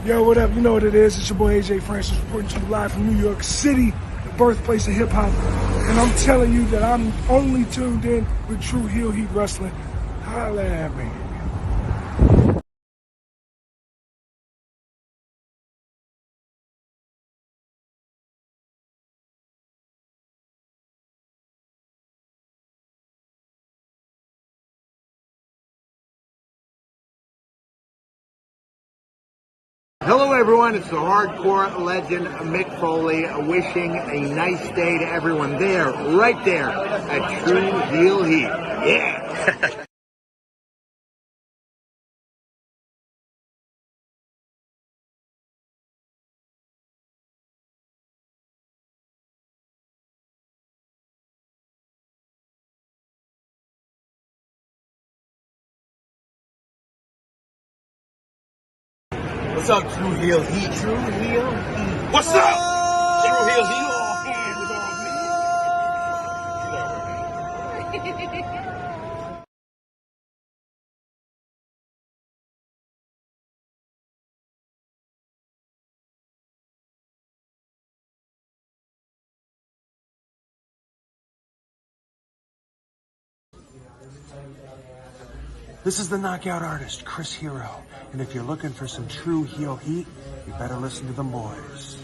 Yo, what up? You know what it is. It's your boy AJ Francis reporting to you live from New York City, the birthplace of hip-hop. And I'm telling you that I'm only tuned in with Tru Heel Heat Wrestling. Holla at me. Hello everyone, it's the hardcore legend Mick Foley wishing a nice day to everyone there, right there at Tru Heel Heat. Yeah! What's up, Tru Heel Heat? Tru Heel Heat. What's up? Tru Heel Heat. All hands is on me. This is the knockout artist, Chris Hero, and if you're looking for some true heel heat, you better listen to the boys.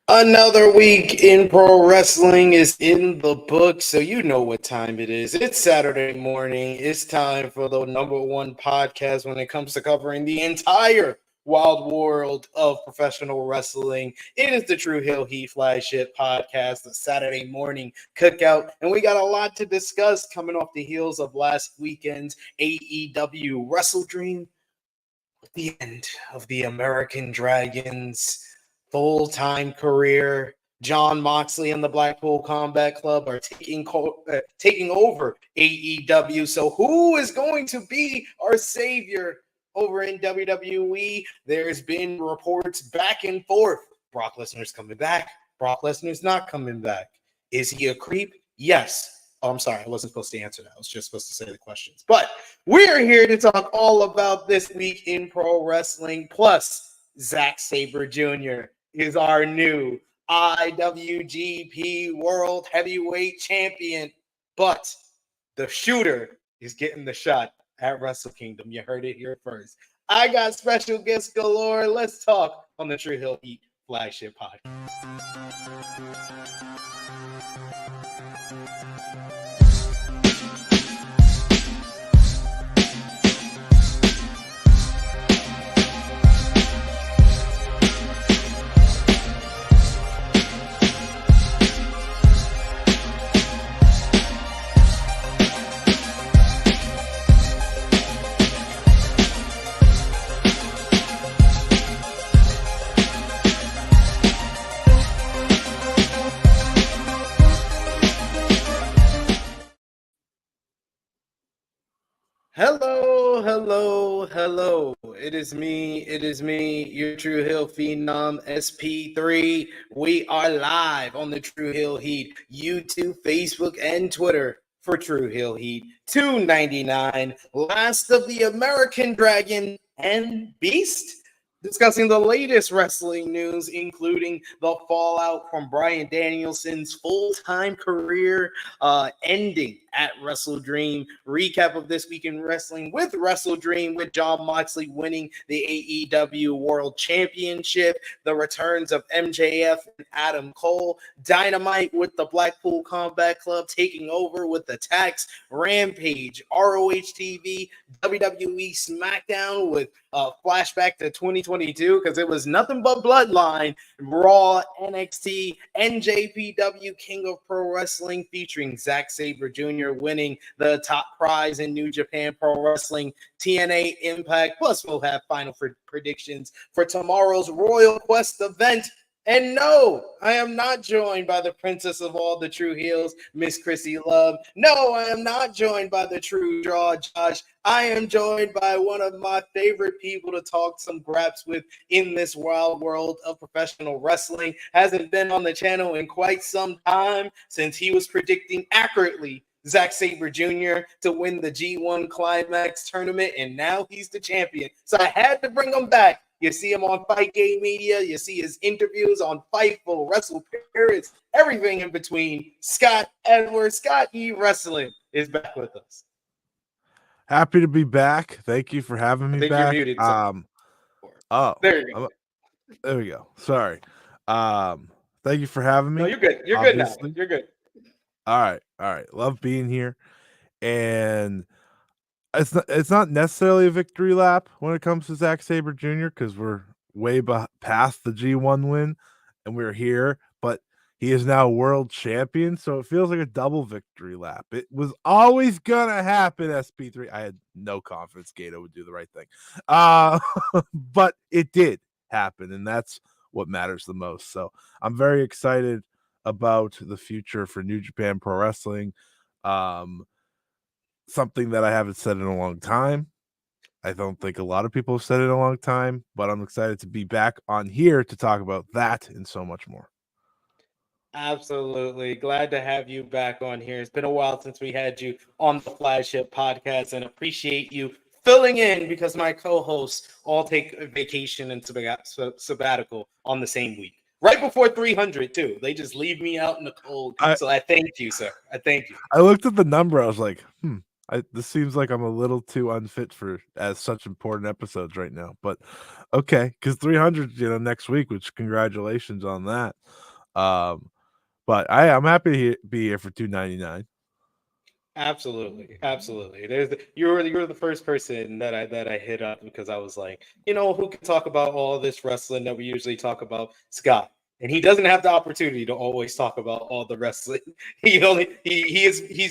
Another week in pro wrestling is in the book, so you know what time it is. It's Saturday morning. It's time for the number one podcast when it comes to covering the entire wild world of professional wrestling. It is the Tru Heel Heat flagship podcast, the Saturday morning cookout, and we got a lot to discuss coming off the heels of last weekend's AEW Wrestle Dream, the end of the American Dragons full-time career. Jon Moxley and the Blackpool Combat Club are taking over AEW. So who is going to be our savior over in WWE? There's been reports back and forth. Brock Lesnar's coming back. Brock Lesnar's not coming back. Is he a creep? Yes. Oh, I'm sorry. I wasn't supposed to answer that. I was just supposed to say the questions. But we're here to talk all about this week in pro wrestling. Plus, Zack Sabre Jr. is our new IWGP World Heavyweight Champion. But the shooter is getting the shot at Wrestle Kingdom. You heard it here first. I got special guests galore. Let's talk on the Tru Heel Heat flagship podcast. Hello. It is me, your Tru Heel Phenom SP3. We are live on the Tru Heel Heat YouTube, Facebook, and Twitter for Tru Heel Heat 299. Last of the American Dragon and Beast. Discussing the latest wrestling news, including the fallout from Bryan Danielson's full-time career ending at WrestleDream. Recap of this week in wrestling with WrestleDream, with Jon Moxley winning the AEW World Championship. The returns of MJF and Adam Cole. Dynamite with the Blackpool Combat Club taking over with attacks. Rampage, ROH TV, WWE Smackdown with flashback to 2020 2022 because it was nothing but Bloodline, Raw, NXT, NJPW King of Pro Wrestling featuring Zack Sabre Jr. winning the top prize in New Japan Pro Wrestling, TNA Impact. Plus, we'll have final predictions for tomorrow's Royal Quest event. And no, I am not joined by the princess of all the true heels, Miss Chrissy Love. No, I am not joined by the true draw, Josh. I am joined by one of my favorite people to talk some graps with in this wild world of professional wrestling. Hasn't been on the channel in quite some time since he was predicting accurately Zack Sabre Jr. to win the G1 Climax tournament, and now he's the champion. So I had to bring him back. You see him on Fight Game Media. You see his interviews on Fightful, Wrestle Periods, everything in between. Scott Edwards, Scott E. Wrestling is back with us. Happy to be back. Thank you for having me back. You're muted. There you go. There we go. Sorry. Thank you for having me. No, you're good. You're obviously. Good now. You're good. All right. Love being here. And it's not necessarily a victory lap when it comes to Zack Sabre Jr. because we're way past the G1 win and we're here, but he is now world champion, so it feels like a double victory lap. It was always gonna happen, SP3. I had no confidence Gato would do the right thing. But it did happen, and that's what matters the most. So I'm very excited about the future for New Japan Pro Wrestling. Something that I haven't said in a long time. I don't think a lot of people have said it in a long time, but I'm excited to be back on here to talk about that and so much more. Absolutely. Glad to have you back on here. It's been a while since we had you on the flagship podcast, and appreciate you filling in because my co-hosts all take a vacation and sabbatical on the same week. Right before 300, too. They just leave me out in the cold. So I thank you, sir. I thank you. I looked at the number. I was like, this seems like I'm a little too unfit for as such important episodes right now. But okay, because 300, next week, which congratulations on that. But I'm happy to be here for 299. Absolutely. You're the first person that I hit up because I was like, who can talk about all this wrestling that we usually talk about? Scott. And he doesn't have the opportunity to always talk about all the wrestling. He's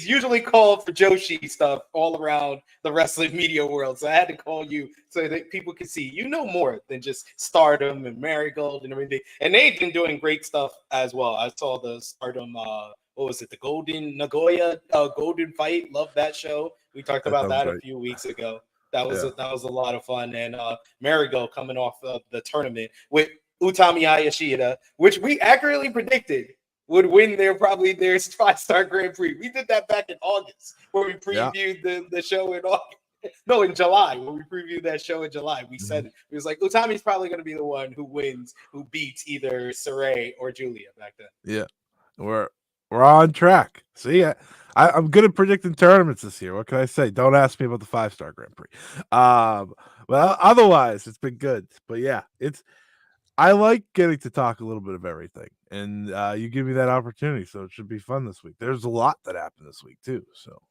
usually called for Joshi stuff all around the wrestling media world. So I had to call you so that people could see more than just Stardom and Marigold and everything. And they've been doing great stuff as well. I saw the Stardom what was it? The Golden Nagoya Golden Fight. Love that show. We talked about that a few weeks ago. That was a lot of fun. And Marigold coming off of the tournament with Utami Hayashida, which we accurately predicted would win their 5-star Grand Prix. We did that back in August where we previewed the show in August. No, in July, when we previewed that show in July, we said it was like Utami's probably going to be the one who wins, who beats either Saray or Julia back then. Yeah, we're on track. See, I'm good at predicting tournaments this year. What can I say? Don't ask me about the 5-star Grand Prix. Well, otherwise, it's been good. But yeah, I like getting to talk a little bit of everything, and you give me that opportunity, so it should be fun this week. There's a lot that happened this week too. So,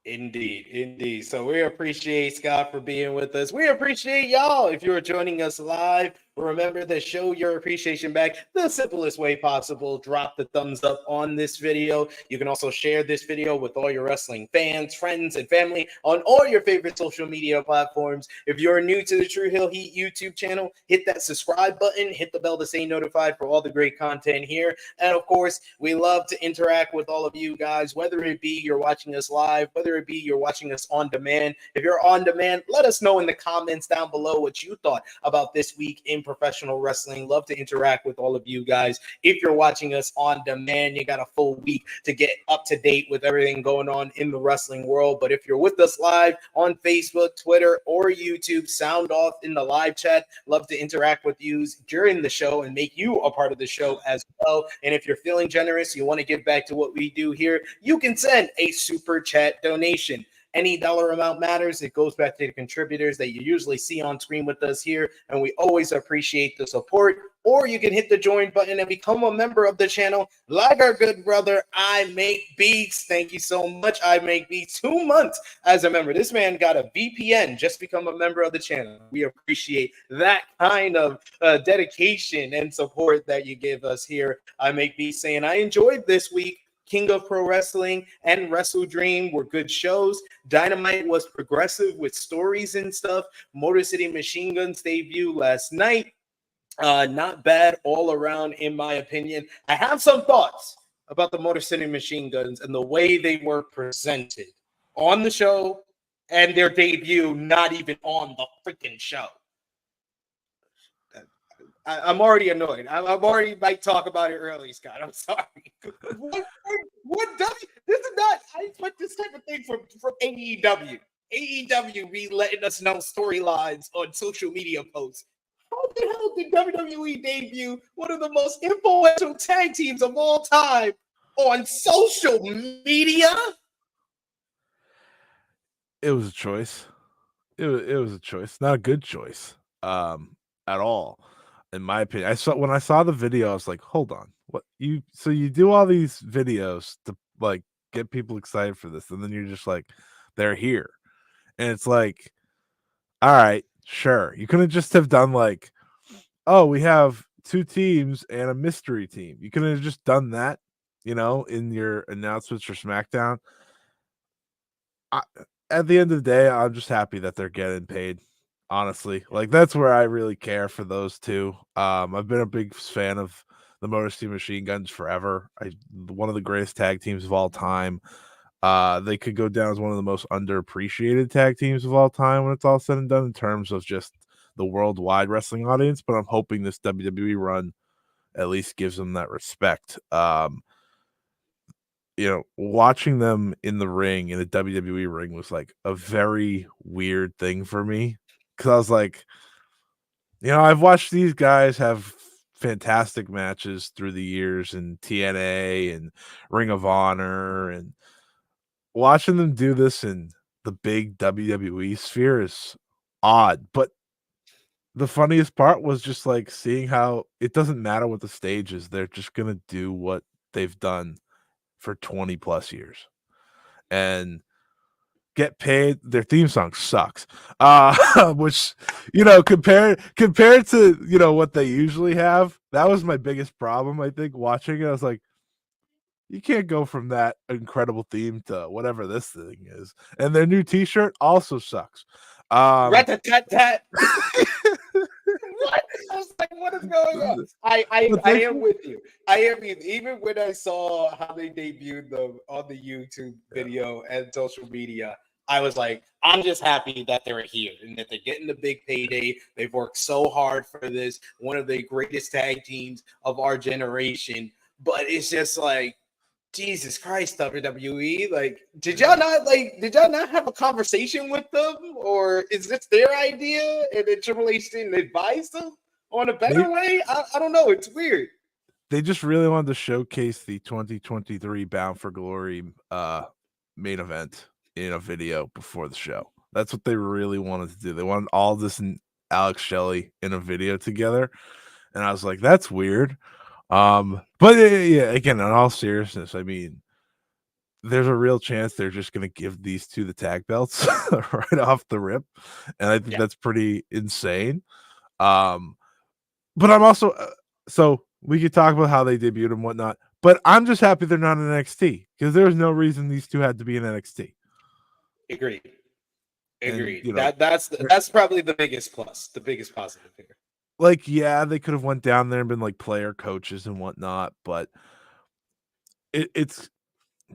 indeed. So we appreciate Scott for being with us. We appreciate y'all if you're joining us live. Remember to show your appreciation back the simplest way possible. Drop the thumbs up on this video. You can also share this video with all your wrestling fans, friends, and family on all your favorite social media platforms. If you're new to the Tru Heel Heat YouTube channel, hit that subscribe button, hit the bell to stay notified for all the great content here. And of course, we love to interact with all of you guys, whether it be you're watching us live, whether it be you're watching us on demand. If you're on demand, let us know in the comments down below what you thought about this week in professional wrestling. Love to interact with all of you guys. If you're watching us on demand, you got a full week to get up to date with everything going on in the wrestling world. But if you're with us live on Facebook, Twitter, or YouTube, sound off in the live chat. Love to interact with you during the show and make you a part of the show as well. And if you're feeling generous, you want to give back to what we do here, you can send a super chat donation. Any dollar amount matters. It goes back to the contributors that you usually see on screen with us here, and we always appreciate the support. Or you can hit the join button and become a member of the channel, like our good brother I Make Beats. Thank you so much, I Make Beats. 2 months as a member. This man got a VPN, just become a member of the channel. We appreciate that kind of dedication and support that you give us here. I Make Beats saying, I enjoyed this week. King of Pro Wrestling and Wrestle Dream were good shows. Dynamite was progressive with stories and stuff. Motor City Machine Guns debut last night. Not bad all around, in my opinion. I have some thoughts about the Motor City Machine Guns and the way they were presented on the show and their debut, not even on the freaking show. I'm already annoyed. I'm already might talk about it early, Scott. I'm sorry. This is not. I expect this type of thing from AEW. AEW be letting us know storylines on social media posts. How the hell did WWE debut one of the most influential tag teams of all time on social media? It was a choice. It was a choice, not a good choice, at all. In my opinion, when I saw the video, I was like, "Hold on, what you do all these videos to like get people excited for this, and then you're just like, they're here," and it's like, all right, sure, you couldn't just have done like, oh, we have 2 teams and a mystery team. You couldn't have just done that, in your announcements for SmackDown. At the end of the day, I'm just happy that they're getting paid. Honestly, like that's where I really care for those two. I've been a big fan of the Motor City Machine Guns forever. One of the greatest tag teams of all time. They could go down as one of the most underappreciated tag teams of all time when it's all said and done in terms of just the worldwide wrestling audience. But I'm hoping this WWE run at least gives them that respect. Watching them in the ring, in a WWE ring, was like a very weird thing for me. Because I was like, I've watched these guys have fantastic matches through the years in TNA and Ring of Honor, and watching them do this in the big WWE sphere is odd. But the funniest part was just like seeing how it doesn't matter what the stage is. They're just going to do what they've done for 20 plus years and get paid. Their theme song sucks, which compared to what they usually have, that was my biggest problem. I think watching it, I was like, you can't go from that incredible theme to whatever this thing is. And their new T-shirt also sucks. Rat-a-tat-tat. What? I was like, what is going on? I am with you. Even when I saw how they debuted them on the YouTube video and social media, I was like, I'm just happy that they're here and that they're getting the big payday. They've worked so hard for this, one of the greatest tag teams of our generation. But it's just like, Jesus Christ, WWE! Like, did y'all not have a conversation with them, or is this their idea and then Triple H didn't advise them on a better way? I don't know. It's weird. They just really wanted to showcase the 2023 Bound for Glory main event in a video before the show. That's what they really wanted to do. They wanted all this and Alex Shelley in a video together, and I was like, that's weird. But yeah, again, in all seriousness, I mean, there's a real chance they're just going to give these two the tag belts right off the rip, and I think that's pretty insane. But I'm also so we could talk about how they debuted and whatnot, but I'm just happy they're not in NXT because there's no reason these two had to be in NXT. Agreed. And, that's probably the biggest plus, the biggest positive here. Like, yeah, they could have went down there and been like player coaches and whatnot, but it's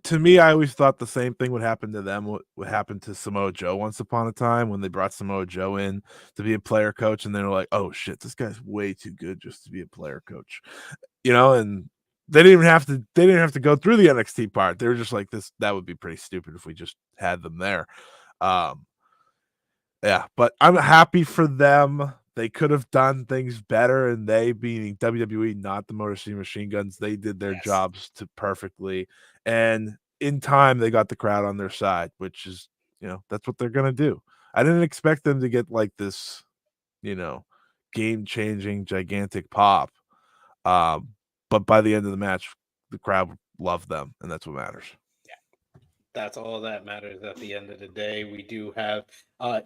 to me, I always thought the same thing would happen to them. What happened to Samoa Joe once upon a time when they brought Samoa Joe in to be a player coach, and they're like, "Oh shit, this guy's way too good just to be a player coach," and they didn't even have to. They didn't have to go through the NXT part. They were just like, "This that would be pretty stupid if we just had them there." Yeah, but I'm happy for them. They could have done things better, and they, being WWE, not the Motor City Machine Guns, they did their jobs perfectly. And in time, they got the crowd on their side, which is that's what they're gonna do. I didn't expect them to get like this, game-changing, gigantic pop. But by the end of the match, the crowd loved them, and that's what matters. That's all that matters at the end of the day. We do have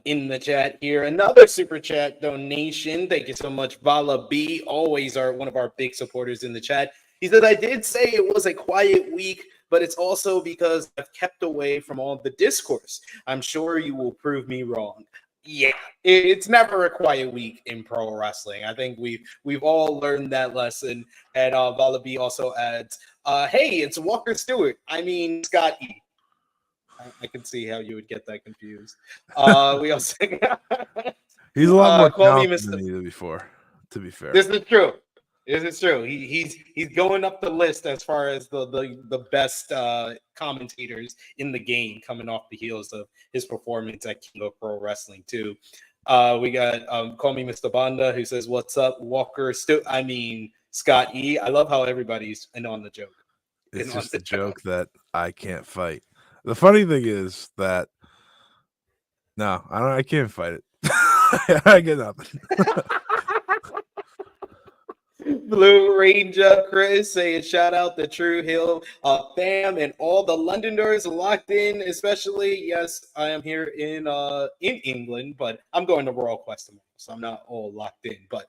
in the chat here another super chat donation. Thank you so much, Vala B. Always one of our big supporters in the chat. He said, I did say it was a quiet week, but it's also because I've kept away from all the discourse. I'm sure you will prove me wrong. Yeah, it's never a quiet week in pro wrestling. I think we've all learned that lesson. And Vala B also adds, hey, it's Walker Stewart. I mean, Scott E. I can see how you would get that confused. We also he's a lot more call me talented Mr. than he did before, to be fair. This is true. This is true. He's going up the list as far as the best commentators in the game, coming off the heels of his performance at King of Pro Wrestling too. We got call me Mr. Banda, who says, "What's up, Walker?" Scott E. I love how everybody's in on the joke. It's just a joke that I can't fight. The funny thing is that I can't fight it. I get nothing. Blue Ranger Chris saying shout out the Tru Heel fam and all the Londoners locked in, especially. Yes, I am here in England, but I'm going to Royal Quest tomorrow, so I'm not all locked in. But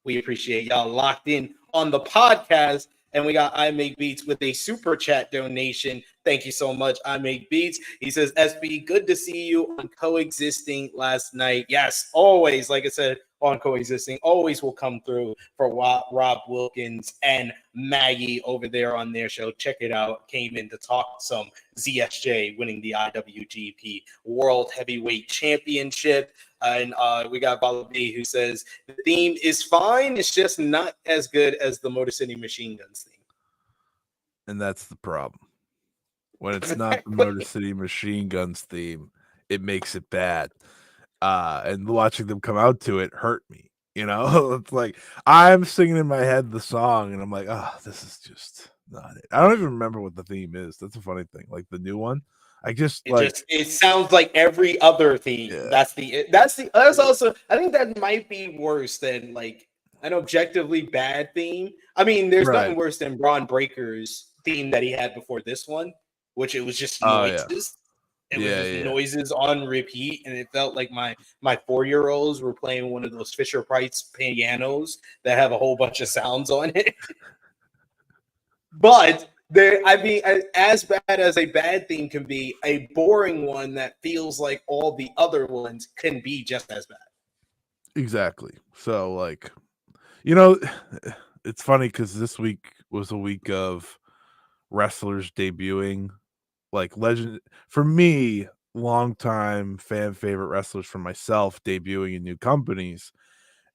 we appreciate y'all locked in on the podcast. And we got I Make Beats with a super chat donation. Thank you so much, I Make Beats. He says, SB, good to see you on Coexisting last night. Yes, always, like I said, on Coexisting, always will come through for Rob Wilkins and Maggie over there on their show. Check it out. Came in to talk some ZSJ winning the IWGP World Heavyweight Championship. And we got Balabi who says the theme is fine. It's just not as good as the Motor City Machine Guns theme. And that's the problem. When it's not the Motor City Machine Guns theme, it makes it bad. And watching them come out to it hurt me. It's like I'm singing in my head the song, and I'm like, oh, this is just not it. I don't even remember what the theme is. That's a funny thing. Like the new one. It sounds like every other theme. Yeah. That's also, I think that might be worse than like an objectively bad theme. I mean, there's nothing worse than Braun Breaker's theme that he had before this one, which it was just noises. It was just noises on repeat, and it felt like my 4-year-olds were playing one of those Fisher Price pianos that have a whole bunch of sounds on it. But as bad as a bad theme can be, a boring one that feels like all the other ones can be just as bad. Exactly. So, it's funny because this week was a week of wrestlers debuting, like legend for me, longtime fan favorite wrestlers for myself debuting in new companies,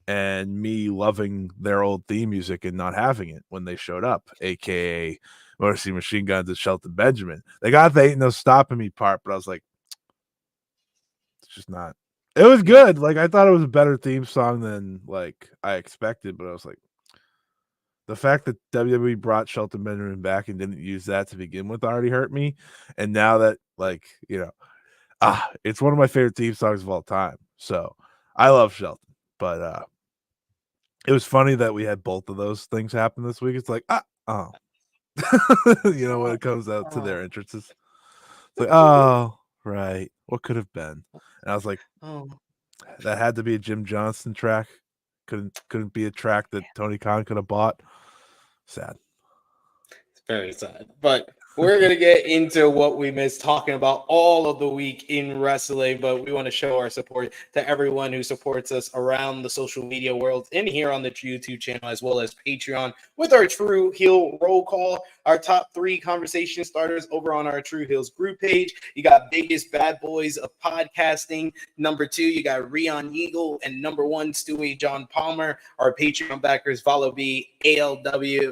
and me loving their old theme music and not having it when they showed up, aka Motor City Machine Guns and Shelton Benjamin. They got the Ain't No Stopping Me part, but I was like, it's just not. It was good. Like, I thought it was a better theme song than like I expected, but I was like, the fact that WWE brought Shelton Benjamin back and didn't use that to begin with already hurt me. And now that, it's one of my favorite theme songs of all time. So I love Shelton, but it was funny that we had both of those things happen this week. It's like, when it comes out to their entrances, it's like, oh, right, what could have been? And I was like, that had to be a Jim Johnston track. Couldn't be a track that Tony Khan could have bought. Sad. It's very sad. But we're going to get into what we missed talking about all of the week in wrestling, but we want to show our support to everyone who supports us around the social media world and here on the YouTube channel, as well as Patreon with our Tru Heel roll call, our top 3 conversation starters over on our Tru Heels group page. You got biggest bad boys of podcasting. Number 2, you got Rion Eagle, and number 1, Stewie John Palmer. Our Patreon backers, Follow B, ALW,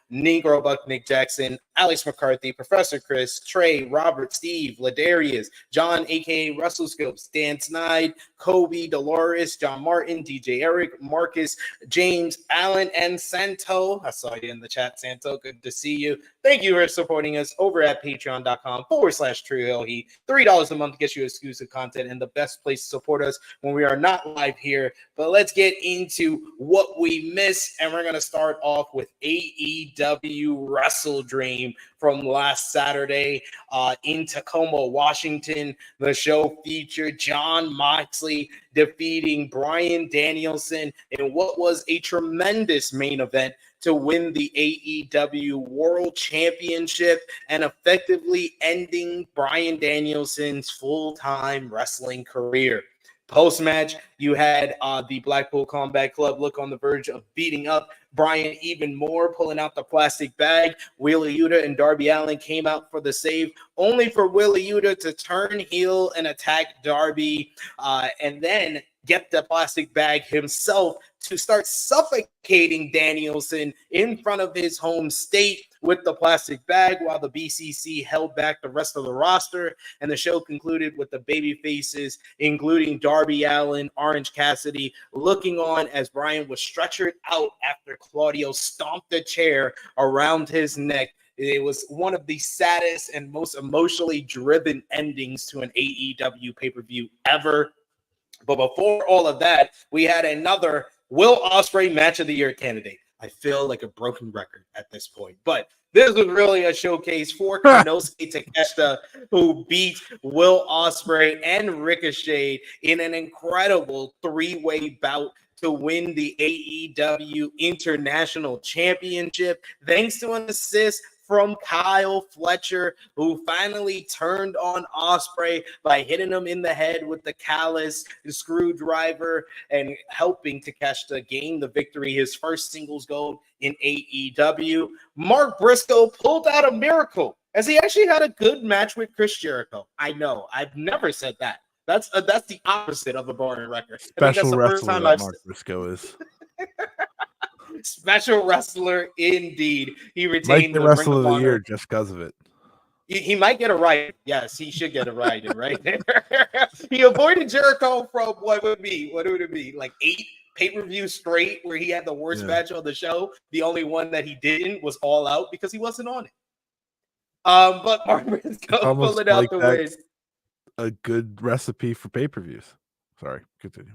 Negro Buck Nick Jackson, Alex McCarthy, Professor Chris, Trey, Robert, Steve, Ladarius, John, a.k.a. Russell Scopes, Dan Snide, Kobe, Dolores, John Martin, DJ Eric, Marcus, James, Allen, and Santo. I saw you in the chat, Santo. Good to see you. Thank you for supporting us over at patreon.com/Tru Heel Heat. $3 a month gets you exclusive content and the best place to support us when we are not live here. But let's get into what we missed, and we're going to start off with AEW Wrestle Dream from last Saturday in Tacoma, Washington. The show featured Jon Moxley defeating Bryan Danielson in what was a tremendous main event to win the AEW World Championship and effectively ending Bryan Danielson's full-time wrestling career. Post-match, you had the Blackpool Combat Club look on the verge of beating up Bryan even more, pulling out the plastic bag. Wheeler Yuta and Darby Allin came out for the save, only for Wheeler Yuta to turn heel and attack Darby, and then get the plastic bag himself to start suffocating Danielson in front of his home state with the plastic bag, while the BCC held back the rest of the roster. And the show concluded with the baby faces, including Darby Allin, Orange Cassidy, looking on as Bryan was stretchered out after Claudio stomped the chair around his neck. It was one of the saddest and most emotionally driven endings to an AEW pay-per-view ever. But before all of that, we had another Will Ospreay Match of the Year candidate. I feel like a broken record at this point, but this was really a showcase for Konosuke Takeshita, who beat Will Ospreay and Ricochet in an incredible three-way bout to win the AEW International Championship, thanks to an assist from Kyle Fletcher, who finally turned on Ospreay by hitting him in the head with the callus, the screwdriver, and helping Takeshita gain the victory, his first singles gold in AEW. Mark Briscoe pulled out a miracle, as he actually had a good match with Chris Jericho. I know, I've never said that. That's the opposite of a boring record. Special wrestler that Mark Briscoe is. Special wrestler indeed. He retained the wrestler of the year just because of it. He might get a ride. Yes, he should get a ride right there. He avoided Jericho from what would it be? Like 8 pay-per-views straight where he had the worst match on the show. The only one that he didn't was All Out because he wasn't on it. But Mark Briscoe pulling out the win. A good recipe for pay-per-views. Sorry, continue.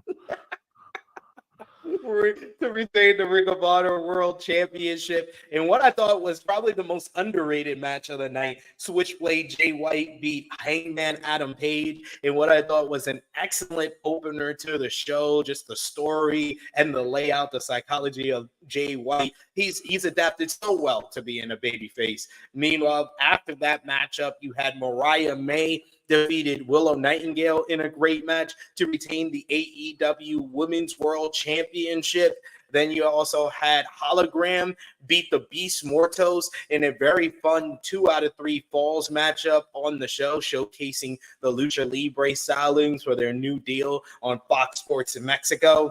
To retain the Ring of Honor World Championship in what I thought was probably the most underrated match of the night. Switchblade Jay White beat Hangman Adam Page in what I thought was an excellent opener to the show. Just the story and the layout, the psychology of Jay White. He's adapted so well to being a babyface. Meanwhile, after that matchup, you had Mariah May defeated Willow Nightingale in a great match to retain the AEW Women's World Championship. Then you also had Hologram beat the Beast Mortos in a very fun 2 out of 3 falls matchup on the show, showcasing the Lucha Libre stylings for their new deal on Fox Sports in Mexico.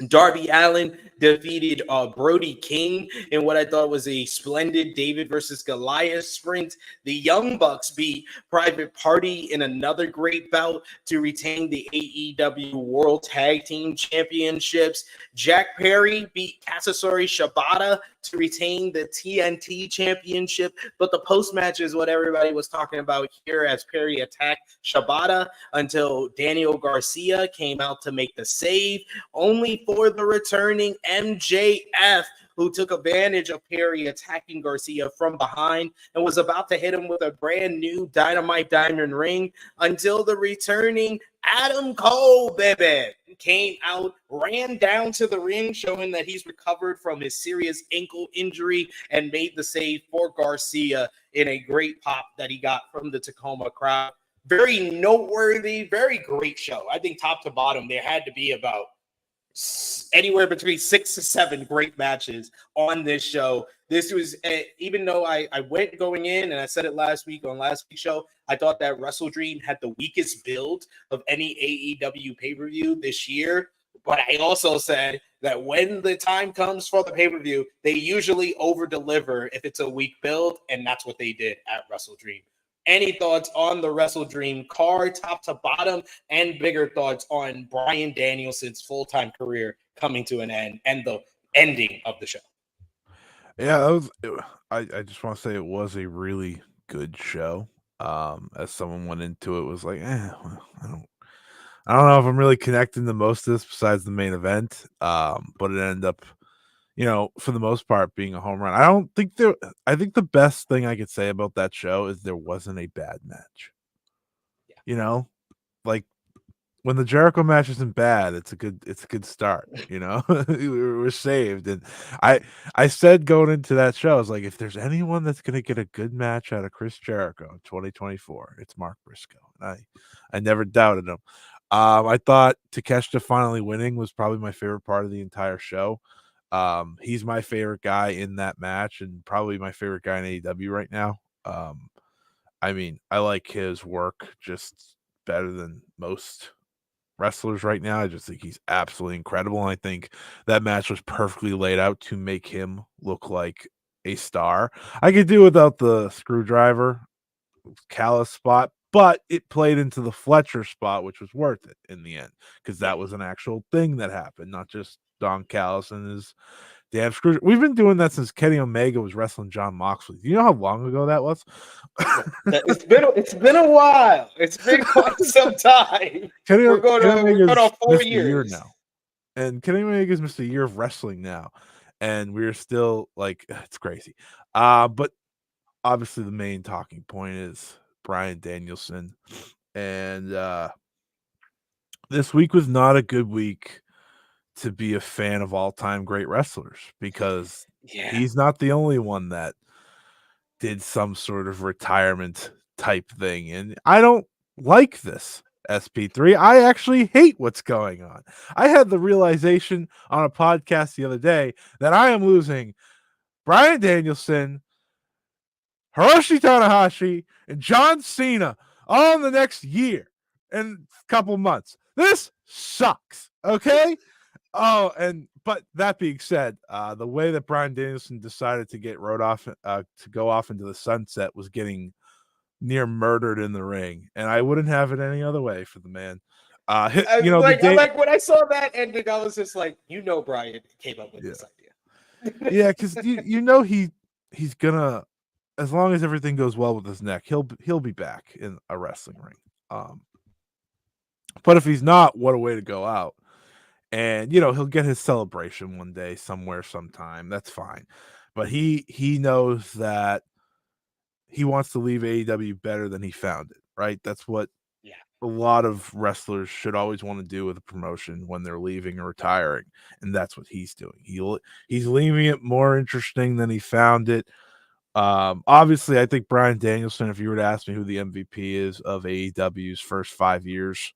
Darby Allin defeated Brody King in what I thought was a splendid David versus Goliath sprint. The Young Bucks beat Private Party in another great bout to retain the AEW World Tag Team Championships. Jack Perry beat Katsuyori Shibata to retain the TNT Championship. But the post-match is what everybody was talking about here, as Perry attacked Shibata until Daniel Garcia came out to make the save, only for the returning MJF, who took advantage of Perry attacking Garcia from behind and was about to hit him with a brand new Dynamite Diamond Ring until the returning Adam Cole, baby, came out, ran down to the ring, showing that he's recovered from his serious ankle injury and made the save for Garcia in a great pop that he got from the Tacoma crowd. Very noteworthy, very great show. I think top to bottom, there had to be about anywhere between 6 to 7 great matches on this show. This was, even though I went going in, and I said it last week on last week's show, I thought that WrestleDream had the weakest build of any AEW pay-per-view this year. But I also said that when the time comes for the pay-per-view, they usually over-deliver if it's a weak build, and that's what they did at WrestleDream. Any thoughts on the WrestleDream card, top to bottom, and bigger thoughts on Bryan Danielson's full-time career coming to an end and the ending of the show? Yeah, that was. I just want to say it was a really good show. As someone went into it, was like, well, I don't know if I'm really connecting the most to this besides the main event. But it ended up, for the most part, being a home run. I think the best thing I could say about that show is there wasn't a bad match. Yeah. Like when the Jericho match isn't bad, it's a good start. We're saved. And I said going into that show, I was like, if there's anyone that's gonna get a good match out of Chris Jericho in 2024, it's Mark Briscoe. And I never doubted him. I thought Takeshita finally winning was probably my favorite part of the entire show. He's my favorite guy in that match and probably my favorite guy in AEW right now. I mean, I like his work just better than most wrestlers right now. I just think he's absolutely incredible. And I think that match was perfectly laid out to make him look like a star. I could do without the screwdriver Callis spot, but it played into the Fletcher spot, which was worth it in the end because that was an actual thing that happened, not just Don Callis and his damn screw. We've been doing that since Kenny Omega was wrestling Jon Moxley. Do you know how long ago that was? It's been a while. It's been quite some time. We're going on 4 years now, and Kenny Omega's missed a year of wrestling now, and we're still like, it's crazy. But obviously the main talking point is Bryan Danielson, and this week was not a good week to be a fan of all-time great wrestlers because he's not the only one that did some sort of retirement type thing. And I don't like this, SP3. I actually hate what's going on. I had the realization on a podcast the other day that I am losing Bryan Danielson, Hiroshi Tanahashi, and John Cena all in the next year and a couple months. This sucks. Okay. But that being said, the way that Bryan Danielson decided to get to go off into the sunset was getting near murdered in the ring, and I wouldn't have it any other way for the man. I when I saw that ending, I was just like, Bryan came up with this idea. Yeah, because he's gonna, as long as everything goes well with his neck, he'll be back in a wrestling ring. But if he's not, what a way to go out. And he'll get his celebration one day somewhere sometime. That's fine. But he knows that he wants to leave AEW better than he found it, right? That's what a lot of wrestlers should always want to do with a promotion when they're leaving or retiring, and that's what he's doing. He's leaving it more interesting than he found it. Obviously, I think Bryan Danielson, if you were to ask me who the MVP is of AEW's first 5 years,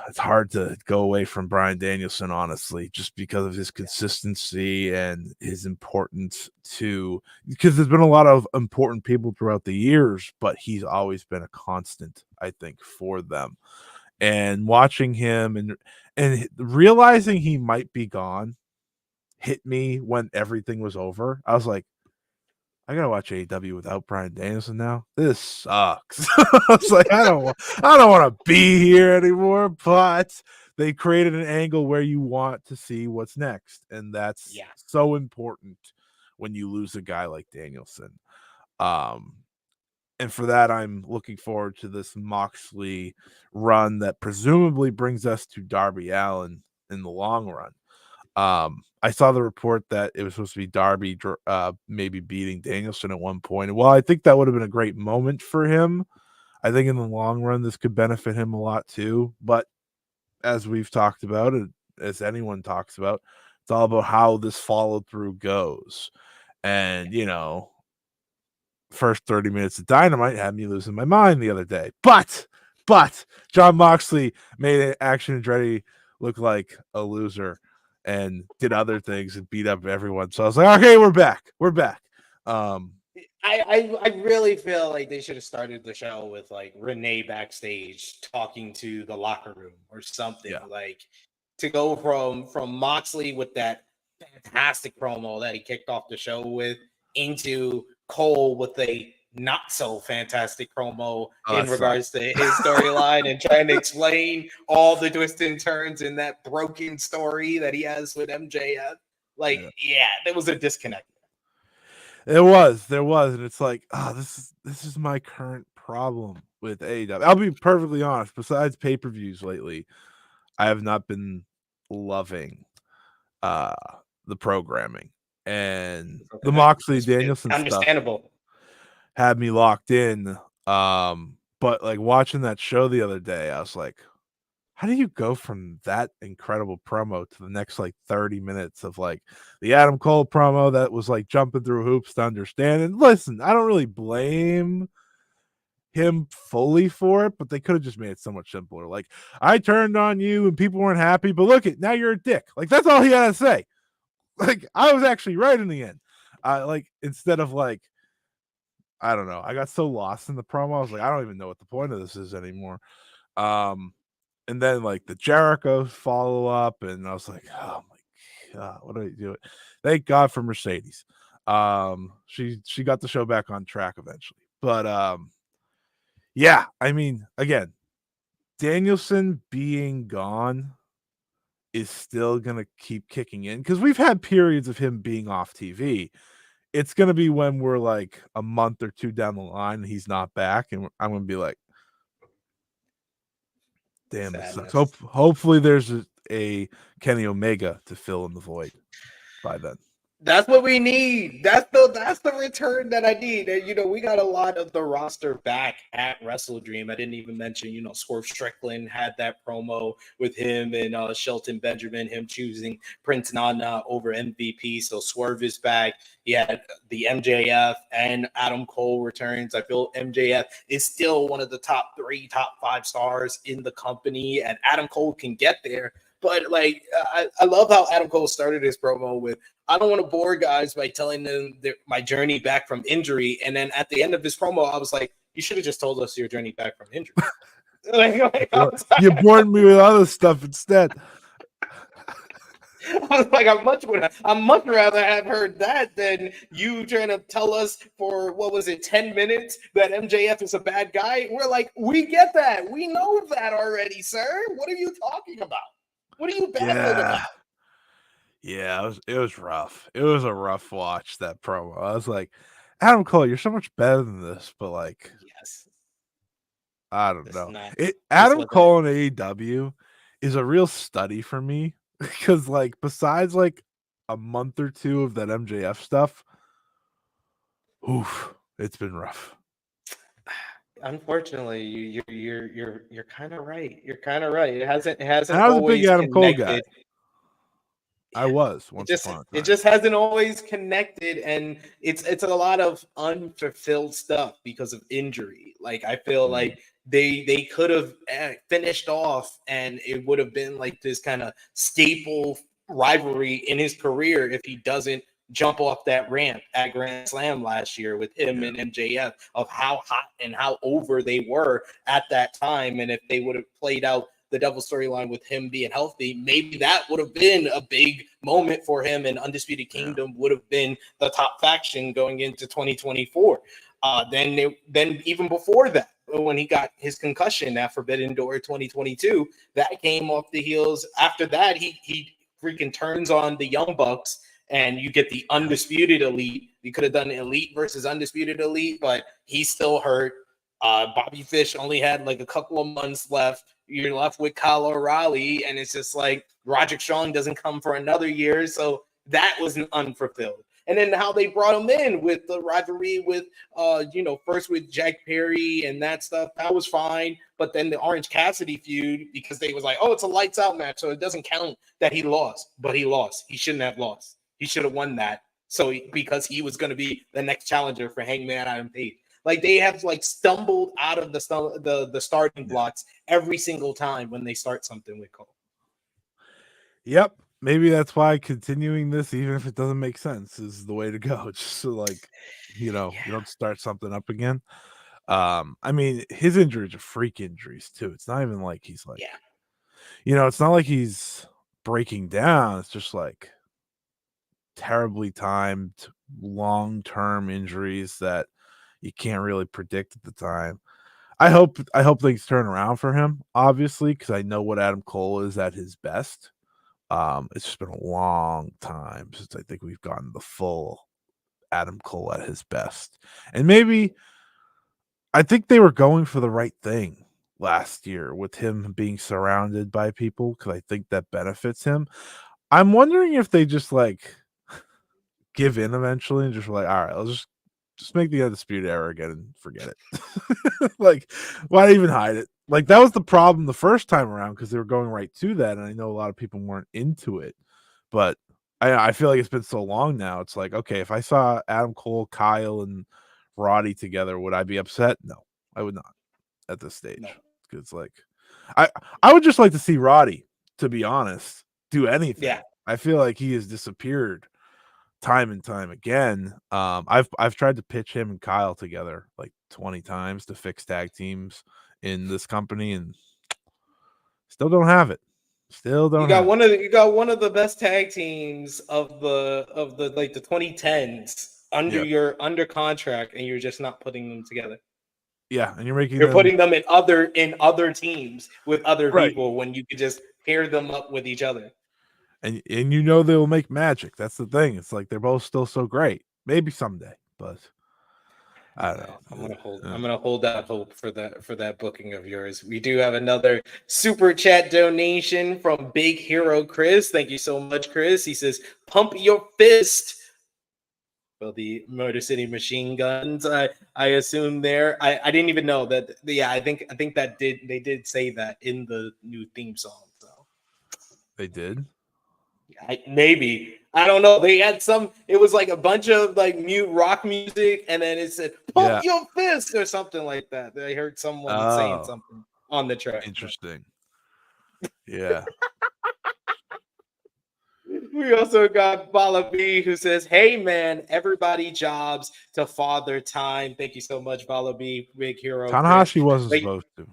it's hard to go away from Bryan Danielson, honestly, just because of his consistency and his importance because there's been a lot of important people throughout the years, but he's always been a constant, I think, for them. And watching him and realizing he might be gone hit me when everything was over. I was like, I gotta watch AEW without Bryan Danielson now. This sucks. I was like, I don't want to be here anymore. But they created an angle where you want to see what's next, and that's so important when you lose a guy like Danielson. And for that, I'm looking forward to this Moxley run that presumably brings us to Darby Allin in the long run. I saw the report that it was supposed to be Darby maybe beating Danielson at one point. And while I think that would have been a great moment for him, I think in the long run this could benefit him a lot too. But as we've talked about, as anyone talks about, it's all about how this follow through goes. And first 30 minutes of Dynamite had me losing my mind the other day. But Jon Moxley made Action Andretti look like a loser and did other things and beat up everyone. So I was like, okay, we're back. I really feel like they should have started the show with like Renee backstage talking to the locker room or something, like to go from Moxley with that fantastic promo that he kicked off the show with into Cole with a not so fantastic promo in regards to his storyline and trying to explain all the twists and turns in that broken story that he has with MJF. Like, yeah, there was a disconnect. There was, and it's like, this is my current problem with AEW. I'll be perfectly honest. Besides pay-per-views lately, I have not been loving the programming, and the Moxley Danielson understandable stuff had me locked in. But like watching that show the other day, I was like, how do you go from that incredible promo to the next like 30 minutes of like the Adam Cole promo that was like jumping through hoops to understand? And listen, I don't really blame him fully for it, but they could have just made it so much simpler. Like, I turned on you and people weren't happy, but look, now you're a dick. Like, that's all he had to say. Like, I was actually right in the end. Like, instead of like, I don't know. I got so lost in the promo. I was like, I don't even know what the point of this is anymore. And then like the Jericho follow up, and I was like, oh my God, what are you doing? Thank God for Mercedes. She got the show back on track eventually. But yeah, I mean, again, Danielson being gone is still gonna keep kicking in because we've had periods of him being off TV. It's gonna be when we're like a month or two down the line and he's not back, and I'm gonna be like, damn, it sucks. Hopefully there's a Kenny Omega to fill in the void by then. That's what we need. That's the return that I need. And, you know, we got a lot of the roster back at WrestleDream. I didn't even mention, you know, Swerve Strickland had that promo with him and Shelton Benjamin, him choosing Prince Nana over MVP. So Swerve is back. He had the MJF and Adam Cole returns. I feel MJF is still one of the top 3, top 5 stars in the company, and Adam Cole can get there. But like, I love how Adam Cole started his promo with, I don't want to bore guys by telling them my journey back from injury. And then at the end of his promo, I was like, you should have just told us your journey back from injury. You bored me with other stuff instead. I was like, I'd much rather have heard that than you trying to tell us for, 10 minutes that MJF is a bad guy. We're like, we get that. We know that already, sir. What are you talking about? What are you battling about? Yeah, it was rough. It was a rough watch, that promo. I was like, Adam Cole, you're so much better than this, but like, yes, I don't know. Adam Cole in AEW is a real study for me because, like, besides like a month or two of that MJF stuff, it's been rough. Unfortunately, you're kind of right. You're kind of right. It hasn't I was always a big Adam connected. Cole guy. I was once upon a time. It just hasn't always connected, and it's a lot of unfulfilled stuff because of injury. Like, I feel like they could have finished off, and it would have been like this kind of staple rivalry in his career if he doesn't jump off that ramp at Grand Slam last year with him and MJF, of how hot and how over they were at that time. And if they would have played out the double storyline with him being healthy, maybe that would have been a big moment for him, and Undisputed Kingdom would have been the top faction going into 2024. Then even before that, when he got his concussion at Forbidden Door 2022, that came off the heels. After that, he freaking turns on the Young Bucks, and you get the Undisputed Elite. You could have done Elite versus Undisputed Elite, but he's still hurt. Bobby Fish only had like a couple of months left. You're left with Kyle O'Reilly, and it's just like Roderick Strong doesn't come for another year. So that was unfulfilled. And then how they brought him in with the rivalry with, first with Jack Perry and that stuff, that was fine. But then the Orange Cassidy feud, because they was like, oh, it's a lights out match, so it doesn't count that he lost. But he lost. He shouldn't have lost. He should have won that. So because he was going to be the next challenger for Hangman Adam Page. Like, they have like stumbled out of the starting blocks every single time when they start something with Cole. Yep. Maybe that's why continuing this, even if it doesn't make sense, is the way to go. Just so, like, you don't start something up again. I mean, his injuries are freak injuries too. It's not even like he's like, it's not like he's breaking down. It's just like terribly timed, long-term injuries that you can't really predict at the time. I hope things turn around for him, obviously, because I know what Adam Cole is at his best. It's just been a long time since I think we've gotten the full Adam Cole at his best. And maybe I think they were going for the right thing last year with him being surrounded by people, because I think that benefits him. I'm wondering if they just like give in eventually and just like, all right, let's just make the Undisputed Era again and forget it. Like, why even hide it? Like, that was the problem the first time around, because they were going right to that, and I know a lot of people weren't into it. But I feel like it's been so long now. It's like, okay, if I saw Adam Cole, Kyle, and Roddy together, would I be upset? No, I would not at this stage. No. It's like I would just like to see Roddy, to be honest, do anything. Yeah. I feel like he has disappeared time and time again. I've tried to pitch him and Kyle together like 20 times to fix tag teams in this company, and still don't have it. Still don't. You got one of the best tag teams of the like the 2010s under contract, and you're just not putting them together. Yeah, and you're putting them in other teams with other people when you could just pair them up with each other. And you know they'll make magic. That's the thing. It's like they're both still so great. Maybe someday, but I don't know. I'm gonna hold out hope for that booking of yours. We do have another super chat donation from Big Hero Chris. Thank you so much, Chris. He says, "Pump your fist." Well, the Motor City Machine Guns. I assume there. I didn't even know that. Yeah, I think that they did say that in the new theme song. So they did. Maybe, I don't know. They had some. It was like a bunch of like mute rock music, and then it said "Pump your fist" or something like that. I heard someone saying something on the track. Interesting. Yeah. We also got Bala B, who says, "Hey man, everybody jobs to Father Time." Thank you so much, Bala B, Big Hero. Tanahashi wasn't supposed to.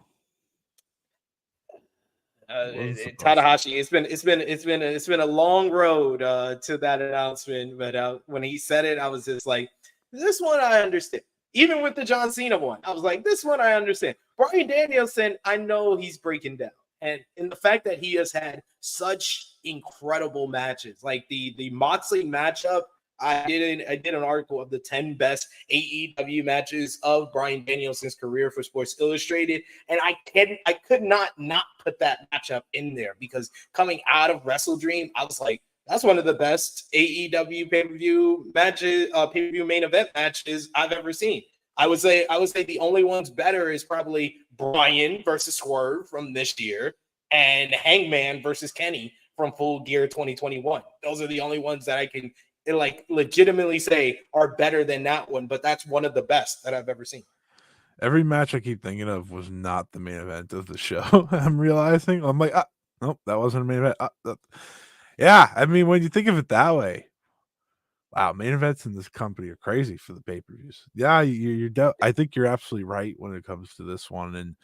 Tanahashi, it's been a long road to that announcement, but when he said it, I was just like, this one I understand. Even with the John Cena one, I was like, this one I understand. Bryan Danielson, I know he's breaking down, and in the fact that he has had such incredible matches, like the Moxley matchup. I did an article of the 10 best AEW matches of Bryan Danielson's career for Sports Illustrated, and I could not put that matchup in there, because coming out of WrestleDream, I was like, that's one of the best AEW pay-per-view matches, pay-per-view main event matches I've ever seen. I would say the only ones better is probably Bryan versus Swerve from this year, and Hangman versus Kenny from Full Gear 2021. Those are the only ones that I can legitimately say are better than that one, but that's one of the best that I've ever seen. Every match I keep thinking of was not the main event of the show. I'm realizing. I'm like, nope, that wasn't a main event. Yeah, I mean, when you think of it that way, wow, main events in this company are crazy for the pay-per-views. Yeah, I think you're absolutely right when it comes to this one, and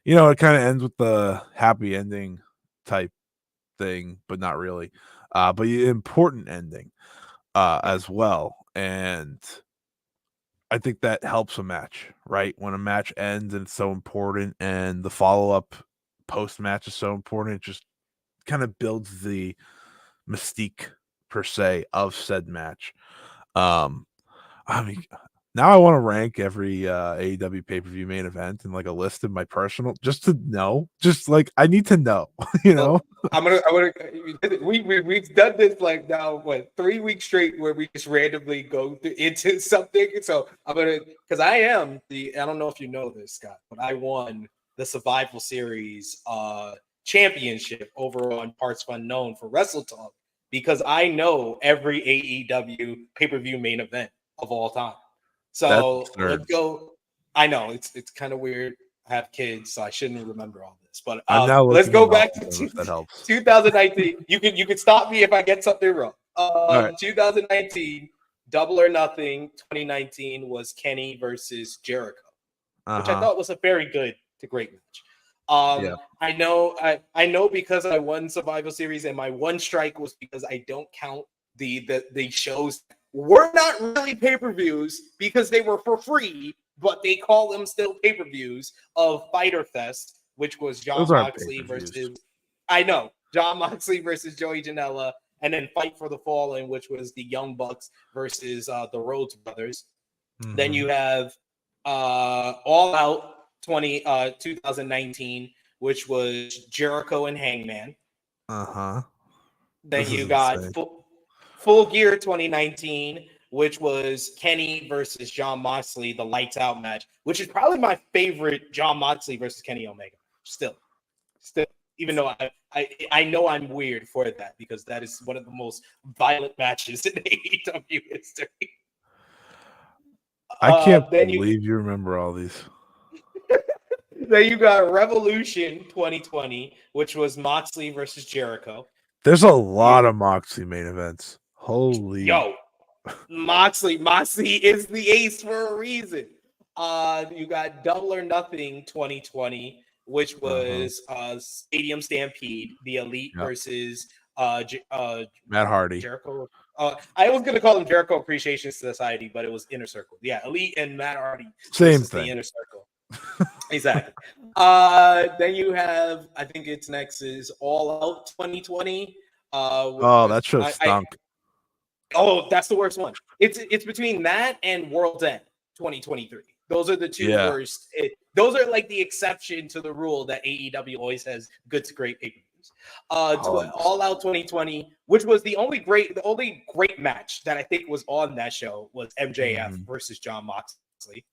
it kind of ends with the happy ending type thing, but not really. But important ending as well, and I think that helps a match, right? When a match ends and it's so important, and the follow-up post-match is so important, it just kind of builds the mystique per se of said match. I mean, now I want to rank every AEW pay-per-view main event in like a list of my personal, just to know, just like I need to know, We've done this like now 3 weeks straight where we just randomly go into something. So because I don't know if you know this, Scott, but I won the Survival Series championship over on Parts Unknown for Wrestle Talk, because I know every AEW pay-per-view main event of all time. So let's go. I know it's kind of weird. I have kids, so I shouldn't remember all this. But let's go back to 2019. You can stop me if I get something wrong. Right. 2019, Double or Nothing. 2019 was Kenny versus Jericho, which I thought was a very good to great match. Yeah. I know because I won Survival Series, and my one strike was because I don't count the shows were not really pay-per-views because they were for free, but they call them still pay-per-views of Fyter Fest, which was Those Jon aren't Moxley pay-per-views. versus Jon Moxley versus Joey Janela, and then Fight for the Fallen, which was the Young Bucks versus the Rhodes Brothers. Mm-hmm. Then you have All Out 2019, which was Jericho and Hangman. Uh-huh. Then you got Full Gear 2019, which was Kenny versus Jon Moxley, the Lights Out match, which is probably my favorite Jon Moxley versus Kenny Omega. Still, even though I know I'm weird for that because that is one of the most violent matches in AEW history. I can't believe you remember all these. Then you got Revolution 2020, which was Moxley versus Jericho. There's a lot of Moxley main events. Holy. Yo, Moxley is the ace for a reason. You got Double or Nothing 2020, which was Stadium Stampede, the Elite versus Matt Hardy. Jericho. I was going to call them Jericho Appreciation Society, but it was Inner Circle. Yeah, Elite and Matt Hardy. Same thing. The Inner Circle. Exactly. Then you have, I think it's next is All Out 2020. That show stunk. That's the worst one. It's between that and World's End 2023. Those are the two worst. Those are like the exception to the rule that AEW always has good to great pay-per-views. All Out 2020, which was the only great match that I think was on that show was MJF versus Jon Moxley.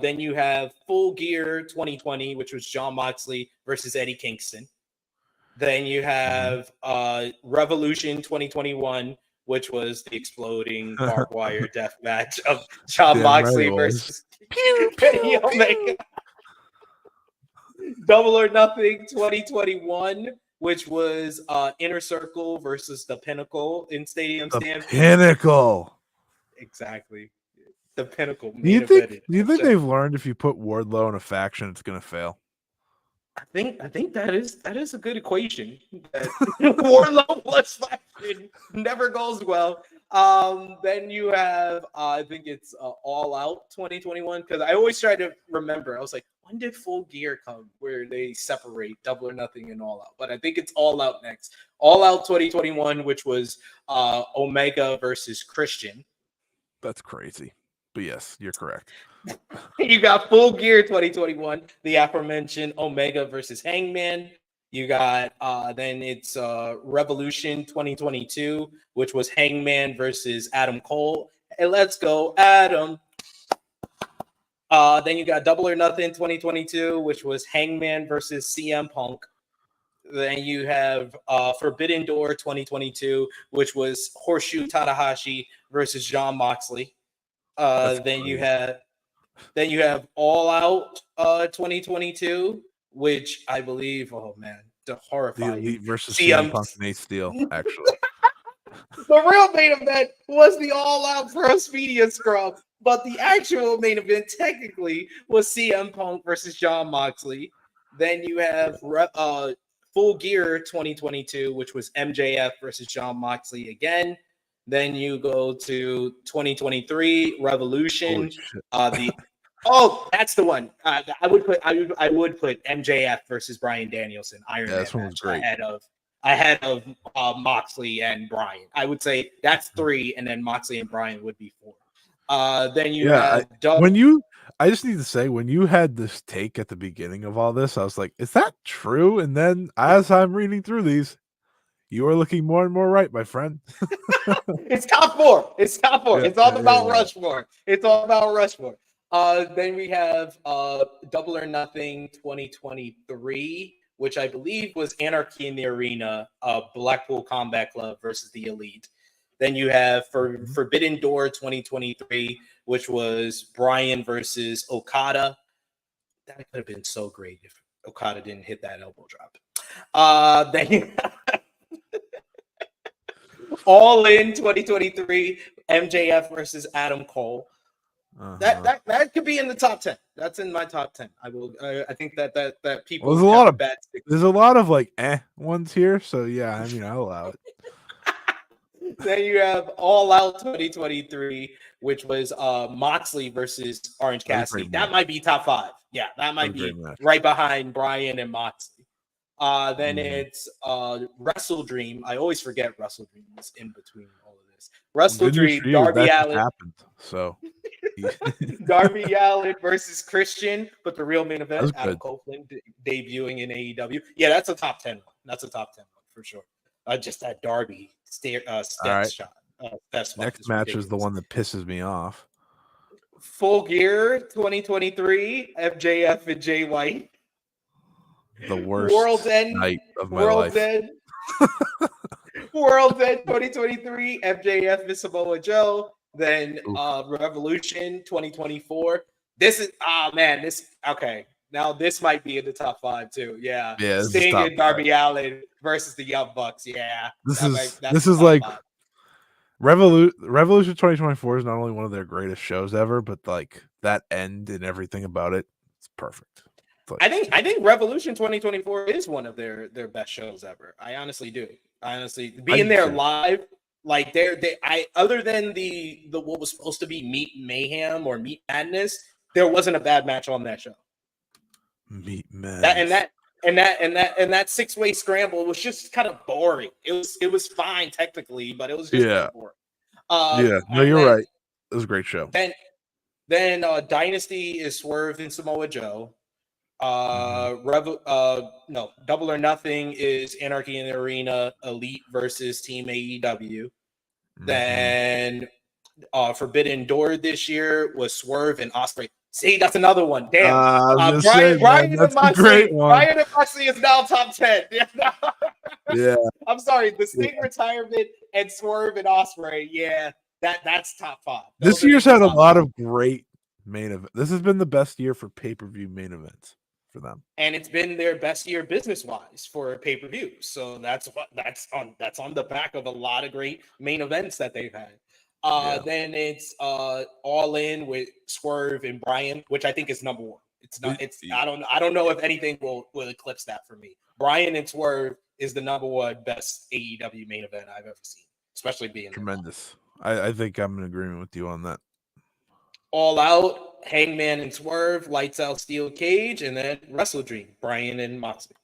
Then you have Full Gear 2020, which was Jon Moxley versus Eddie Kingston. Then you have Revolution 2021, which was the exploding barbed wire death match of Jon Moxley versus Kenny Omega. Double or Nothing 2021, which was Inner Circle versus the Pinnacle in Stadium Stampede. Pinnacle. Exactly. The Pinnacle. Do you think they've learned if you put Wardlow in a faction, it's going to fail? I think that is a good equation. Wardlow plus faction never goes well. Then you have I think it's All Out 2021 because I always try to remember. I was like, when did Full Gear come where they separate Double or Nothing and All Out? But I think it's All Out next. All Out 2021, which was Omega versus Christian. That's crazy. But yes, you're correct. You got Full Gear 2021, the aforementioned Omega versus Hangman. You got then it's Revolution 2022, which was Hangman versus Adam Cole. Hey, let's go, Adam. Then you got Double or Nothing 2022, which was Hangman versus CM Punk. Then you have Forbidden Door 2022, which was Horseshoe Tanahashi versus Jon Moxley. Then you have All Out 2022, which I believe, the horrifying. The Elite versus CM Punk and Nate Steele, actually. The real main event was the All Out Gross Media Scrub, but the actual main event technically was CM Punk versus Jon Moxley. Then you have Full Gear 2022, which was MJF versus Jon Moxley again. Then you go to 2023 Revolution. That's the one. I would put MJF versus Bryan Danielson. Iron Man. This one was great. Ahead of Moxley and Bryan. I would say that's 3, and then Moxley and Bryan would be 4. Then you have I just need to say, when you had this take at the beginning of all this, I was like, is that true? And then as I'm reading through these, you are looking more and more right, my friend. It's top 4. It's top 4. Yeah, it's all about Rushmore. It's all about Rushmore. Then we have Double or Nothing 2023, which I believe was Anarchy in the Arena, Blackpool Combat Club versus the Elite. Then you have Forbidden Door 2023, which was Bryan versus Okada. That could have been so great if Okada didn't hit that elbow drop. Then you have All In 2023, MJF versus Adam Cole. That could be in the top 10. That's in my top 10. I think that people Well, there's a bad lot of like ones here, so yeah, I mean I'll allow it. Then you have All Out 2023, which was Moxley versus Orange Cassidy. That might be top 5. Yeah, that might be right behind Bryan and Moxley. Then it's Wrestle Dream. I always forget Wrestle Dream is in between all of this. Wrestle Dream, Darby Allin. Happened, so Darby Allin versus Christian, but the real main event, Adam Copeland debuting in AEW. Yeah, that's a top 10 one. That's a top 10 one for sure. Just that Darby step shot. Next match is the one that pisses me off. Full Gear 2023, FJF and Jay White. The worst night of my life. World's End 2023, MJF and Samoa Joe. Then Revolution 2024. This is okay. Now this might be in the top 5 too. Yeah. Sting and Darby Allin versus the Young Bucks. Yeah. This is like Revolution 2024 is not only one of their greatest shows ever, but like that end and everything about it, it's perfect. I think Revolution 2024 is one of their best shows ever. I honestly do. Being there live, like other than the what was supposed to be Meat Mayhem or Meat Madness, there wasn't a bad match on that show. Meat Madness. And that 6-way scramble was just kind of boring. It was fine technically, but it was just boring. No, you're right. It was a great show. Then Dynasty is Swerve and Samoa Joe. Double or Nothing is Anarchy in the Arena, Elite versus Team AEW. Then Forbidden Door this year was Swerve and Ospreay. See, that's another one. Damn. Bryan and Moxley is now top 10. Yeah. I'm sorry. The Sting retirement and Swerve and Ospreay. Yeah, that's top 5. This year's had a lot of great main events. This has been the best year for pay-per-view main events for them. And it's been their best year business-wise for pay-per-view. So that's on the back of a lot of great main events that they've had. Then it's All In with Swerve and Bryan, which I think is number 1. I don't know if anything will eclipse that for me. Bryan and Swerve is the number 1 best AEW main event I've ever seen, especially being tremendous. I think I'm in agreement with you on that. All Out, Hangman and Swerve, Lights Out, Steel Cage, and then Wrestle Dream, Bryan and Moxley.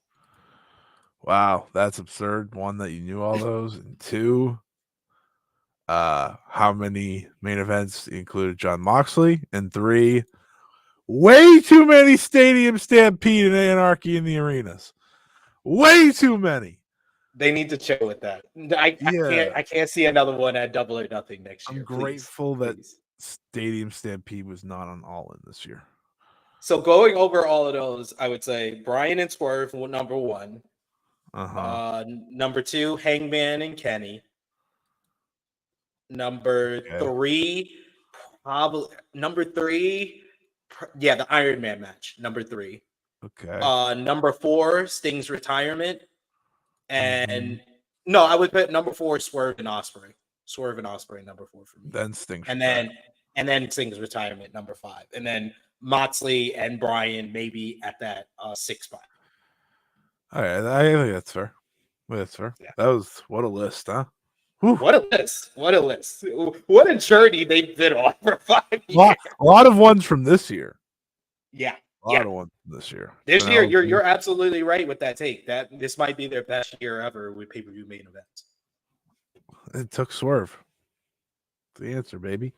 Wow, that's absurd. 1, that you knew all those, and 2, how many main events included Jon Moxley, and 3, way too many Stadium Stampede and Anarchy in the arenas. Way too many. They need to chill with that. I can't see another one at Double or Nothing next year. I'm grateful that Stadium Stampede was not on All In this year. So going over all of those, I would say Bryan and Swerve number 1. Number 2, Hangman and Kenny. Number 3, the Iron Man match. Number 3. Okay. Number 4, Sting's retirement. And no, I would put number 4 Swerve and Ospreay. Swerve and Ospreay, number 4 for me. Then Sting's and then Sting's retirement, number 5. And then Moxley and Bryan maybe at that 6 spot. All right, I think that's fair. That's fair. Yeah. That was what a list, huh? Whew. What a list. What a journey they've been on for 5 years. A lot of ones from this year. Yeah. A lot of ones this year. This year, you're absolutely right with that take. That this might be their best year ever with pay-per-view main events. It took Swerve. The answer, baby.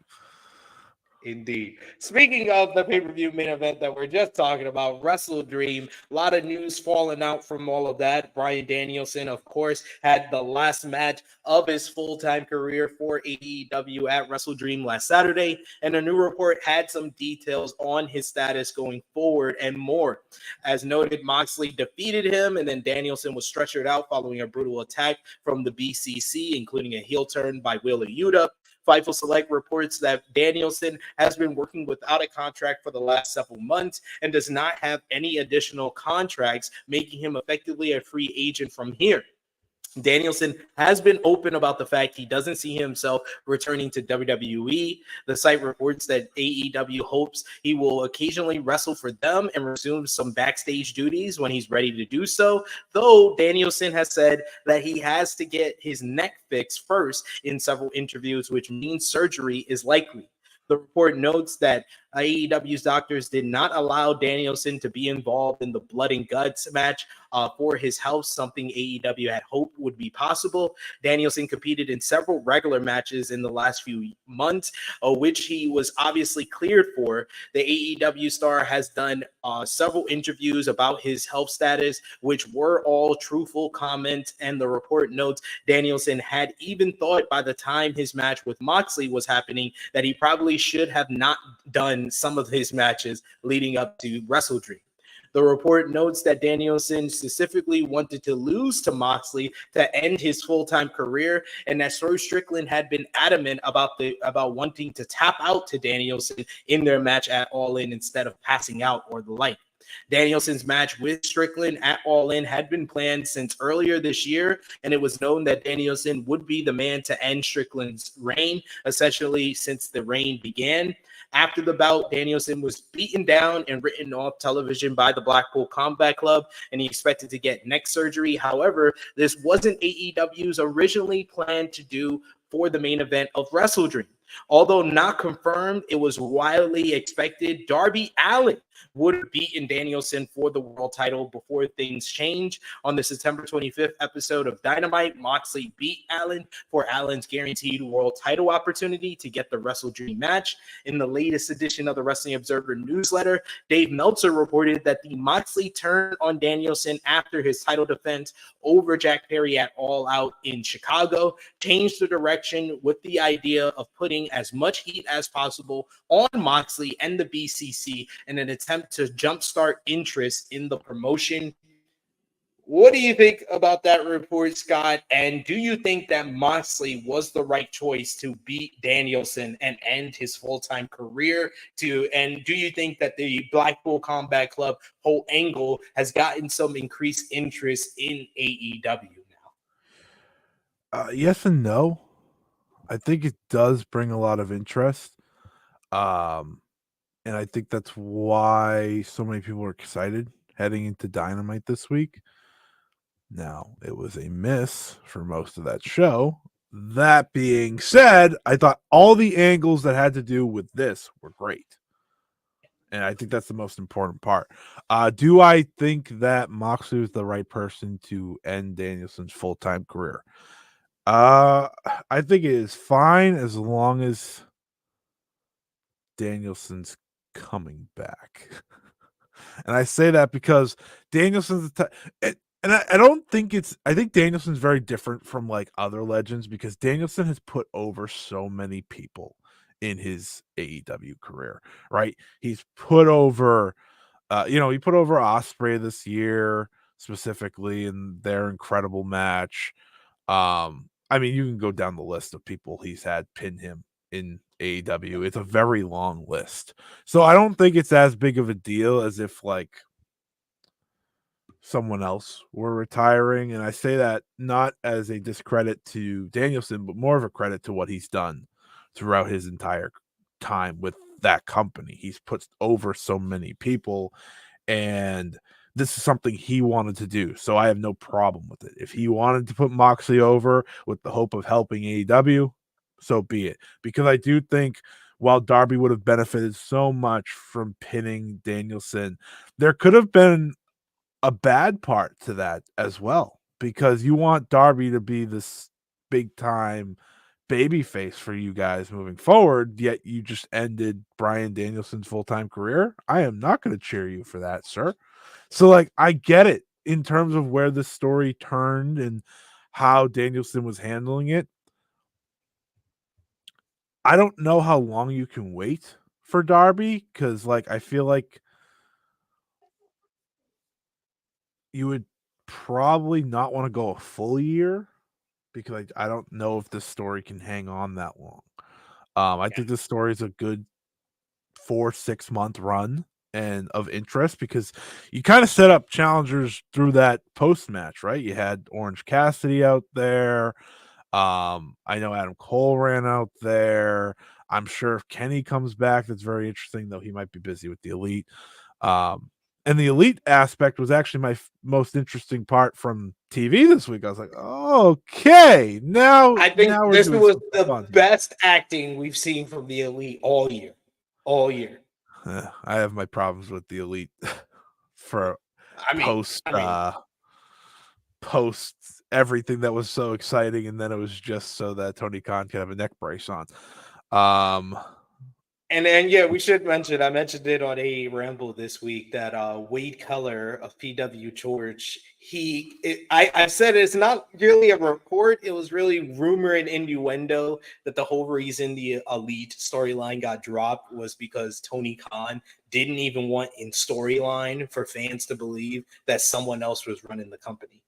Indeed. Speaking of the pay-per-view main event that we're just talking about, Wrestle Dream, a lot of news falling out from all of that. Bryan Danielson, of course, had the last match of his full-time career for AEW at Wrestle Dream last Saturday, and a new report had some details on his status going forward and more. As noted, Moxley defeated him, and then Danielson was stretchered out following a brutal attack from the BCC, including a heel turn by Wheeler Yuta. Fightful Select reports that Danielson has been working without a contract for the last several months and does not have any additional contracts, making him effectively a free agent from here. Danielson has been open about the fact he doesn't see himself returning to WWE. The site reports that AEW hopes he will occasionally wrestle for them and resume some backstage duties when he's ready to do so, though Danielson has said that he has to get his neck fixed first in several interviews, which means surgery is likely. The report notes that AEW's doctors did not allow Danielson to be involved in the blood and guts match for his health, something AEW had hoped would be possible. Danielson competed in several regular matches in the last few months, which he was obviously cleared for. The AEW star has done several interviews about his health status, which were all truthful comments, and the report notes Danielson had even thought by the time his match with Moxley was happening that he probably should have not done some of his matches leading up to WrestleDream. The report notes that Danielson specifically wanted to lose to Moxley to end his full-time career, and that Strickland had been adamant about wanting to tap out to Danielson in their match at All In instead of passing out or the like. Danielson's match with Strickland at All In had been planned since earlier this year, and it was known that Danielson would be the man to end Strickland's reign, essentially since the reign began. After the bout, Danielson was beaten down and written off television by the Blackpool Combat Club, and he expected to get neck surgery. However, this wasn't AEW's originally planned to do for the main event of WrestleDream. Although not confirmed, it was widely expected Darby Allin would have beaten Danielson for the world title before things change. On the September 25th episode of Dynamite, Moxley beat Allin for Allin's guaranteed world title opportunity to get the WrestleDream match. In the latest edition of the Wrestling Observer newsletter, Dave Meltzer reported that the Moxley turn on Danielson after his title defense over Jack Perry at All Out in Chicago changed the direction with the idea of putting as much heat as possible on Moxley and the BCC in an attempt to jumpstart interest in the promotion. What do you think about that report, Scott? And do you think that Moxley was the right choice to beat Danielson and end his full-time career? And do you think that the Blackpool Combat Club whole angle has gotten some increased interest in AEW now? Yes and no. I think it does bring a lot of interest. And I think that's why so many people are excited heading into Dynamite this week. Now, it was a miss for most of that show. That being said, I thought all the angles that had to do with this were great. And I think that's the most important part. Do I think that Moxley was the right person to end Danielson's full-time career? I think it is fine as long as Danielson's coming back. And I say that because Danielson's I don't think I think Danielson's very different from like other legends because Danielson has put over so many people in his AEW career, right? He's put over he put over Ospreay this year specifically in their incredible match. I mean, you can go down the list of people he's had pin him in AEW. It's a very long list. So I don't think it's as big of a deal as if like someone else were retiring. And I say that not as a discredit to Danielson, but more of a credit to what he's done throughout his entire time with that company. He's put over so many people, and this is something he wanted to do. So I have no problem with it. If he wanted to put Moxley over with the hope of helping AEW, so be it. Because I do think while Darby would have benefited so much from pinning Danielson, there could have been a bad part to that as well. Because you want Darby to be this big time baby face for you guys moving forward, yet you just ended Bryan Danielson's full-time career. I am not going to cheer you for that, sir. So, like, I get it in terms of where the story turned and how Danielson was handling it. I don't know how long you can wait for Darby because, like, I feel like you would probably not want to go a full year because I don't know if this story can hang on that long. I think this story is a good 4-6 month run and of interest because you kind of set up challengers through that post match, right? You had Orange Cassidy out there. I know Adam Cole ran out there. I'm sure if Kenny comes back, that's very interesting, though he might be busy with the Elite. And the Elite aspect was actually my most interesting part from TV this week. I was like, okay, now I think now this was the fun. best acting we've seen from the Elite all year. All year. I have my problems with the Elite for post everything that was so exciting, and then it was just so that Tony Khan could have a neck brace on. And then, yeah, we should mention, I mentioned it on a Ramble this week, that Wade Keller of PW George, I said it's not really a report. It was really rumor and innuendo that the whole reason the Elite storyline got dropped was because Tony Khan didn't even want in storyline for fans to believe that someone else was running the company.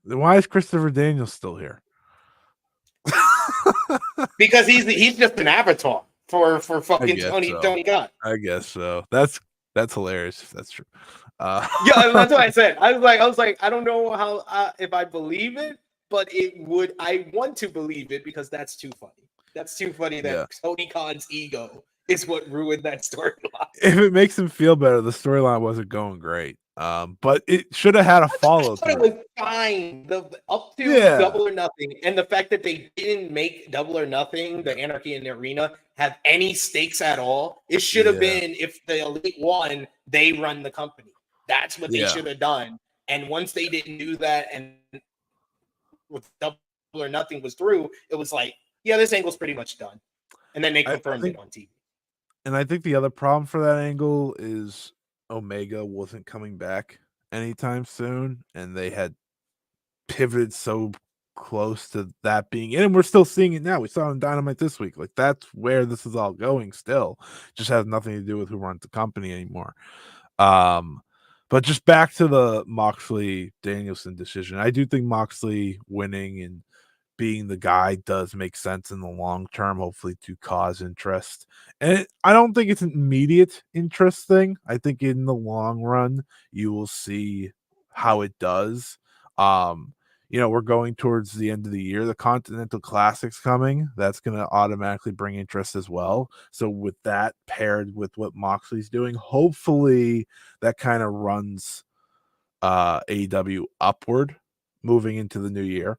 Then why is Christopher Daniels still here? Because he's just an avatar for fucking Tony Khan. I guess so. That's hilarious if that's true. Yeah, that's what I said. I was like, I don't know how if I believe it, but I want to believe it because that's too funny. That's too funny that Tony Khan's ego is what ruined that storyline. If it makes him feel better, the storyline wasn't going great. But it should have had a follow through. It was fine. Up to Double or Nothing, and the fact that they didn't make Double or Nothing, the Anarchy in the Arena, have any stakes at all. It should have been, if the Elite won, they run the company. That's what they should have done. And once they didn't do that, and with Double or Nothing was through, it was like, yeah, this angle's pretty much done. And then they confirmed it on TV. And I think the other problem for that angle is Omega wasn't coming back anytime soon, and they had pivoted so close to that being in, and we're still seeing it now. We saw it in Dynamite this week. Like, that's where this is all going still. Just has nothing to do with who runs the company anymore. But just back to the Moxley Danielson decision. I do think Moxley winning and being the guy does make sense in the long term, hopefully to cause interest. And I don't think it's an immediate interest thing. I think in the long run, you will see how it does. We're going towards the end of the year. The Continental Classic's coming. That's going to automatically bring interest as well. So with that paired with what Moxley's doing, hopefully that kind of runs AEW upward moving into the new year.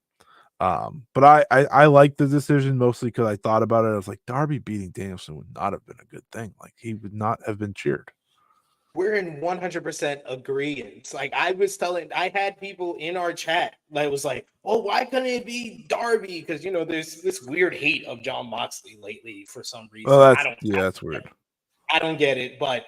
But I like the decision mostly because I thought about it. I was like, Darby beating Danielson would not have been a good thing. Like, he would not have been cheered. We're in 100% agreement. Like, I had people in our chat that was like, oh, why couldn't it be Darby? Because, there's this weird hate of Jon Moxley lately for some reason. Well, that's weird. I don't get it. But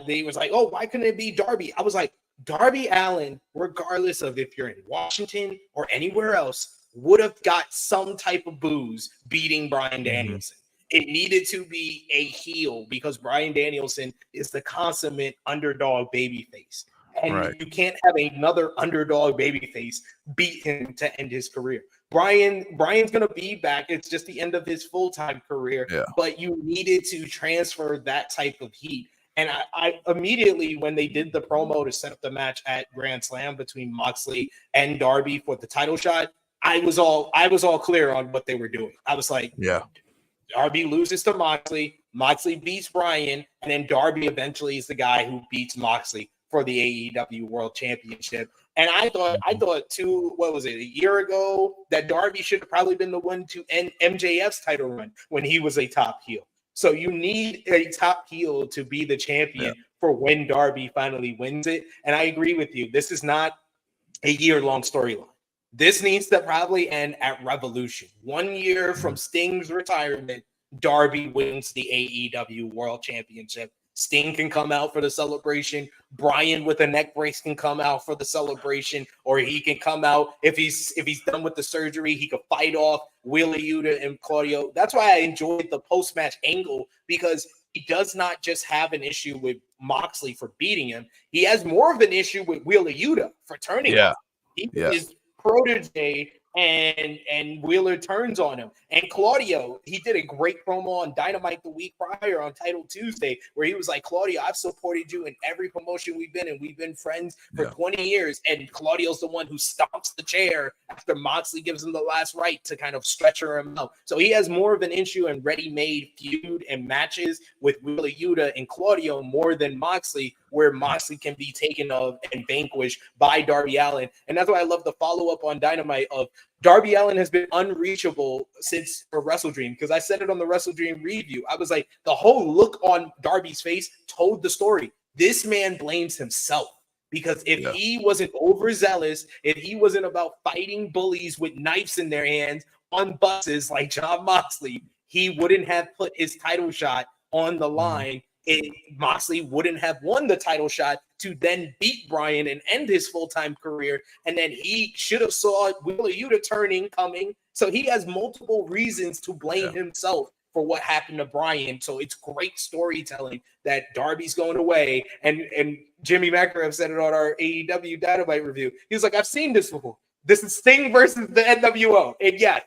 they was like, oh, why couldn't it be Darby? I was like, Darby Allin, regardless of if you're in Washington or anywhere else, would have got some type of booze beating Bryan Danielson. It needed to be a heel because Bryan Danielson is the consummate underdog babyface. And you can't have another underdog babyface beat him to end his career. Brian's going to be back. It's just the end of his full-time career. Yeah. But you needed to transfer that type of heat. And I immediately, when they did the promo to set up the match at Grand Slam between Moxley and Darby for the title shot, I was all clear on what they were doing. I was like, Darby loses to Moxley beats Bryan, and then Darby eventually is the guy who beats Moxley for the AEW World Championship. And I thought too, what was it, a year ago, that Darby should have probably been the one to end MJF's title run when he was a top heel. So you need a top heel to be the champion for when Darby finally wins it. And I agree with you. This is not a year-long storyline. This needs to probably end at Revolution. 1 year from Sting's retirement, Darby wins the AEW World Championship. Sting can come out for the celebration. Bryan with a neck brace can come out for the celebration, or he can come out if he's done with the surgery. He could fight off Wheeler Yuta and Claudio. That's why I enjoyed the post-match angle, because he does not just have an issue with Moxley for beating him. He has more of an issue with Wheeler Yuta for turning him. He is protege and Wheeler turns on him. And Claudio, he did a great promo on Dynamite the week prior on Title Tuesday, where he was like, Claudio, I've supported you in every promotion we've been in. We've been friends for 20 years. And Claudio's the one who stomps the chair after Moxley gives him the last right to kind of stretcher him out. So he has more of an issue in ready-made feud and matches with Wheeler Yuta and Claudio more than Moxley, where Moxley can be taken of and vanquished by Darby Allin. And that's why I love the follow-up on Dynamite of Darby Allin has been unreachable since for WrestleDream, because I said it on the WrestleDream review. I was like, the whole look on Darby's face told the story. This man blames himself, because if he wasn't overzealous, if he wasn't about fighting bullies with knives in their hands on buses like Jon Moxley, he wouldn't have put his title shot on the line. Moxley wouldn't have won the title shot to then beat Bryan and end his full-time career. And then he should have saw Wheeler Yuta turning coming. So he has multiple reasons to blame himself for what happened to Bryan. So it's great storytelling that Darby's going away. And Jimmy McIntyre said it on our AEW Dynamite review. He was like, I've seen this before. This is Sting versus the NWO. And yes,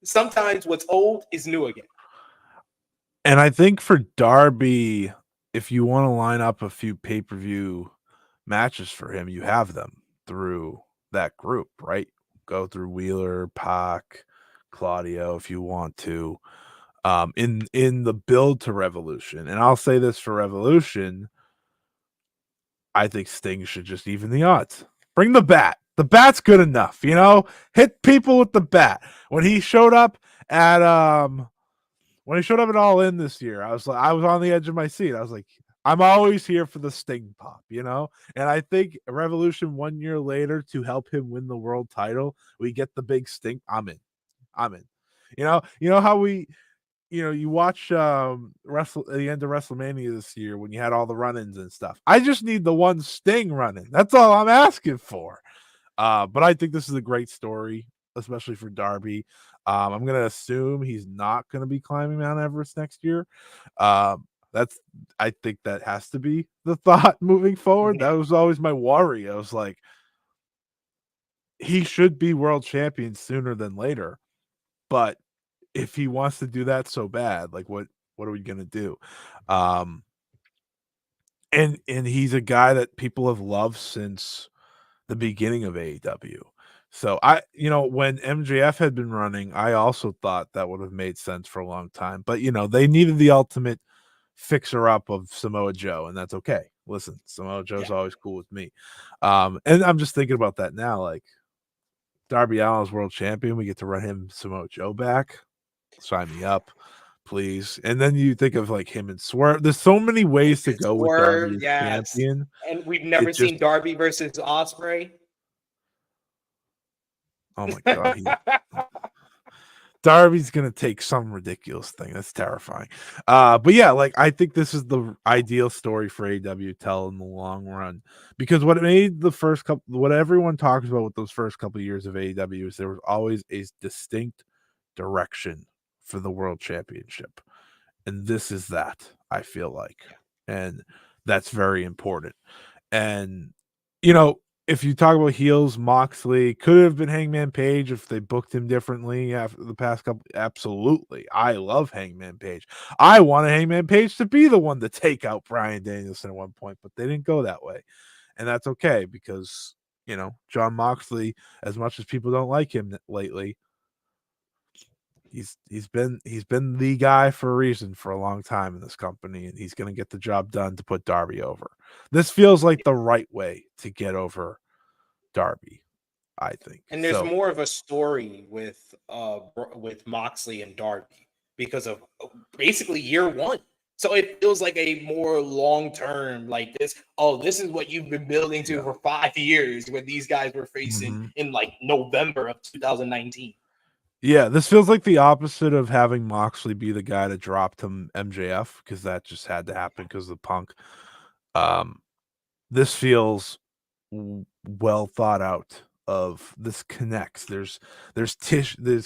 sometimes what's old is new again. And I think for Darby, if you want to line up a few pay-per-view matches for him, you have them through that group, right? Go through Wheeler, Pac, Claudio, if you want to, in the build to Revolution. And I'll say this for Revolution, I think Sting should just even the odds. Bring the bat. The bat's good enough, Hit people with the bat. When he showed up at All In this year, I was on the edge of my seat. I was like, I'm always here for the Sting pop, And I think Revolution 1 year later to help him win the world title, we get the big Sting. I'm in. How we, you watch the end of WrestleMania this year when you had all the run-ins and stuff. I just need the one Sting run-in. That's all I'm asking for. But I think this is a great story, especially for Darby. I'm going to assume he's not going to be climbing Mount Everest next year. I think that has to be the thought moving forward. That was always my worry. I was like, he should be world champion sooner than later. But if he wants to do that so bad, like what are we going to do? And he's a guy that people have loved since the beginning of AEW. So when MJF had been running, I also thought that would have made sense for a long time. But they needed the ultimate fixer up of Samoa Joe, and that's okay. Listen, Samoa Joe's always cool with me. And I'm just thinking about that now. Like Darby Allin's world champion, we get to run him Samoa Joe back. Sign me up, please. And then you think of like him and Swerve. There's so many ways to go with Darby as champion. And we've never seen Darby versus Ospreay. Oh my god. Darby's gonna take some ridiculous thing. That's terrifying. But yeah, like I think this is the ideal story for AEW tell in the long run, because what everyone talks about with those first couple of years of AEW is there was always a distinct direction for the world championship, and this is that, I feel like, and that's very important. And if you talk about heels, Moxley could have been Hangman Page if they booked him differently after the past couple. Absolutely. I love Hangman Page. I wanted Hangman Page to be the one to take out Bryan Danielson at one point, but they didn't go that way. And that's okay, because, Jon Moxley, as much as people don't like him lately, he's been the guy for a reason for a long time in this company, and he's going to get the job done to put Darby over. This feels like the right way to get over Darby, I think. And there's more of a story with Moxley and Darby because of basically year one. So it feels like a more long-term, like this. Oh, this is what you've been building to for 5 years, when these guys were facing in like November of 2019. Yeah, this feels like the opposite of having Moxley be the guy that dropped him MJF, because that just had to happen because of Punk. This feels well thought out. Of this connects. There's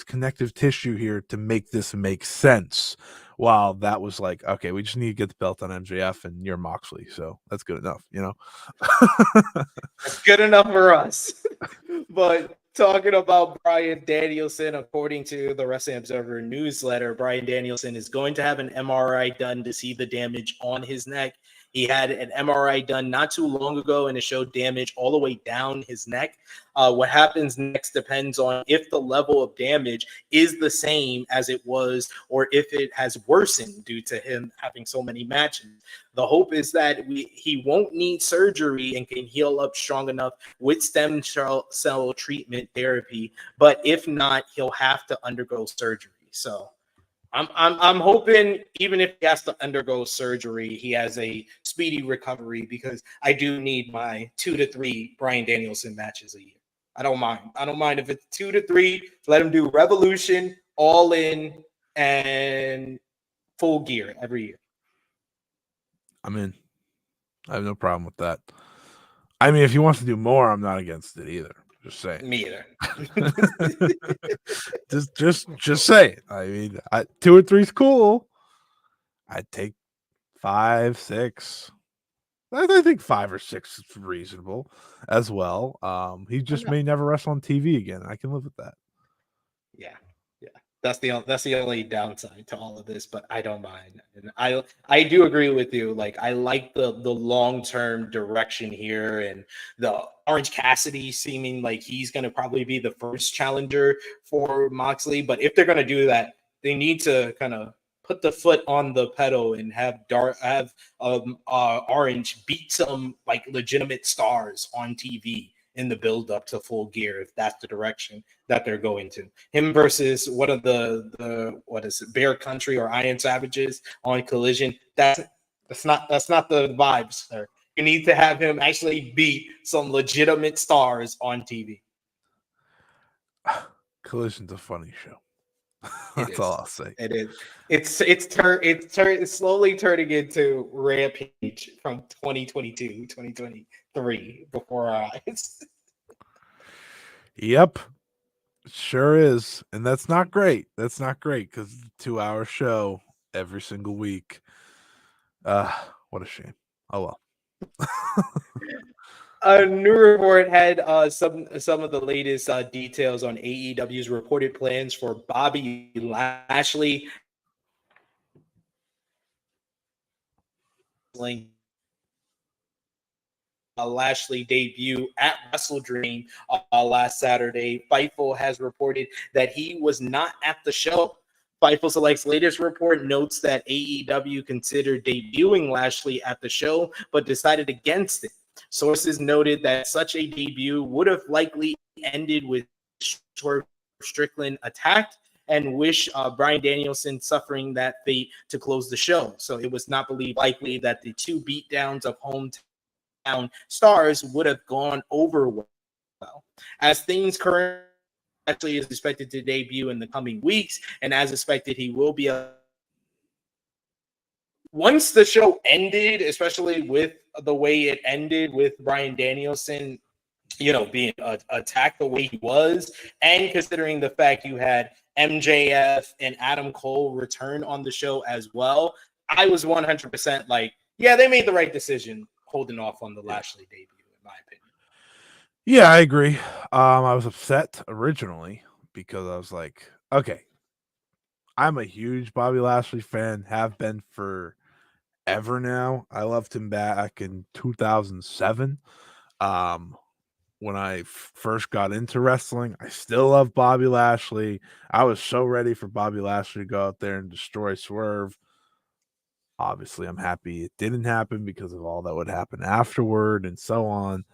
connective tissue here to make this make sense. While that was like, okay, we just need to get the belt on MJF, and you're Moxley, so that's good enough, That's good enough for us. But Talking about Bryan Danielson, according to the Wrestling Observer newsletter, Bryan Danielson is going to have an MRI done to see the damage on his neck. He had an MRI done not too long ago, and it showed damage all the way down his neck. What happens next depends on if the level of damage is the same as it was, or if it has worsened due to him having so many matches. The hope is that he won't need surgery and can heal up strong enough with stem cell treatment therapy. But if not, he'll have to undergo surgery. So I'm hoping even if he has to undergo surgery, he has a speedy recovery, because I do need my 2 to 3 Bryan Danielson matches a year. I don't mind. I don't mind if it's 2 to 3. Let him do Revolution, All In, and Full Gear every year. I'm in. I have no problem with that. I mean, if he wants to do more, I'm not against it either. Just saying. Me either. just say it. I mean, 2 or 3 is cool. I'd take 5, 6. I think 5 or 6 is reasonable as well. He just may never wrestle on TV again. I can live with that. Yeah. That's the only downside to all of this, but I don't mind. And I do agree with you. Like, I like the long-term direction here, and the Orange Cassidy seeming like he's going to probably be the first challenger for Moxley. But if they're going to do that, they need to kind of put the foot on the pedal and have Orange beat some like legitimate stars on TV in the build up to Full Gear, if that's the direction that they're going to. Him versus one of the what is it, Bear Country or Iron Savages on Collision. That's not the vibes, sir. You need to have him actually beat some legitimate stars on TV. Collision's a funny show. That's all I'll say. It is. It's slowly turning into Rampage from 2022, 2023 before our eyes. Yep. Sure is. And that's not great. That's not great, because it's a 2-hour show every single week. What a shame. Oh well. A new report had some of the latest details on AEW's reported plans for Bobby Lashley Lashley debut at WrestleDream last Saturday. Fightful has reported that he was not at the show. Fightful Select's latest report notes that AEW considered debuting Lashley at the show, but decided against it. Sources noted that such a debut would have likely ended with Strickland attacked, and wish Bryan Danielson suffering that fate to close the show. So it was not believed likely that the 2 beatdowns of hometown stars would have gone over well. As things currently actually is expected to debut in the coming weeks, and as expected, he will be once the show ended, especially with the way it ended with Bryan Danielson, being attacked the way he was, and considering the fact you had MJF and Adam Cole return on the show as well, I was 100% like, yeah, they made the right decision holding off on the Lashley debut, in my opinion. Yeah, I agree. I was upset originally because I was like, okay, I'm a huge Bobby Lashley fan, have been forever now. I loved him back in 2007. When I first got into wrestling, I still love Bobby Lashley. I was so ready for Bobby Lashley to go out there and destroy Swerve. Obviously, I'm happy it didn't happen because of all that would happen afterward and so on.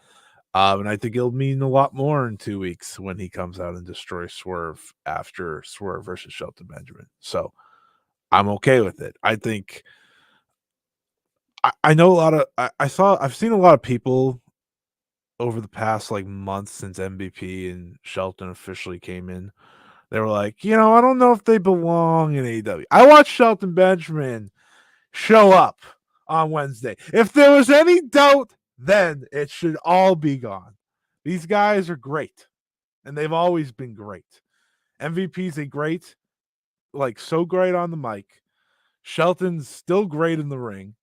And I think it'll mean a lot more in 2 weeks when he comes out and destroys Swerve after Swerve versus Shelton Benjamin. So I'm okay with it. I think I know a lot of I've seen a lot of people over the past months since MVP and Shelton officially came in. They were like, I don't know if they belong in AEW. I watched Shelton Benjamin show up on Wednesday. If there was any doubt, then it should all be gone. These guys are great, and they've always been great. MVP's a great, so great on the mic. Shelton's still great in the ring.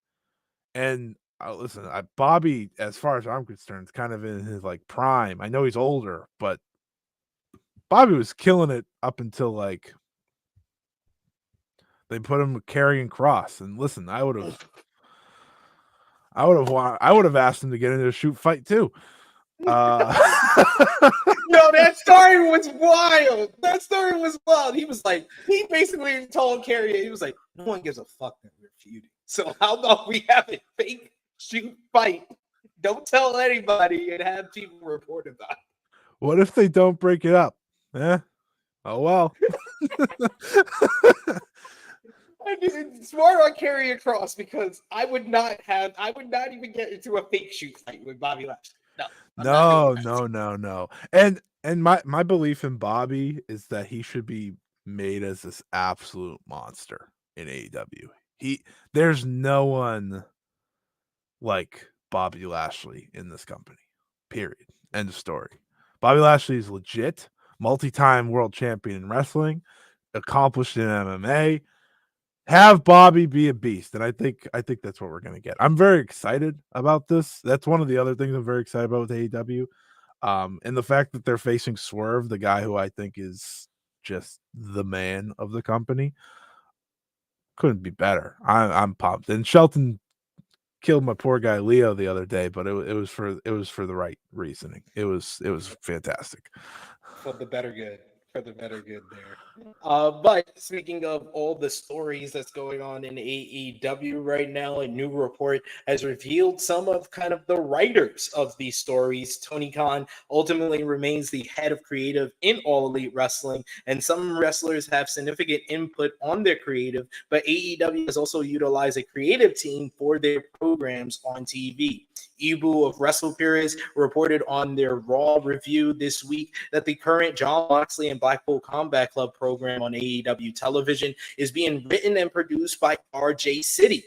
And listen, Bobby, as far as I'm concerned, is kind of in his prime. I know he's older, but Bobby was killing it up until like they put him carrying cross. And listen, I would have asked him to get into a shoot fight too. No, that story was wild. That story was wild. He basically told Carrier, he was like, no one gives a fuck that we're feuding. So how about we have a fake shoot fight? Don't tell anybody and have people report about it. What if they don't break it up? Oh well. It's smart on Carrier Cross because I would not even get into a fake shoot fight with Bobby Lashley. No. And my belief in Bobby is that he should be made as this absolute monster in AEW. There's no one like Bobby Lashley in this company. Period. End of story. Bobby Lashley is legit, multi-time world champion in wrestling, accomplished in MMA. Have Bobby be a beast, and I think that's what we're gonna get. I'm very excited about this. That's one of the other things I'm very excited about with AEW, and the fact that they're facing Swerve, the guy who I think is just the man of the company. Couldn't be better. I'm pumped. And Shelton killed my poor guy Leo the other day, but it was for the right reasoning. It was fantastic. For the better good there. But speaking of all the stories that's going on in AEW right now, a new report has revealed some of kind of the writers of these stories. Tony Khan ultimately remains the head of creative in All Elite Wrestling, and some wrestlers have significant input on their creative, but AEW has also utilized a creative team for their programs on TV. Ibu of WrestlePeers reported on their Raw review this week that the current Jon Moxley and Blackpool Combat Club program on AEW television is being written and produced by RJ City.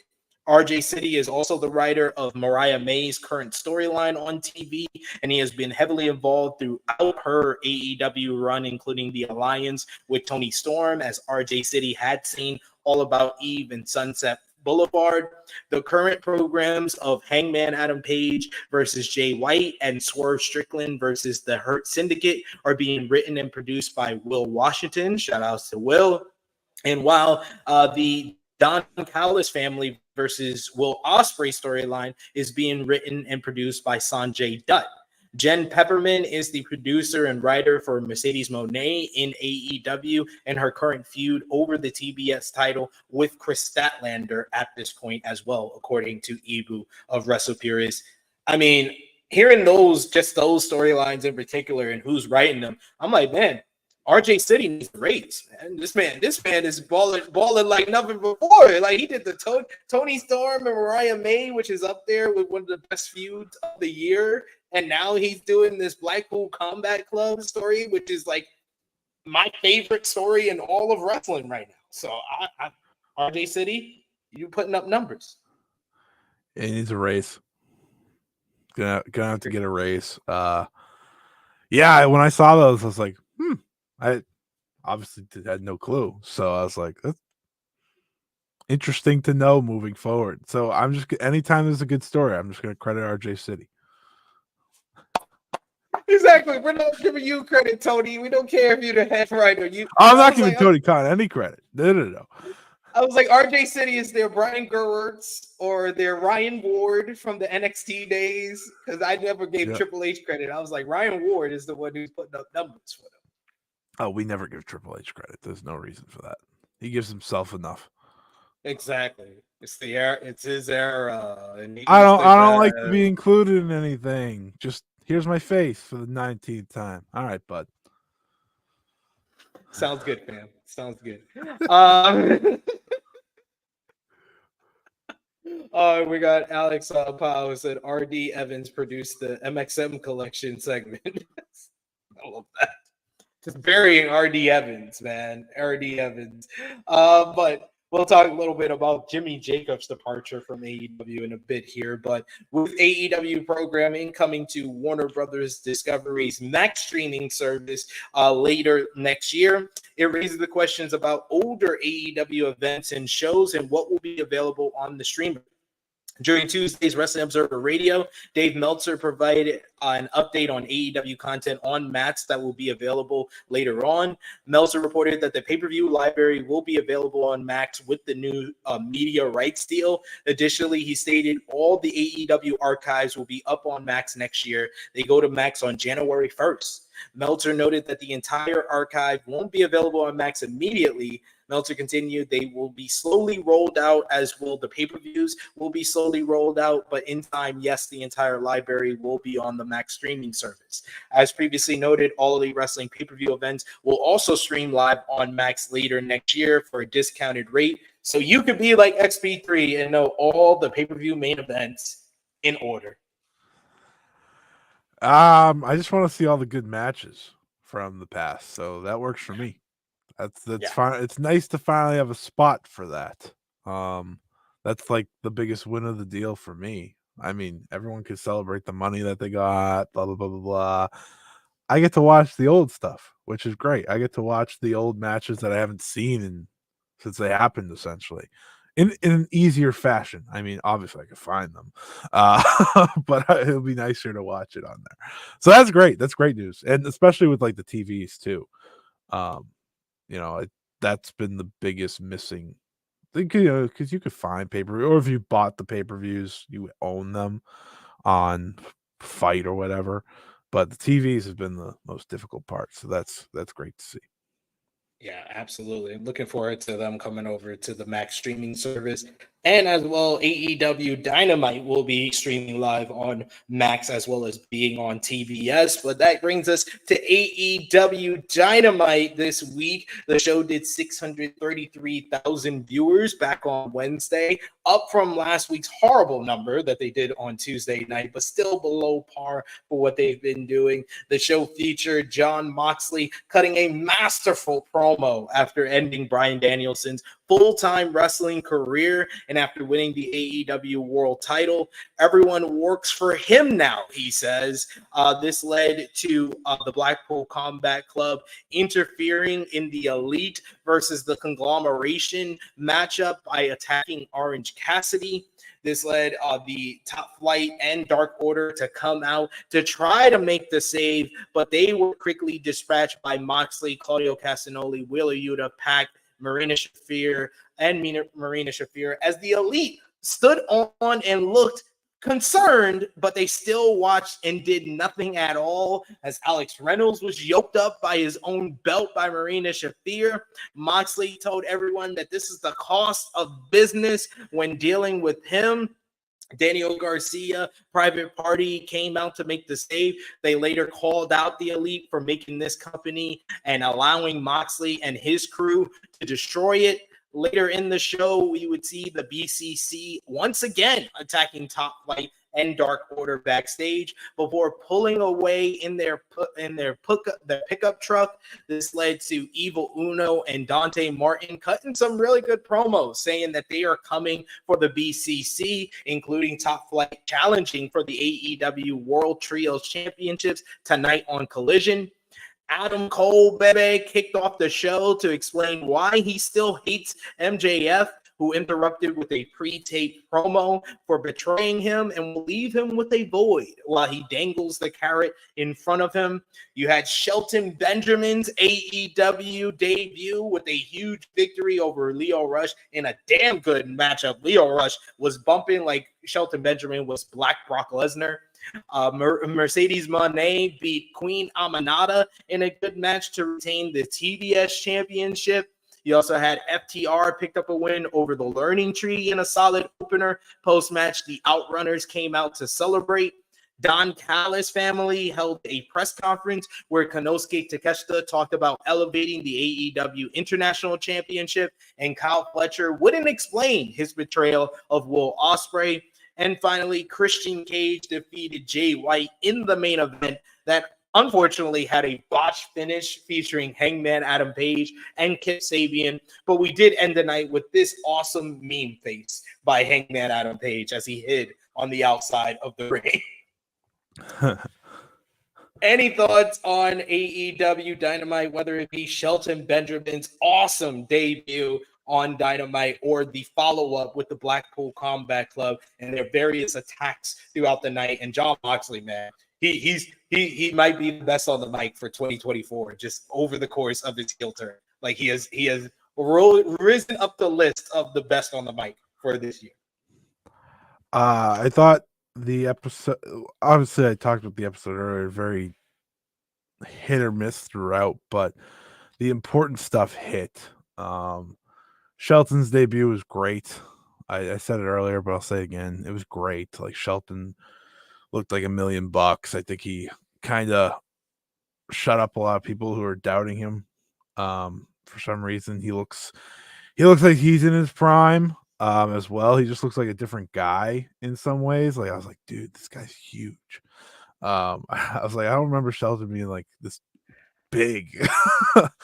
RJ City is also the writer of Mariah May's current storyline on TV, and he has been heavily involved throughout her AEW run, including the alliance with Tony Storm, as RJ City had seen All About Eve and Sunset Boulevard. The current programs of Hangman Adam Page versus Jay White and Swerve Strickland versus the Hurt Syndicate are being written and produced by Will Washington. Shout outs to Will. And while the Don Callis family versus Will Ospreay storyline is being written and produced by Sanjay Dutt. Jen Pepperman is the producer and writer for Mercedes Moné in AEW and her current feud over the TBS title with Chris Statlander at this point as well, according to Ibu of WrestlePeers. I mean, hearing those storylines in particular and who's writing them, I'm like, man, RJ City needs a raise, man. This man is balling like nothing before. Like he did the Tony Storm and Mariah May, which is up there with one of the best feuds of the year. And now he's doing this Blackpool Combat Club story, which is like my favorite story in all of wrestling right now. So RJ City, you putting up numbers. He needs a raise. Gonna have to get a raise. Yeah, when I saw those, I was like, I obviously had no clue. So I was like, that's interesting to know moving forward. So I'm just, anytime there's a good story, I'm just going to credit RJ City. Exactly. We're not giving you credit, Tony. We don't care if you're the head writer. I'm not giving Tony Khan any credit. No. I was like, RJ City is their Brian Gerwertz or their Ryan Ward from the NXT days, because I never gave Triple H credit. I was like, Ryan Ward is the one who's putting up numbers for them. Oh, we never give Triple H credit. There's no reason for that. He gives himself enough. Exactly. It's the era. It's his era. And I don't like to be included in anything. Just here's my face for the 19th time. All right, bud. Sounds good, fam. Sounds good. We got Alex Powell said RD Evans produced the MXM collection segment. I love that. Just burying RD Evans, man. RD Evans. But we'll talk a little bit about Jimmy Jacobs' departure from AEW in a bit here. But with AEW programming coming to Warner Brothers Discovery's Max streaming service later next year, it raises the questions about older AEW events and shows and what will be available on the streamer. During Tuesday's Wrestling Observer Radio, Dave Meltzer provided an update on AEW content on Max that will be available later on. Meltzer reported that the pay-per-view library will be available on Max with the new media rights deal. Additionally, he stated all the AEW archives will be up on Max next year. They go to Max on January 1st. Meltzer noted that the entire archive won't be available on Max immediately. Meltzer continued, they will be slowly rolled out, as will the pay-per-views will be slowly rolled out, but in time, yes, the entire library will be on the Max streaming service. As previously noted, all Elite Wrestling pay-per-view events will also stream live on Max later next year for a discounted rate, so you could be like XP3 and know all the pay-per-view main events in order. I just want to see all the good matches from the past, so that works for me. That's fine. It's nice to finally have a spot for that. That's like the biggest win of the deal for me. I mean, everyone could celebrate the money that they got, blah blah blah blah blah. I get to watch the old stuff, which is great. I get to watch the old matches that I haven't seen since they happened, essentially, in an easier fashion. I mean, obviously I could find them, but it'll be nicer to watch it on there. So that's great. That's great news, and especially with like the TVs too. That's been the biggest missing thing, because you could find pay-per-view, or if you bought the pay-per-views, you own them on Fight or whatever. But the TVs have been the most difficult part, so that's great to see. Yeah, absolutely. I'm looking forward to them coming over to the Max streaming service. And as well, AEW Dynamite will be streaming live on Max as well as being on TBS. But that brings us to AEW Dynamite this week. The show did 633,000 viewers back on Wednesday, up from last week's horrible number that they did on Tuesday night, but still below par for what they've been doing. The show featured Jon Moxley cutting a masterful promo after ending Bryan Danielson's full-time wrestling career, and after winning the AEW world title. Everyone works for him now, he says. This led to the Blackpool Combat Club interfering in the Elite versus the Conglomeration matchup by attacking Orange Cassidy. This led the Top Flight and Dark Order to come out to try to make the save, but they were quickly dispatched by Moxley, Claudio Castagnoli, Wheeler Yuta, Pac, Marina Shafir, and Marina Shafir, as the Elite stood on and looked concerned, but they still watched and did nothing at all, as Alex Reynolds was yoked up by his own belt by Marina Shafir. Moxley told everyone that this is the cost of business when dealing with him. Daniel Garcia, Private Party, came out to make the save. They later called out the Elite for making this company and allowing Moxley and his crew to destroy it. Later in the show, we would see the BCC once again attacking Top Flight and Dark Order backstage before pulling away in their pickup truck. This led to Evil Uno and Dante Martin cutting some really good promos, saying that they are coming for the BCC, including Top Flight challenging for the AEW World Trios Championships tonight on Collision. Adam Cole, baby, kicked off the show to explain why he still hates MJF, who interrupted with a pre-taped promo for betraying him and will leave him with a void while he dangles the carrot in front of him. You had Shelton Benjamin's AEW debut with a huge victory over Lio Rush in a damn good matchup. Lio Rush was bumping like Shelton Benjamin was Black Brock Lesnar. Mercedes Moné beat Queen Aminata in a good match to retain the TBS championship. You also had FTR picked up a win over the Learning Tree in a solid opener. Post-match, the Outrunners came out to celebrate. Don Callis family held a press conference where Konosuke Takeshita talked about elevating the AEW International Championship, and Kyle Fletcher wouldn't explain his betrayal of Will Ospreay. And finally, Christian Cage defeated Jay White in the main event that unfortunately had a botched finish featuring Hangman Adam Page and Kip Sabian. But we did end the night with this awesome meme face by Hangman Adam Page as he hid on the outside of the ring. Any thoughts on AEW Dynamite, whether it be Shelton Benjamin's awesome debut on Dynamite or the follow-up with the Blackpool Combat Club and their various attacks throughout the night. And Jon Moxley, man, he might be the best on the mic for 2024, just over the course of his heel turn. Like he has risen up the list of the best on the mic for this year. I thought the episode, obviously I talked about the episode earlier, very hit or miss throughout, but the important stuff hit. Shelton's debut was great. I said it earlier, but I'll say it again. It was great. Like Shelton looked like $1 million. I think he kind of shut up a lot of people who are doubting him. For some reason, he looks like he's in his prime as well. He just looks like a different guy in some ways. Like I was like, dude, this guy's huge. I was like, I don't remember Shelton being like this big.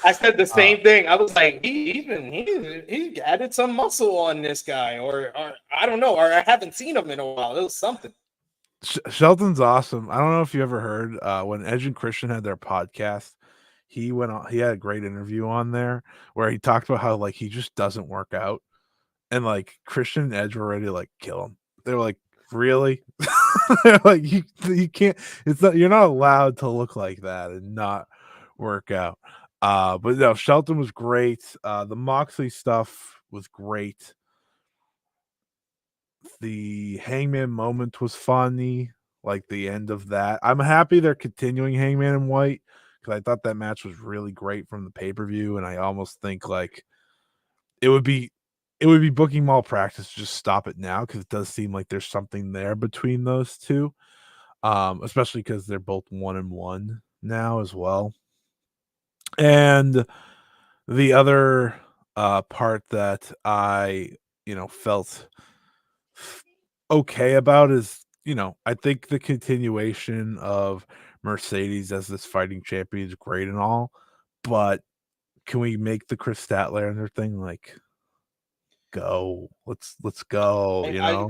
I said the same thing. I was like, he added some muscle on this guy, or I don't know, or I haven't seen him in a while. It was something. Shelton's awesome. I don't know if you ever heard when Edge and Christian had their podcast, he went on, he had a great interview on there where he talked about how like he just doesn't work out, and like Christian and Edge were ready to like kill him. They were like, really? They're like, you can't, it's not, you're not allowed to look like that and not work out. But no, Shelton was great. The Moxley stuff was great. The Hangman moment was funny, like the end of that. I'm happy they're continuing Hangman and White because I thought that match was really great from the pay-per-view, and I almost think like it would be booking malpractice to just stop it now because it does seem like there's something there between those two, especially because they're both 1-1 now as well. And the other part that I felt okay about is, I think the continuation of Mercedes as this fighting champion is great and all, but can we make the Chris Statlander thing like go? Let's go.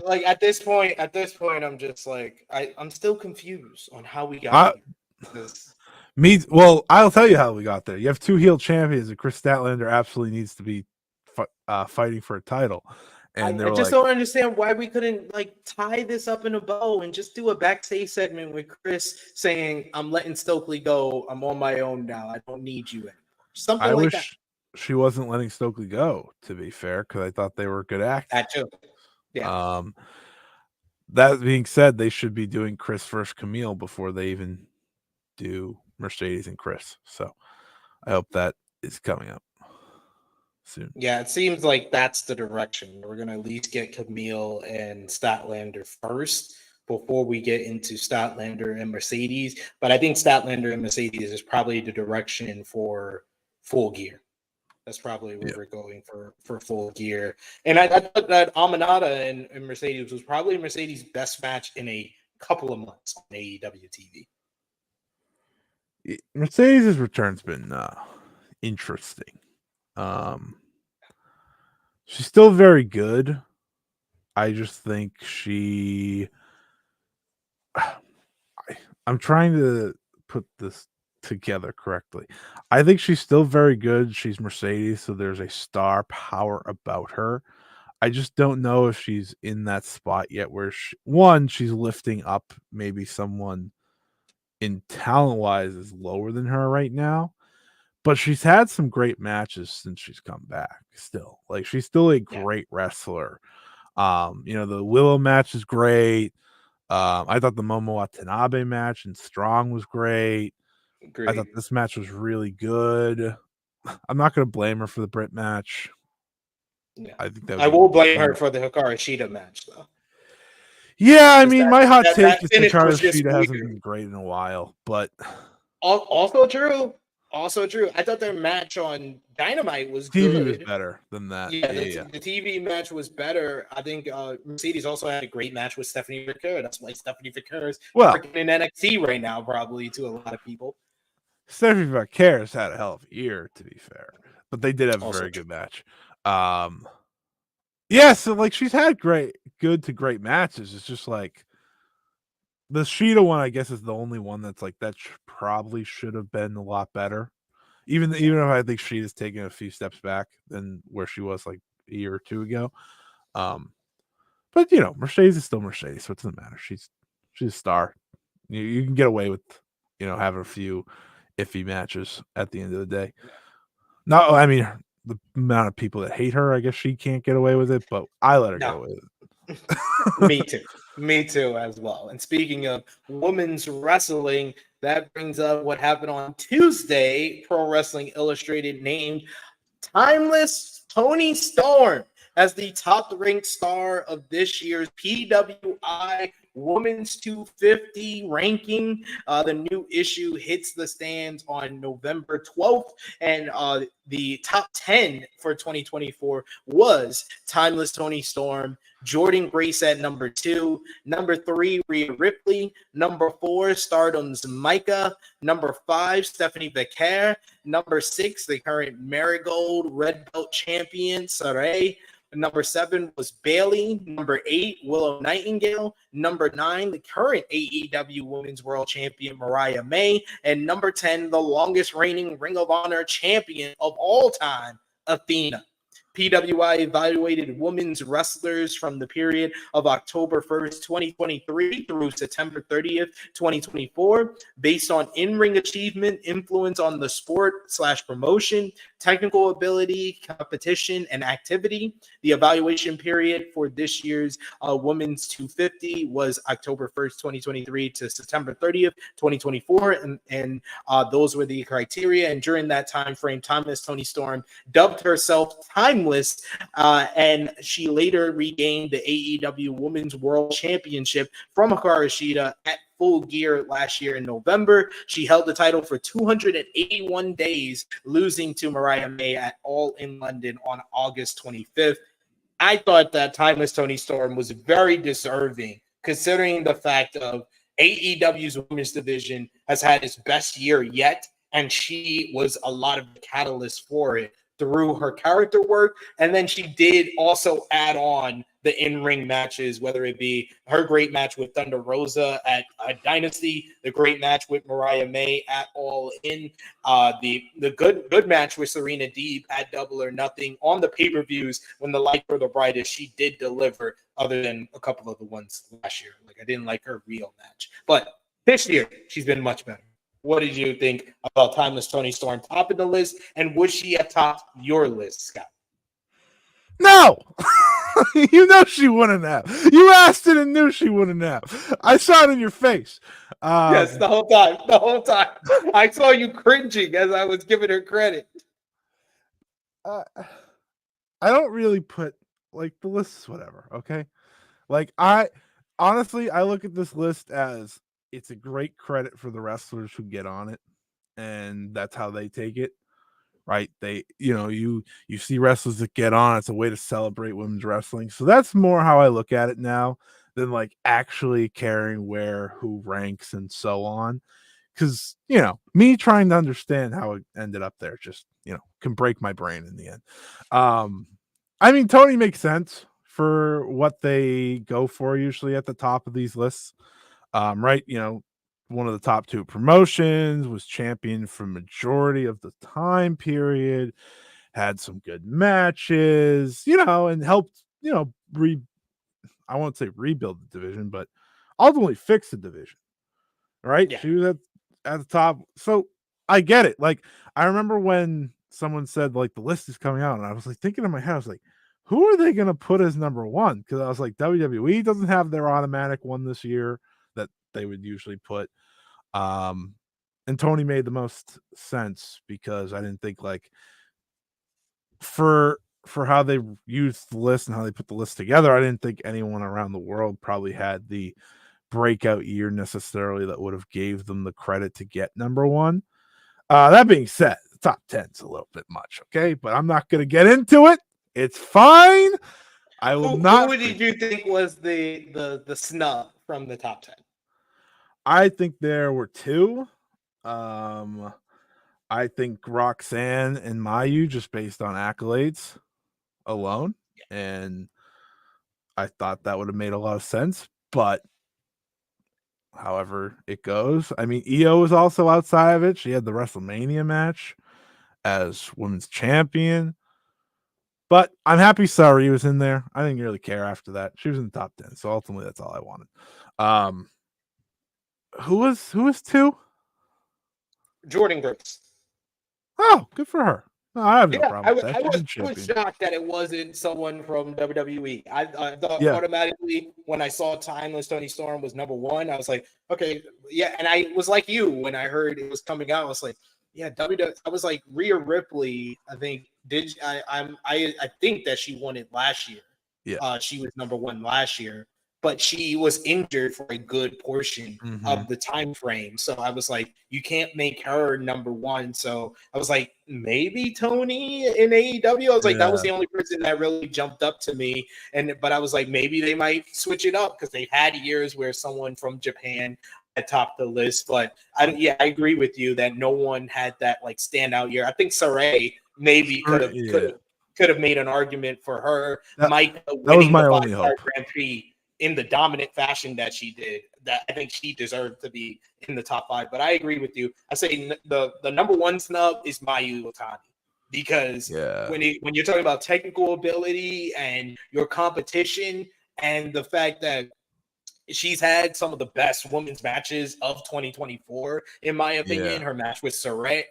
Like at this point, I'm just like I'm still confused on how we got here. Well, I'll tell you how we got there. You have two heel champions, and Chris Statlander absolutely needs to be fighting for a title. And I just don't understand why we couldn't like tie this up in a bow and just do a backstage segment with Chris saying, "I'm letting Stokely go. I'm on my own now. I don't need you anymore." Something like that. She wasn't letting Stokely go, to be fair, because I thought they were good actors. That too. Yeah. That being said, they should be doing Chris versus Camille before they even do Mercedes and Chris. So I hope that is coming up soon. Yeah, it seems like that's the direction. We're gonna at least get Camille and Statlander first before we get into Statlander and Mercedes. But I think Statlander and Mercedes is probably the direction for Full Gear. That's probably where we're going for Full Gear. And I thought that Aminata and Mercedes was probably Mercedes' best match in a couple of months on AEW TV. Mercedes' return's been interesting. She's still very good. I just think I'm trying to put this together correctly. I think she's still very good. She's Mercedes, so there's a star power about her. I just don't know if she's in that spot yet where she's lifting up maybe someone in talent-wise is lower than her right now. But she's had some great matches since she's come back still. Like she's still a great wrestler. The Willow match is great. I thought the Momo Watanabe match and Strong was great. I thought this match was really good. I'm not going to blame her for the Britt match. Yeah. I think that I will blame her for the Hikaru Shida match, though. Yeah, I mean, my hot take is Hikaru Shida hasn't been great in a while, but also true. I thought their match on Dynamite was TV good. was better than that. Yeah, the TV match was better. I think Mercedes also had a great match with Stephanie Vercurra. That's why Stephanie Vercurra is freaking in NXT right now, probably to a lot of people. Stephanie Vercurra's had a hell of a year, to be fair, but they did have a very good match. So like she's had good to great matches. It's just like the Shida one, I guess, is the only one that's like that probably should have been a lot better. Even if I think she has taken a few steps back than where she was like a year or two ago. But Mercedes is still Mercedes, so it doesn't matter. She's a star. You can get away with having a few iffy matches at the end of the day. No, I mean the amount of people that hate her, I guess she can't get away with it, but I let her get away with it. Me too as well. And speaking of women's wrestling, that brings up what happened on Tuesday. Pro Wrestling Illustrated named Timeless Toni Storm as the top-ranked star of this year's PWI Women's 250 ranking. The new issue hits the stands on November 12th, and the top 10 for 2024 was Timeless Toni Storm, Jordan Grace at number 2, number 3, Rhea Ripley, number 4, Stardom's Micah, number 5, Stephanie Becker, number 6, the current Marigold Red Belt champion, Sabre. Number 7 was Bailey. Number 8, Willow Nightingale. Number 9, the current AEW Women's World Champion, Mariah May. And number 10, the longest reigning Ring of Honor champion of all time, Athena. PWI evaluated women's wrestlers from the period of October 1st, 2023 through September 30th, 2024, based on in-ring achievement, influence on the sport/promotion, technical ability, competition, and activity. The evaluation period for this year's Women's 250 was October 1st, 2023 to September 30th, 2024, and those were the criteria. And during that time frame, Timeless Toni Storm dubbed herself Timeless, and she later regained the AEW Women's World Championship from Hikaru Shida at Full Gear last year in November. She held the title for 281 days, losing to Mariah May at All in London on August 25th. I thought that Timeless Toni Storm was very deserving, considering the fact of AEW's women's division has had its best year yet, and she was a lot of the catalyst for it through her character work. And then she did also add on the in-ring matches, whether it be her great match with Thunder Rosa at Dynasty, the great match with Mariah May at All In, the good match with Serena Deeb at Double or Nothing. On the pay-per-views, when the light for the brightest, she did deliver, other than a couple of the ones last year. Like, I didn't like her real match. But this year, she's been much better. What did you think about Timeless Toni Storm topping the list, and would she have topped your list, Scott? No! You know she wouldn't have. You asked it and knew she wouldn't have. I saw it in your face. Yes, the whole time. The whole time. I saw you cringing as I was giving her credit. I don't really put, like, the list is whatever, okay? Like, I look at this list as it's a great credit for the wrestlers who get on it, and that's how they take it, right? They, you see wrestlers that get on, it's a way to celebrate women's wrestling. So that's more how I look at it now than like actually caring where who ranks and so on. Because, me trying to understand how it ended up there just, can break my brain in the end. I mean, Tony makes sense for what they go for usually at the top of these lists. Right, one of the top 2 promotions, was champion for majority of the time period, had some good matches, and helped, I won't say rebuild the division, but ultimately fix the division. Right? Yeah. She was at the top. So I get it. Like, I remember when someone said, like, the list is coming out, and I was like thinking in my head, I was like, who are they going to put as number 1? Because I was like, WWE doesn't have their automatic one this year that they would usually put. And Tony made the most sense because I didn't think, like, for how they used the list and how they put the list together, I didn't think anyone around the world probably had the breakout year necessarily that would have gave them the credit to get number 1. That being said, the top 10 is a little bit much, okay? But I'm not going to get into it. It's fine. I will not. Who did you think was the snub from the top 10? I think there were 2. I think Roxanne and Mayu, just based on accolades alone. And I thought that would have made a lot of sense. But however it goes, I mean, Io was also outside of it. She had the WrestleMania match. as women's champion. But I'm happy Sabre was in there. I didn't really care after that. She was in the top 10, so ultimately that's all I wanted. Who was 2? Jordan Grace. Oh, good for her. No, I have no Yeah, problem with that. She's I been was champion. shocked that it wasn't someone from WWE. I thought Yeah. automatically when I saw Timeless Tony Storm was number 1, I was like, okay, yeah. And I was like you when I heard it was coming out. I was like, yeah, WWE. I was like, Rhea Ripley. I think I think that she won it last year. Yeah. She was number 1 last year, but she was injured for a good portion of the time frame. So I was like, you can't make her number 1. So I was like, maybe Tony in AEW. I was like, that was the only person that really jumped up to me. But I was like, maybe they might switch it up because they've had years where someone from Japan had topped the list. But I agree with you that no one had that like standout year. I think Saray maybe could have made an argument for her. Mike winning the 5-star Grand Prix in the dominant fashion that she did, that I think she deserved to be in the top 5. But I agree with you. I say the number 1 snub is Mayu Iwatani, because when you're talking about technical ability and your competition and the fact that she's had some of the best women's matches of 2024, in my opinion. Her match with Shuri,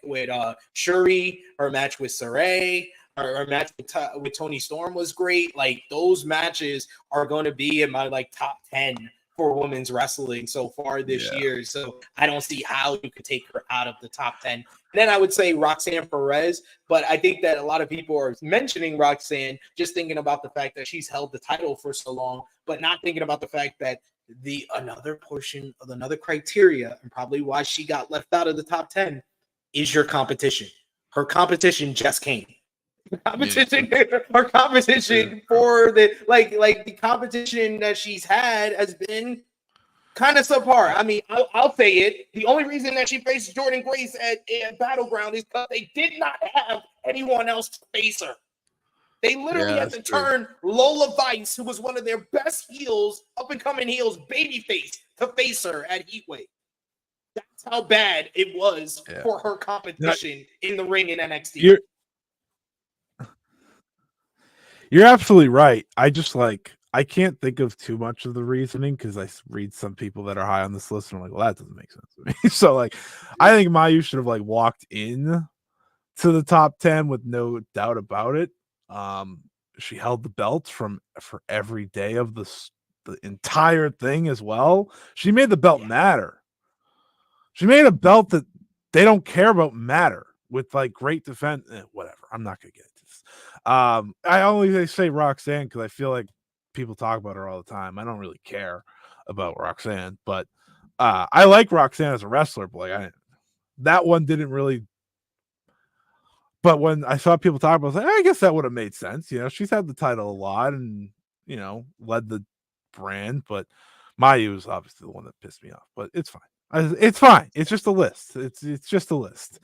her match with Saray, her match with Tony Storm was great. Like, those matches are going to be in my like top 10 for women's wrestling so far this year. So I don't see how you could take her out of the top 10. And then I would say Roxanne Perez, but I think that a lot of people are mentioning Roxanne just thinking about the fact that she's held the title for so long, but not thinking about the fact that another portion of another criteria, and probably why she got left out of the top 10, is your competition. Her competition just came. Her competition for the competition that she's had has been kind of subpar. I mean, I'll say it. The only reason that she faced Jordan Grace at Battleground is because they did not have anyone else to face her. They literally had to turn Lola Vice, who was one of their best heels, up-and-coming heels, babyface, to face her at Heatwave. That's how bad it was for her competition in the ring in NXT. You're absolutely right. I can't think of too much of the reasoning because I read some people that are high on this list and I'm like, well, that doesn't make sense to me. So like, I think Mayu should have like walked in to the top 10 with no doubt about it. She held the belt for every day of the entire thing as well. She made the belt matter. She made a belt that they don't care about matter with like great defense. Whatever. I'm not gonna get into this. I only say Roxanne because I feel like people talk about her all the time. I don't really care about Roxanne, but I like Roxanne as a wrestler. But like, that one didn't really. But when I saw people talk about it, I was like, I guess that would have made sense. You know, she's had the title a lot and, you know, led the brand. But Mayu was obviously the one that pissed me off. But it's fine. It's fine. It's just a list. It's just a list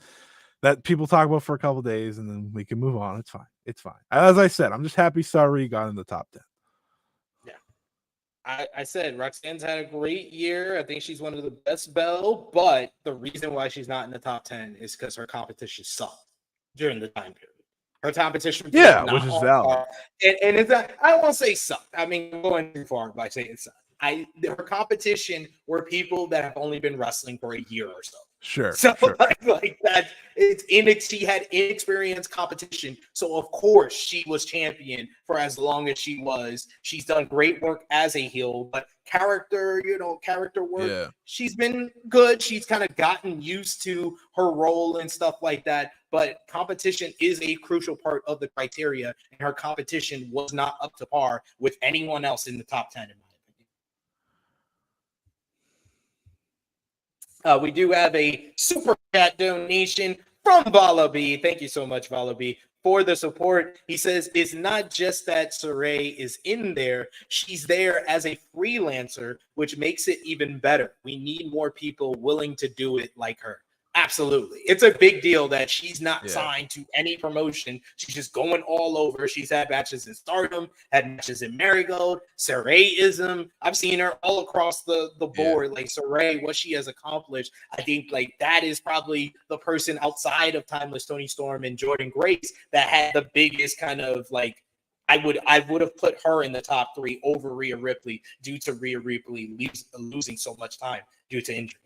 that people talk about for a couple days and then we can move on. It's fine. It's fine. As I said, I'm just happy Sabre got in the top 10. Yeah. I said Roxanne's had a great year. I think she's one of the best Belle, but the reason why she's not in the top 10 is because her competition sucked during the time period. Her competition, which is valid. And it's I don't want to say sucked. I mean, I'm going too far by saying it sucked. Her competition were people that have only been wrestling for a year or so. Sure. So like that, she had inexperienced competition. So of course she was champion for as long as she was. She's done great work as a heel, but character work, she's been good. She's kind of gotten used to her role and stuff like that. But competition is a crucial part of the criteria, and her competition was not up to par with anyone else in the top 10 in my opinion. We do have a super chat donation from Vala B. Thank you so much, Vala B, for the support. He says, it's not just that Saray is in there. She's there as a freelancer, which makes it even better. We need more people willing to do it like her. Absolutely. It's a big deal that she's not signed to any promotion. She's just going all over. She's had matches in Stardom, had matches in Marigold, Sarayism. I've seen her all across the board. Like Saray, what she has accomplished, I think like that is probably the person outside of Timeless Toni Storm and Jordan Grace that had the biggest kind of like I would have put her in the top 3 over Rhea Ripley due to Rhea Ripley losing so much time due to injury.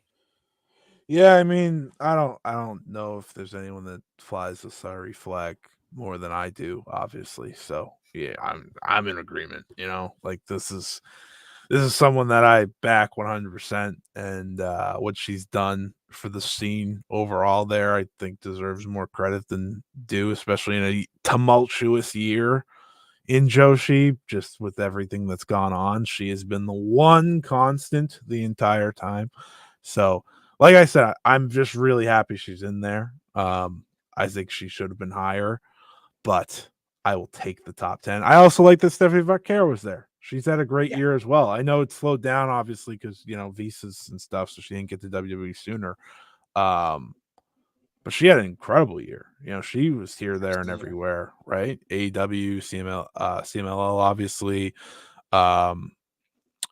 Yeah, I mean, I don't know if there's anyone that flies the sorry flag more than I do, obviously. So yeah, I'm in agreement. Like this is someone that I back 100%, and what she's done for the scene overall there, I think deserves more credit than due, especially in a tumultuous year in Joshi. Just with everything that's gone on, she has been the one constant the entire time. So. Like I said, I'm just really happy she's in there. I think she should have been higher, but I will take the top 10. I also like that Stephanie Vaquero was there. She's had a great year as well. I know it slowed down, obviously, because, visas and stuff, so she didn't get to WWE sooner. But she had an incredible year. She was here, there, and everywhere, right? AEW, CMLL, obviously,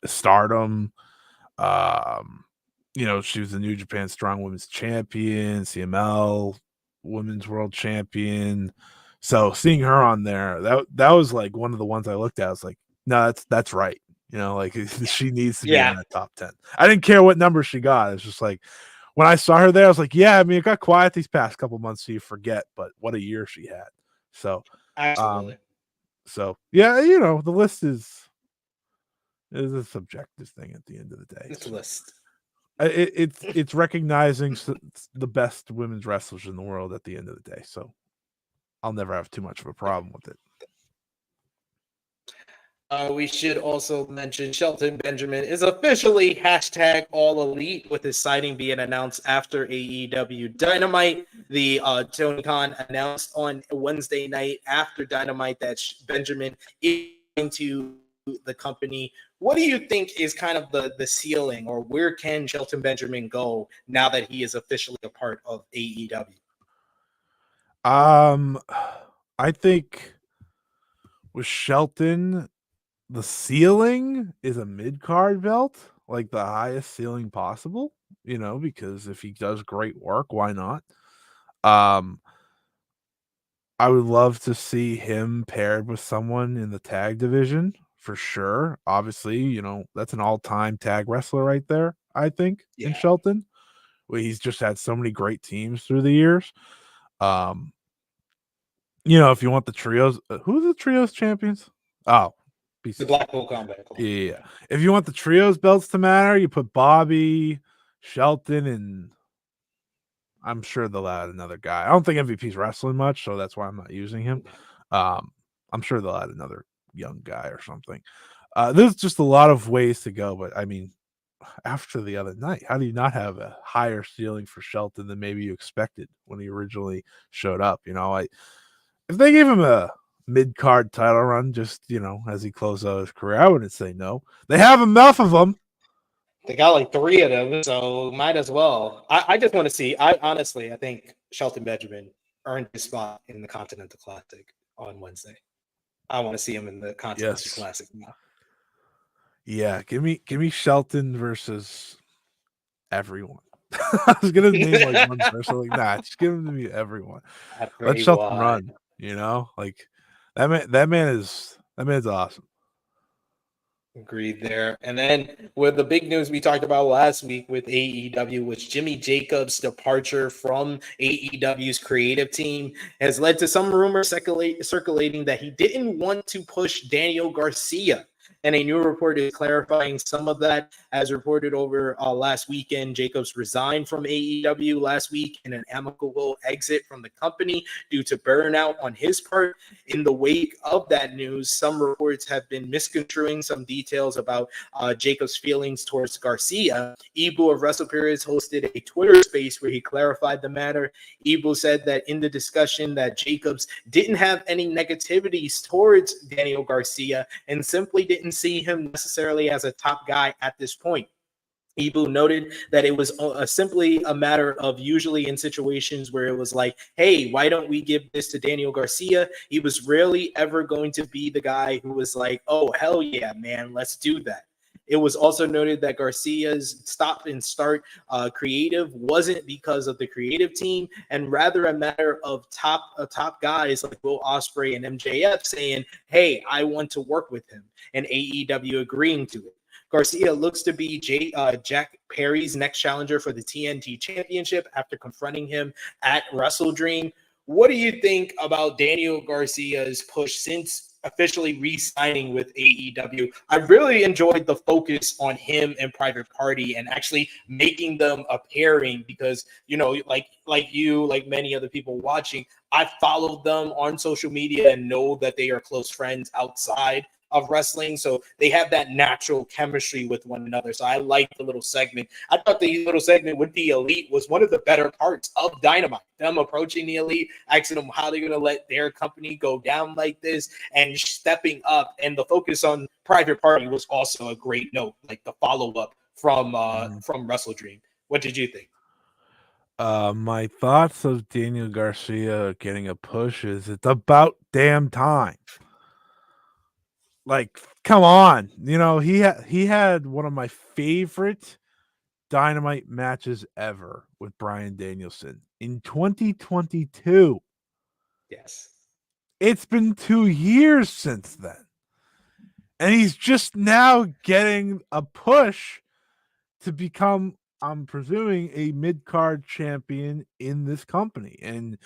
Stardom, she was the New Japan Strong Women's Champion, CML Women's World Champion. So seeing her on there, that was like one of the ones I looked at. I was like, no, that's right. She needs to be in that top 10. I didn't care what number she got. It's just like when I saw her there, I was like, yeah, I mean, it got quiet these past couple months, so you forget, but what a year she had. So absolutely. The list is a subjective thing at the end of the day. It's a list. It's recognizing the best women's wrestlers in the world at the end of the day. So I'll never have too much of a problem with it. We should also mention Shelton Benjamin is officially #all elite with his signing being announced after AEW Dynamite. The Tony Khan announced on Wednesday night after Dynamite that Benjamin is going to the company. What do you think is kind of the ceiling, or where can Shelton Benjamin go now that he is officially a part of AEW? I think with Shelton, the ceiling is a mid-card belt, like the highest ceiling possible, because if he does great work, why not? I would love to see him paired with someone in the tag division for sure. Obviously, that's an all-time tag wrestler right there, I think, in Shelton. Where he's just had so many great teams through the years. If you want the trios, who are the trios champions? Oh, the Blackpool Combat Club. Yeah. If you want the trios belts to matter, you put Bobby, Shelton, and I'm sure they'll add another guy. I don't think MVP's wrestling much, so that's why I'm not using him. I'm sure they'll add another young guy or something. There's just a lot of ways to go, but I mean, after the other night, how do you not have a higher ceiling for Shelton than maybe you expected when he originally showed up? If they gave him a mid-card title run, just, as he closed out his career, I wouldn't say no. They have enough of them. They got like 3 of them, so might as well. I just want to see. I think Shelton Benjamin earned his spot in the Continental Classic on Wednesday. I want to see him in the Continental Classic now. Yeah, give me Shelton versus everyone. I was gonna name like one person, like nah, just give him to me everyone. Let Shelton run. Like that man is awesome. Agreed there. And then with the big news we talked about last week with AEW, which Jimmy Jacobs' departure from AEW's creative team has led to some rumors circulating that he didn't want to push Daniel Garcia. And a new report is clarifying some of that. As reported over last weekend, Jacobs resigned from AEW last week in an amicable exit from the company due to burnout on his part. In the wake of that news, some reports have been misconstruing some details about Jacobs' feelings towards Garcia. Ibu of WrestlePeriods hosted a Twitter space where he clarified the matter. Ibu said that in the discussion that Jacobs didn't have any negativities towards Daniel Garcia and simply didn't see him necessarily as a top guy at this point. Ibu noted that it was simply a matter of usually in situations where it was like, hey, why don't we give this to Daniel Garcia? He was rarely ever going to be the guy who was like, oh, hell yeah, man, let's do that. It was also noted that Garcia's stop and start creative wasn't because of the creative team, and rather a matter of top guys like Will Ospreay and MJF saying, hey, I want to work with him, and AEW agreeing to it. Garcia looks to be Jack Perry's next challenger for the TNT Championship after confronting him at WrestleDream. What do you think about Daniel Garcia's push since officially re-signing with AEW? I really enjoyed the focus on him and Private Party and actually making them a pairing because, you know, like many other people watching, I followed them on social media and know that they are close friends outside of wrestling, so they have that natural chemistry with one another. So I like the little segment. I thought the little segment with the Elite was one of the better parts of Dynamite. Them approaching the Elite, asking them how they're going to let their company go down like this, and stepping up. And the focus on Private Party was also a great note, like the follow up from Wrestle Dream. What did you think? My thoughts of Daniel Garcia getting a push is it's about damn time. Like, come on. You know, he had one of my favorite Dynamite matches ever with Bryan Danielson in 2022. Yes. It's been 2 years since then. And he's just now getting a push to become, I'm presuming, a mid-card champion in this company. And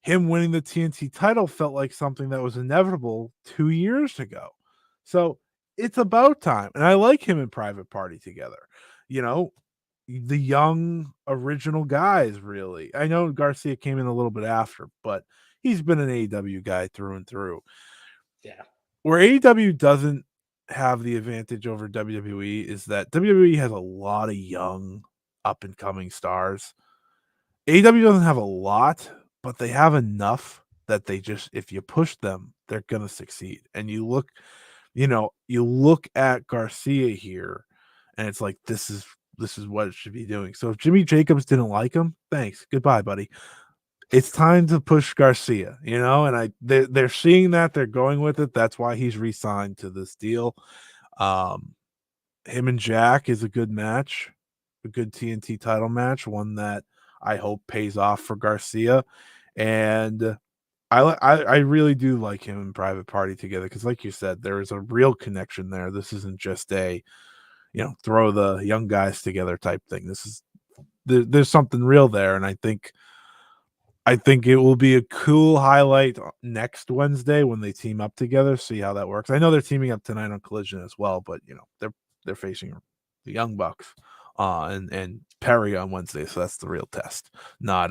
him winning the TNT title felt like something that was inevitable 2 years ago. So it's about time. And I like him and Private Party together. You know, the young original guys, really. I know Garcia came in a little bit after, but he's been an AEW guy through and through. Yeah. Where AEW doesn't have the advantage over WWE is that WWE has a lot of young up and coming stars. AEW doesn't have a lot, but they have enough that they just, if you push them, they're gonna succeed. And you look at Garcia here, and it's like this is what it should be doing. So if Jimmy Jacobs didn't like him, thanks, goodbye, buddy. It's time to push Garcia, and they're seeing that, they're going with it. That's why he's re-signed to this deal. Him and Jack is a good match, a good TNT title match, one that I hope pays off for Garcia. And I really do like him and Private Party together because, like you said, there is a real connection there. This isn't just a, throw the young guys together type thing. There's something real there, and I think it will be a cool highlight next Wednesday when they team up together. See how that works. I know they're teaming up tonight on Collision as well, but they're facing the Young Bucks and Perry on Wednesday, so that's the real test. Not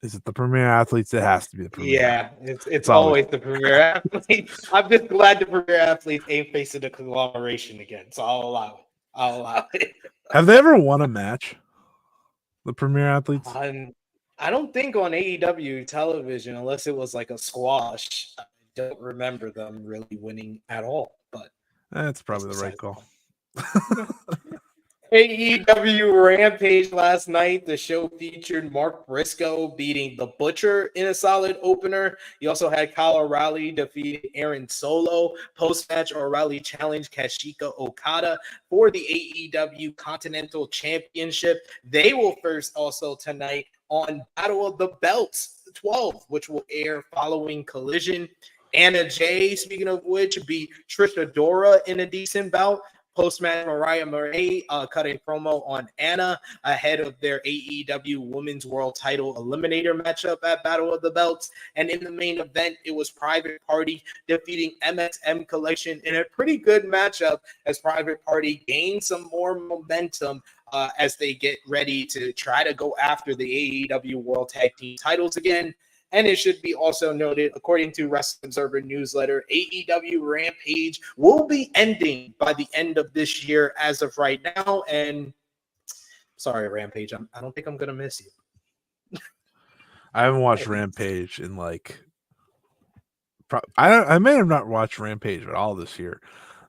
Is it the Premier Athletes? It has to be the Premier. Yeah, it's always the Premier Athlete. I'm just glad the Premier Athletes ain't facing the conglomeration again, so I'll allow it. Have they ever won a match? The Premier Athletes? I don't think on AEW television, unless it was like a squash. I don't remember them really winning at all. But that's probably the right call. AEW Rampage last night. The show featured Mark Briscoe beating The Butcher in a solid opener. You also had Kyle O'Reilly defeating Aaron Solo. Post-match, O'Reilly challenged Kazuchika Okada for the AEW Continental Championship. They will first also tonight on Battle of the Belts 12, which will air following Collision. Anna Jay, speaking of which, beat Trisha Dora in a decent bout. Post-match, Mariah Murray cut a promo on Anna ahead of their AEW Women's World Title Eliminator matchup at Battle of the Belts. And in the main event, it was Private Party defeating MXM Collection in a pretty good matchup as Private Party gained some more momentum as they get ready to try to go after the AEW World Tag Team titles again. And it should be also noted, according to Wrestling Observer newsletter, AEW Rampage will be ending by the end of this year as of right now. And sorry, Rampage, I don't think I'm going to miss you. I haven't watched Rampage in I may have not watched Rampage at all this year.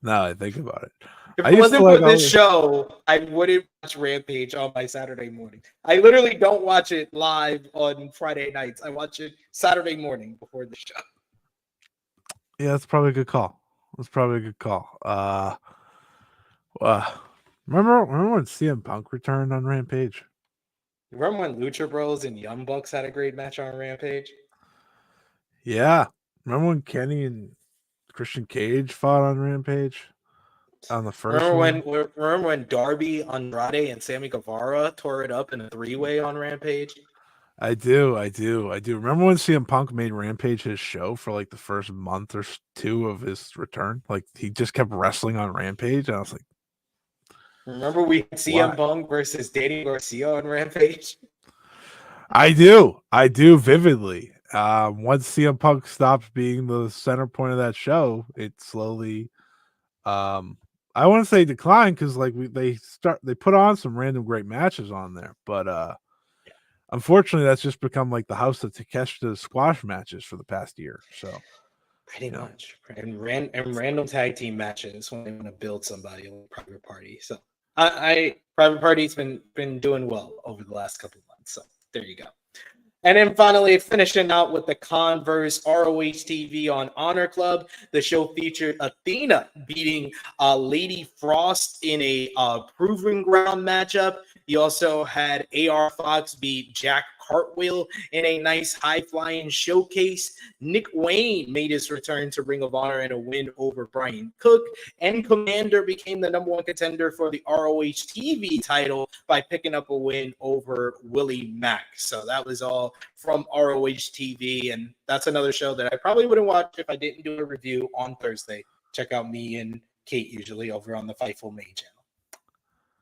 Now I think about it. If I it used to wasn't like for this show, I wouldn't watch Rampage on my Saturday morning. I literally don't watch it live on Friday nights. I watch it Saturday morning before the show. Yeah, that's probably a good call. That's probably a good call. Remember when CM Punk returned on Rampage? Remember when Lucha Bros and Young Bucks had a great match on Rampage? Yeah. Remember when Kenny and Christian Cage fought on Rampage? On the first one? Remember when Darby, Andrade, and Sammy Guevara tore it up in a three-way on Rampage? I do. Remember when CM Punk made Rampage his show for like the first month or two of his return? Like he just kept wrestling on Rampage, and I was like, remember we had CM Punk versus Danny Garcia on Rampage? I do vividly. Once CM Punk stopped being the center point of that show, it slowly, I want to say declined because like they put on some random great matches on there, but unfortunately that's just become like the house of Takeshita's squash matches for the past year. So pretty much, and random tag team matches when they want to build somebody on Private Party. So I Private Party's been doing well over the last couple of months. So there you go. And then finally, finishing out with the Converse ROH TV on Honor Club. The show featured Athena beating Lady Frost in a Proving Ground matchup. You also had AR Fox beat Jack Cartwheel in a nice high-flying showcase. Nick Wayne made his return to Ring of Honor in a win over Brian Cook. And Commander became the number one contender for the ROH TV title by picking up a win over Willie Mack. So that was all from ROH TV, and that's another show that I probably wouldn't watch if I didn't do a review on Thursday. Check out me and Kate usually over on the Fightful main channel.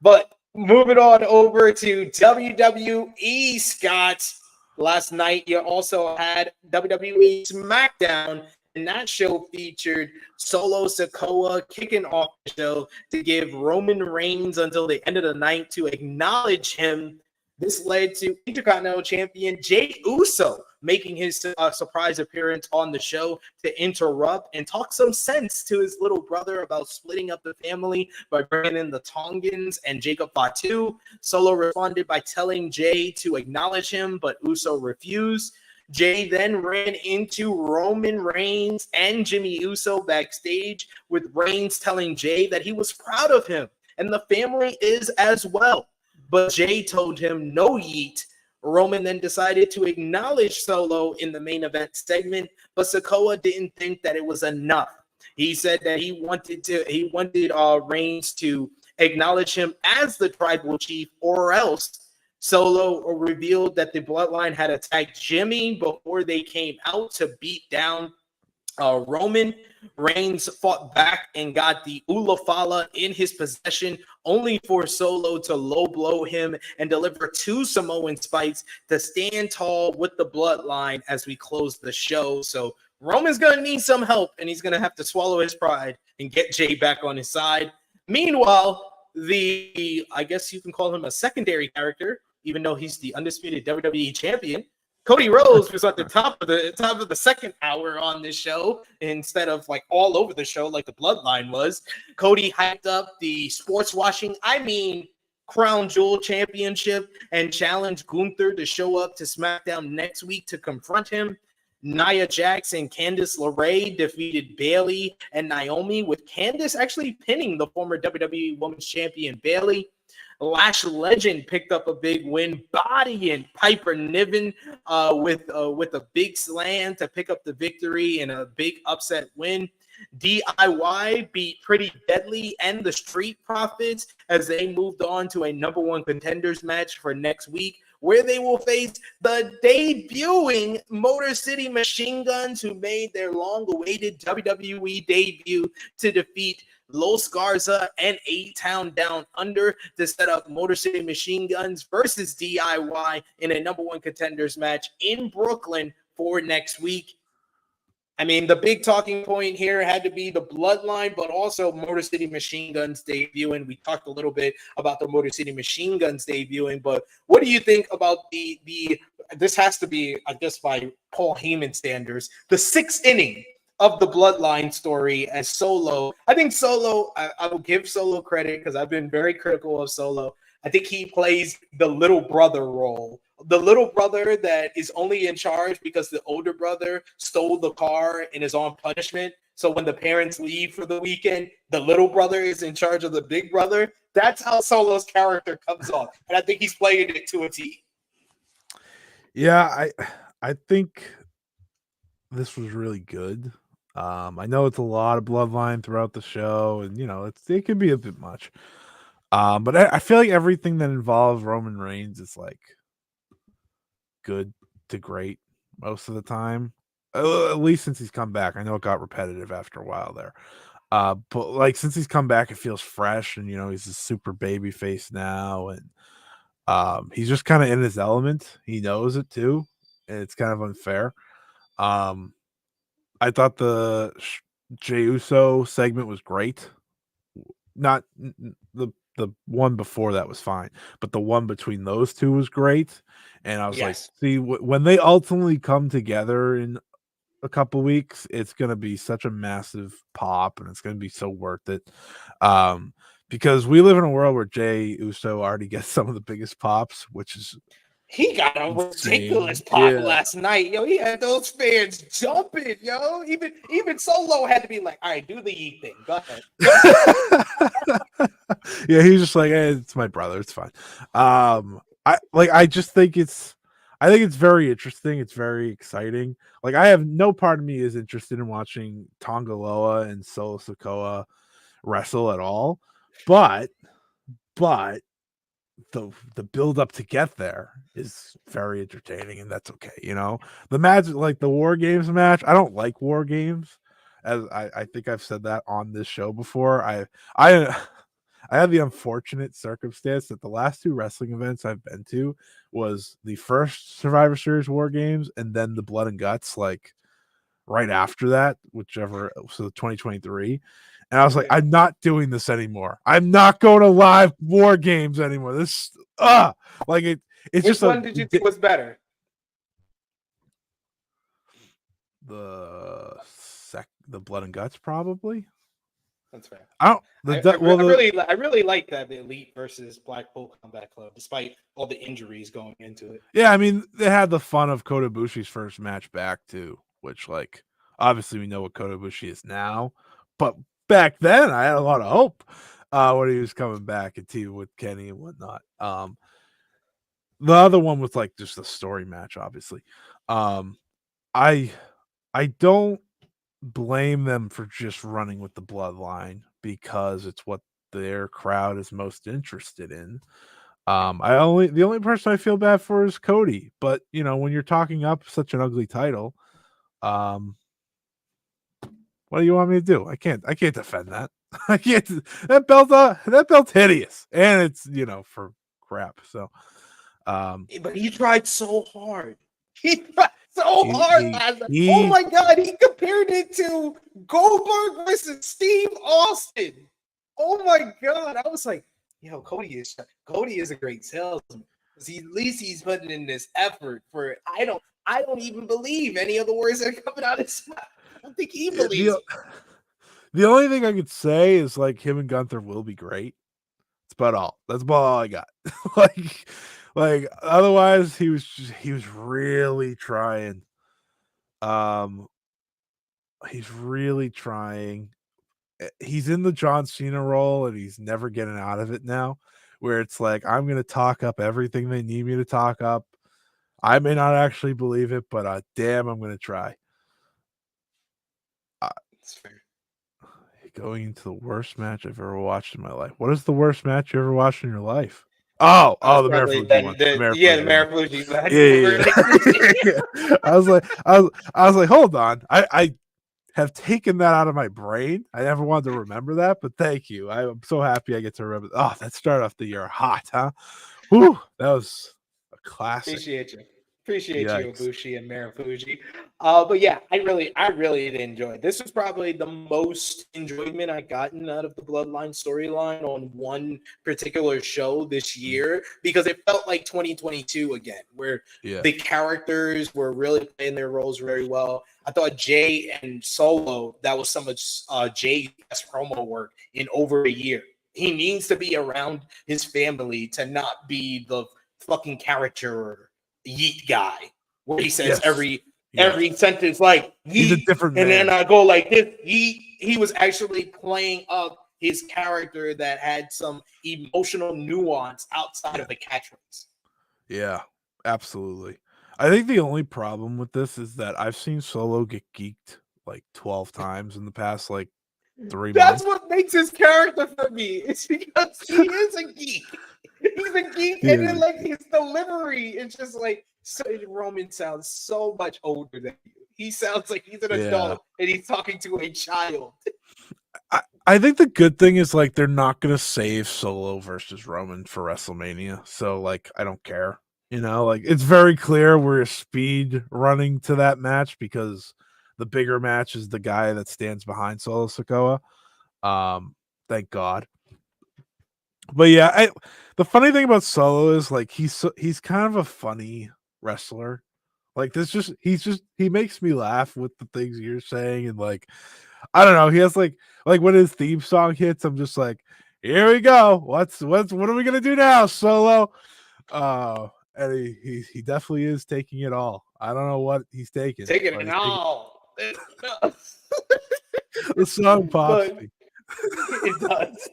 But moving on over to WWE, Scott. Last night, you also had WWE Smackdown, and that show featured Solo Sikoa kicking off the show to give Roman Reigns until the end of the night to acknowledge him. This led to Intercontinental Champion Jey Uso making his surprise appearance on the show to interrupt and talk some sense to his little brother about splitting up the family by bringing in the Tongans and Jacob Fatu. Solo responded by telling Jey to acknowledge him, but Uso refused. Jey then ran into Roman Reigns and Jimmy Uso backstage, with Reigns telling Jey that he was proud of him and the family is as well. But Jey told him no yeet. Roman then decided to acknowledge Solo in the main event segment, but Sikoa didn't think that it was enough. He said that he wanted Reigns to acknowledge him as the tribal chief, or else. Solo revealed that the Bloodline had attacked Jimmy before they came out to beat down Roman. Reigns fought back and got the Ulafala in his possession, only for Solo to low blow him and deliver two Samoan spikes to stand tall with the Bloodline as we close the show. So Roman's going to need some help, and he's going to have to swallow his pride and get Jey back on his side. Meanwhile, I guess you can call him a secondary character, even though he's the undisputed WWE champion, Cody Rhodes was at the top of the second hour on this show instead of like all over the show like the Bloodline was. Cody hyped up the Crown Jewel Championship and challenged Gunther to show up to SmackDown next week to confront him. Nia Jax and Candice LeRae defeated Bayley and Naomi, with Candice actually pinning the former WWE Women's Champion Bayley. Lash Legend picked up a big win, bodying Piper Niven with a big slam to pick up the victory and a big upset win. DIY beat Pretty Deadly and the Street Profits as they moved on to a number one contenders match for next week, where they will face the debuting Motor City Machine Guns, who made their long-awaited WWE debut to defeat Los Garza and A-Town Down Under to set up Motor City Machine Guns versus DIY in a number one contenders match in Brooklyn for next week. I mean, the big talking point here had to be the Bloodline, but also Motor City Machine Guns debuting. We talked a little bit about the Motor City Machine Guns debuting, but what do you think about this has to be, I guess by Paul Heyman standards, the sixth inning of the bloodline story as Solo. I think Solo, I will give Solo credit because I've been very critical of Solo. I think he plays the little brother role. The little brother that is only in charge because the older brother stole the car and is on punishment. So when the parents leave for the weekend, the little brother is in charge of the big brother. That's how Solo's character comes off. And I think he's playing it to a T. Yeah, I think this was really good. I know it's a lot of bloodline throughout the show, and it can be a bit much. But I feel like everything that involves Roman Reigns is like good to great most of the time. At least since he's come back. I know it got repetitive after a while there. But like since he's come back, it feels fresh, and he's a super baby face now, and he's just kind of in his element. He knows it too, and it's kind of unfair. I thought the Jey Uso segment was great. Not the one before that was fine, but the one between those two was great. And I was like, see, when they ultimately come together in a couple weeks, it's going to be such a massive pop, and it's going to be so worth it. Because we live in a world where Jey Uso already gets some of the biggest pops, which is he got a ridiculous pop last night. Yo, he had those fans jumping, yo. Even Solo had to be like, all right, do the Yeet thing. Go ahead. Yeah, he's just like, hey, it's my brother. It's fine. I just think it's very interesting. It's very exciting. Like, I have no part of me is interested in watching Tonga Loa and Solo Sikoa wrestle at all. But the build up to get there is very entertaining, and that's okay. The match, like the War Games match, I don't like War Games, as I think I've said that on this show before. I had the unfortunate circumstance that the last two wrestling events I've been to was the first Survivor Series War Games and then the Blood and Guts, like right after that, so 2023. And I was like, I'm not doing this anymore. I'm not going to live War Games anymore. This, like it's Which just. Which one did you think was better? The Blood and Guts, probably. That's fair. I really like that the Elite versus Blackpool Combat Club, despite all the injuries going into it. Yeah, I mean, they had the fun of Kota Ibushi's first match back too, which, like, obviously we know what Kota Ibushi is now, but back then I had a lot of hope when he was coming back and teaming with Kenny and whatnot. The other one was like just a story match, obviously. I don't blame them for just running with the bloodline because it's what their crowd is most interested in. The only person I feel bad for is Cody, but when you're talking up such an ugly title, what do you want me to do? I can't defend that. I can't. That belt's hideous, and it's for crap. So, but he tried so hard. He tried so hard. Oh my God, he compared it to Goldberg versus Steve Austin. Oh my God, I was like, Cody is a great salesman. At least he's putting in this effort for. I don't even believe any of the words that are coming out of his mouth. I don't think he believes. The only thing I could say is like him and Gunther will be great. That's about all. That's about all I got. like otherwise he was really trying. He's really trying. He's in the John Cena role and he's never getting out of it now, where it's like, I'm going to talk up everything they need me to talk up. I may not actually believe it, but damn, I'm going to try. That's fair. Going into the worst match I've ever watched in my life. What is the worst match you ever watched in your life? The Marufuji one. The Marufuji match. Yeah. I was like, hold on. I have taken that out of my brain. I never wanted to remember that, but thank you. I'm so happy I get to remember. Oh, that started off the year hot, huh? Whew, that was a classic. Appreciate you, Ibushi and Marufuji. But yeah, I really did enjoy it. This was probably the most enjoyment I gotten out of the Bloodline storyline on one particular show this year, because it felt like 2022 again, where the characters were really playing their roles very well. I thought Jay and Solo, that was some of Jay's best promo work in over a year. He needs to be around his family to not be the fucking caricature yeet guy where he says every sentence like yeet, he's a different and man. then I go like this yeet. He was actually playing up his character that had some emotional nuance outside of the catchphrase. Yeah, absolutely. I think the only problem with this is that I've seen Solo get geeked like 12 times in the past like 3 months. That's what makes his character for me. It's because he is a geek. He's a geek, and then like his delivery is just like Roman sounds so much older than you. He sounds like he's an adult and he's talking to a child. I think the good thing is like they're not gonna save Solo versus Roman for WrestleMania, so like I don't care. You know, like it's very clear we're speed running to that match because the bigger match is the guy that stands behind Solo Sikoa. Thank God. But yeah, the funny thing about Solo is like he's kind of a funny wrestler. Like he makes me laugh with the things you're saying, and like I don't know, he has like when his theme song hits, I'm just like, here we go. What are we gonna do now, Solo? And he definitely is taking it all. I don't know what he's taking. Taking it all. The song pops me. It does.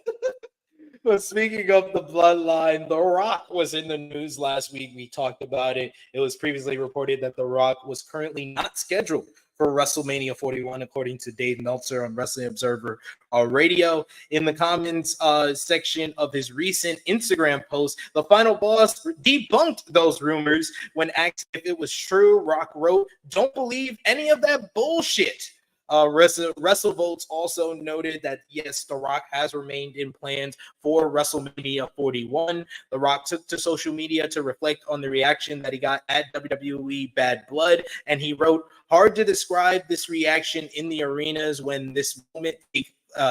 But speaking of the Bloodline, The Rock was in the news last week. We talked about it. It was previously reported that The Rock was currently not scheduled for WrestleMania 41, according to Dave Meltzer on Wrestling Observer Radio. In the comments section of his recent Instagram post, the final boss debunked those rumors when asked if it was true. Rock wrote, "Don't believe any of that bullshit." WrestleVotes also noted that, yes, The Rock has remained in plans for WrestleMania 41. The Rock took to social media to reflect on the reaction that he got at WWE Bad Blood, and he wrote, "Hard to describe this reaction in the arenas when this moment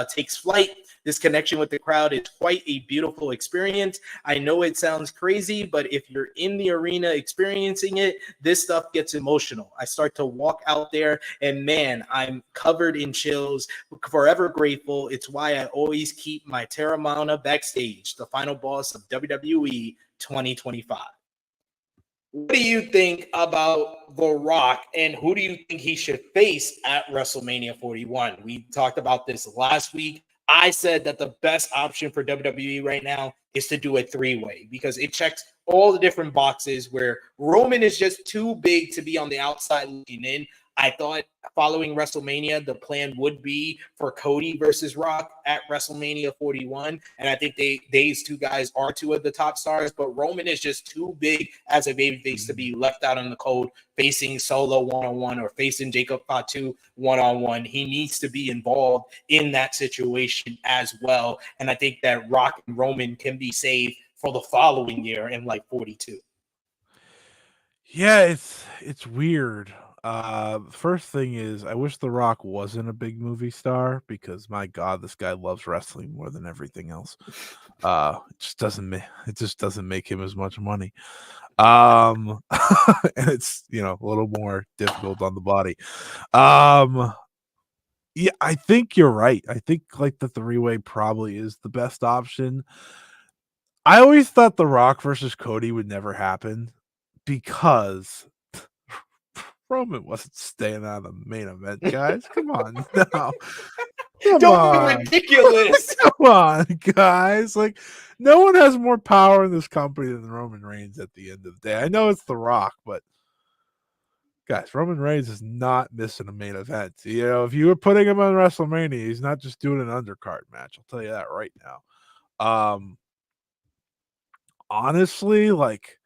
takes flight. This connection with the crowd is quite a beautiful experience. I know it sounds crazy, but if you're in the arena experiencing it, this stuff gets emotional. I start to walk out there and man, I'm covered in chills, forever grateful. It's why I always keep my Terramana backstage, the final boss of WWE 2025. What do you think about The Rock, and who do you think he should face at WrestleMania 41? We talked about this last week. I said that the best option for WWE right now is to do a three-way because it checks all the different boxes where Roman is just too big to be on the outside looking in. I thought following WrestleMania, the plan would be for Cody versus Rock at WrestleMania 41. And I think these two guys are two of the top stars, but Roman is just too big as a babyface to be left out in the cold facing Solo one-on-one or facing Jacob Fatu one-on-one. He needs to be involved in that situation as well. And I think that Rock and Roman can be saved for the following year in like 42. Yeah, it's weird. First thing is I wish The Rock wasn't a big movie star because my God, this guy loves wrestling more than everything else. It just doesn't make him as much money. And it's a little more difficult on the body. Yeah, I think you're right. I think like the three-way probably is the best option. I always thought The Rock versus Cody would never happen because Roman wasn't staying out of the main event, guys. Come on now. Don't be ridiculous. Come on, guys. Like, no one has more power in this company than Roman Reigns at the end of the day. I know it's The Rock, but guys, Roman Reigns is not missing a main event. If you were putting him on WrestleMania, he's not just doing an undercard match. I'll tell you that right now. Honestly, like,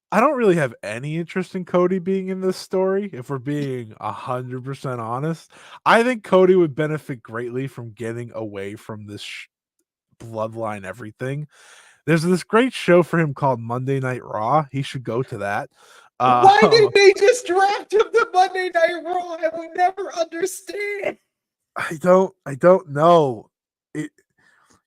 I don't really have any interest in Cody being in this story, if we're being 100% honest. I think Cody would benefit greatly from getting away from this bloodline everything. There's this great show for him called Monday Night Raw. He should go to that. Why didn't they just draft him to Monday Night Raw? I will never understand. I don't know.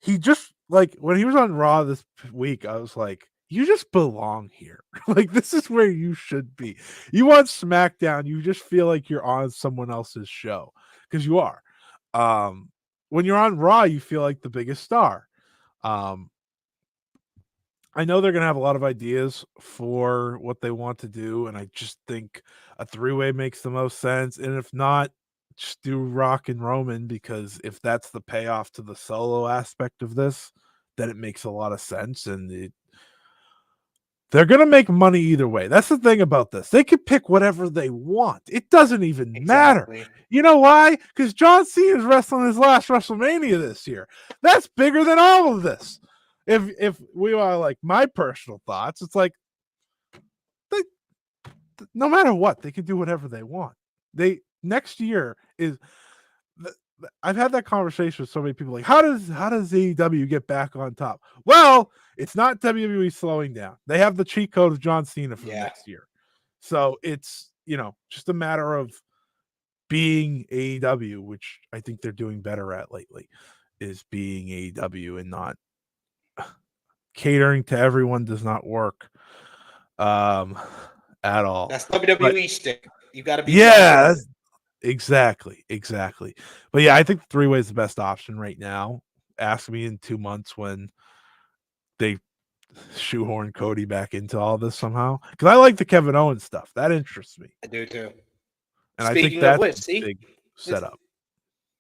He just, like, when he was on Raw this week, I was like, you just belong here. Like, this is where you should be. You on SmackDown, you just feel like you're on someone else's show, because you are. When you're on Raw, you feel like the biggest star. I know they're going to have a lot of ideas for what they want to do, and I just think a three-way makes the most sense. And if not, just do Rock and Roman, because if that's the payoff to the solo aspect of this, then it makes a lot of sense. And they're going to make money either way. That's the thing about this. They can pick whatever they want. It doesn't even matter. You know why? Because John Cena is wrestling his last WrestleMania this year. That's bigger than all of this. If we are, like, my personal thoughts, it's like, no matter what, they can do whatever they want. Next year is. I've had that conversation with so many people. Like, how does AEW get back on top? Well, it's not WWE slowing down. They have the cheat code of John Cena for next year, so it's just a matter of being AEW, which I think they're doing better at lately, is being AEW and not catering to everyone. Does not work at all. That's WWE stick. You got to be Exactly. But yeah, I think three-way is the best option right now. Ask me in 2 months when they shoehorn Cody back into all this somehow, because I like the Kevin Owens stuff. That interests me. I do too. And Speaking I think that's a big setup.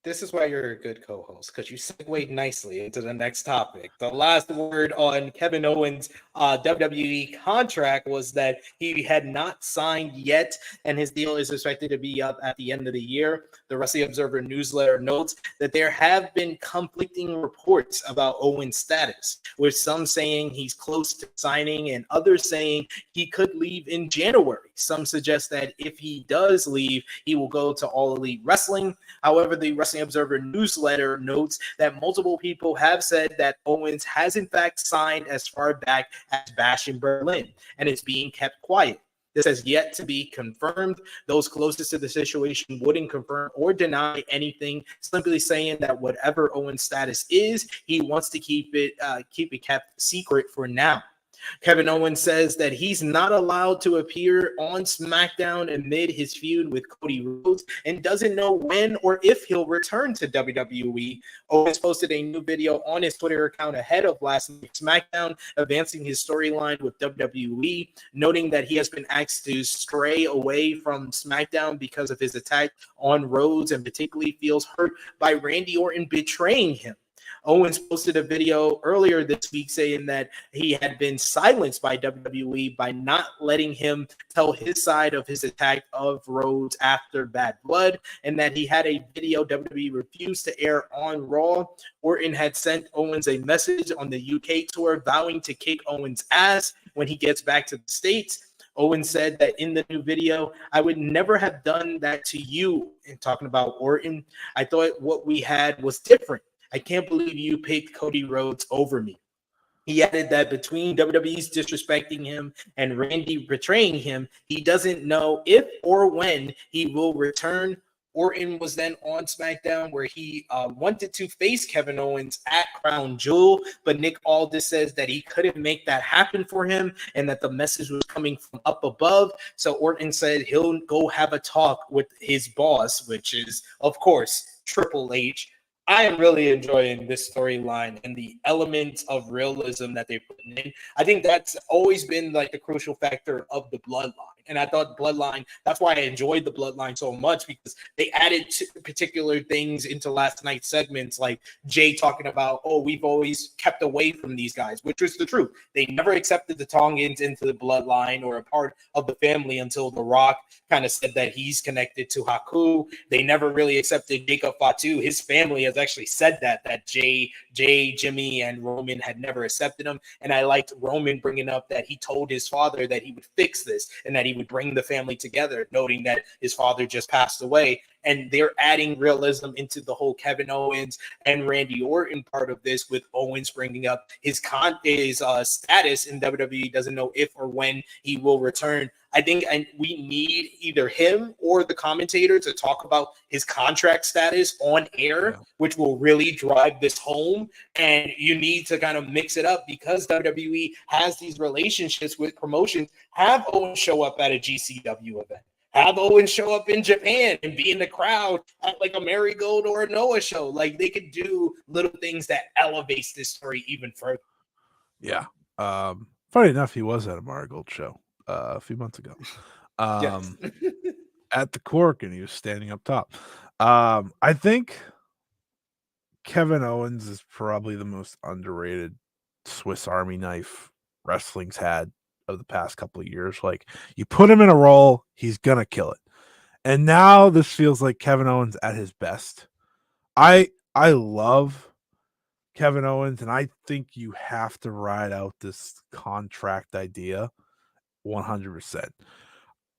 This is why you're a good co-host, because you segued nicely into the next topic. The last word on Kevin Owens' WWE contract was that he had not signed yet, and his deal is expected to be up at the end of the year. The Wrestling Observer newsletter notes that there have been conflicting reports about Owens' status, with some saying he's close to signing and others saying he could leave in January. Some suggest that if he does leave, he will go to All Elite Wrestling. However, the Wrestling Observer newsletter notes that multiple people have said that Owens has in fact signed as far back as Bash in Berlin and is being kept quiet. This has yet to be confirmed. Those closest to the situation wouldn't confirm or deny anything, simply saying that whatever Owens' status is, he wants to keep it kept secret for now. Kevin Owens says that he's not allowed to appear on SmackDown amid his feud with Cody Rhodes and doesn't know when or if he'll return to WWE. Owens posted a new video on his Twitter account ahead of last night's SmackDown, advancing his storyline with WWE, noting that he has been asked to stray away from SmackDown because of his attack on Rhodes and particularly feels hurt by Randy Orton betraying him. Owens posted a video earlier this week saying that he had been silenced by WWE by not letting him tell his side of his attack of Rhodes after Bad Blood, and that he had a video WWE refused to air on Raw. Orton had sent Owens a message on the UK tour vowing to kick Owens' ass when he gets back to the States. Owens said that in the new video, I would never have done that to you. And talking about Orton, I thought what we had was different. I can't believe you picked Cody Rhodes over me. He added that between WWE's disrespecting him and Randy betraying him, he doesn't know if or when he will return. Orton was then on SmackDown where he wanted to face Kevin Owens at Crown Jewel, but Nick Aldis says that he couldn't make that happen for him and that the message was coming from up above. So Orton said he'll go have a talk with his boss, which is, of course, Triple H. I am really enjoying this storyline and the elements of realism that they're putting in. I think that's always been like the crucial factor of the Bloodline. And I thought Bloodline, that's why I enjoyed the Bloodline so much, because they added particular things into last night's segments, like Jay talking about, oh, we've always kept away from these guys, which was the truth. They never accepted the Tongans into the Bloodline or a part of the family until The Rock kind of said that he's connected to Haku. They never really accepted Jacob Fatu. His family has actually said that Jay, Jimmy, and Roman had never accepted him. And I liked Roman bringing up that he told his father that he would fix this and that he would bring the family together, noting that his father just passed away. and they're adding realism into the whole Kevin Owens and Randy Orton part of this, with Owens bringing up his status in WWE, doesn't know if or when he will return. I think we need either him or the commentator to talk about his contract status on air, which will really drive this home. And you need to kind of mix it up, because WWE has these relationships with promotions. Have Owens show up at a GCW event. Have Owens show up in Japan and be in the crowd at like a Marigold or a Noah show. Like, they could do little things that elevates this story even further. Yeah. Funny enough, he was at a Marigold show a few months ago. Yes. At the Cork, and he was standing up top. I think Kevin Owens is probably the most underrated Swiss Army knife wrestling's had of the past couple of years. Like, you put him in a role, he's gonna kill it. And now this feels like Kevin Owens at his best. I love Kevin Owens, and I think you have to ride out this contract idea 100%.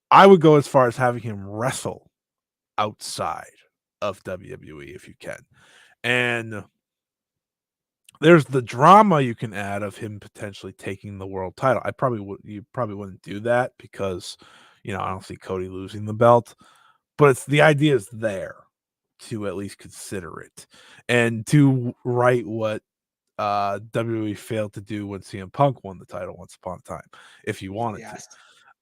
I would go as far as having him wrestle outside of WWE if you can. And there's the drama you can add of him potentially taking the world title. You probably wouldn't do that, because, I don't see Cody losing the belt, but the idea is there to at least consider it and to write what WWE failed to do when CM Punk won the title once upon a time, if you wanted to.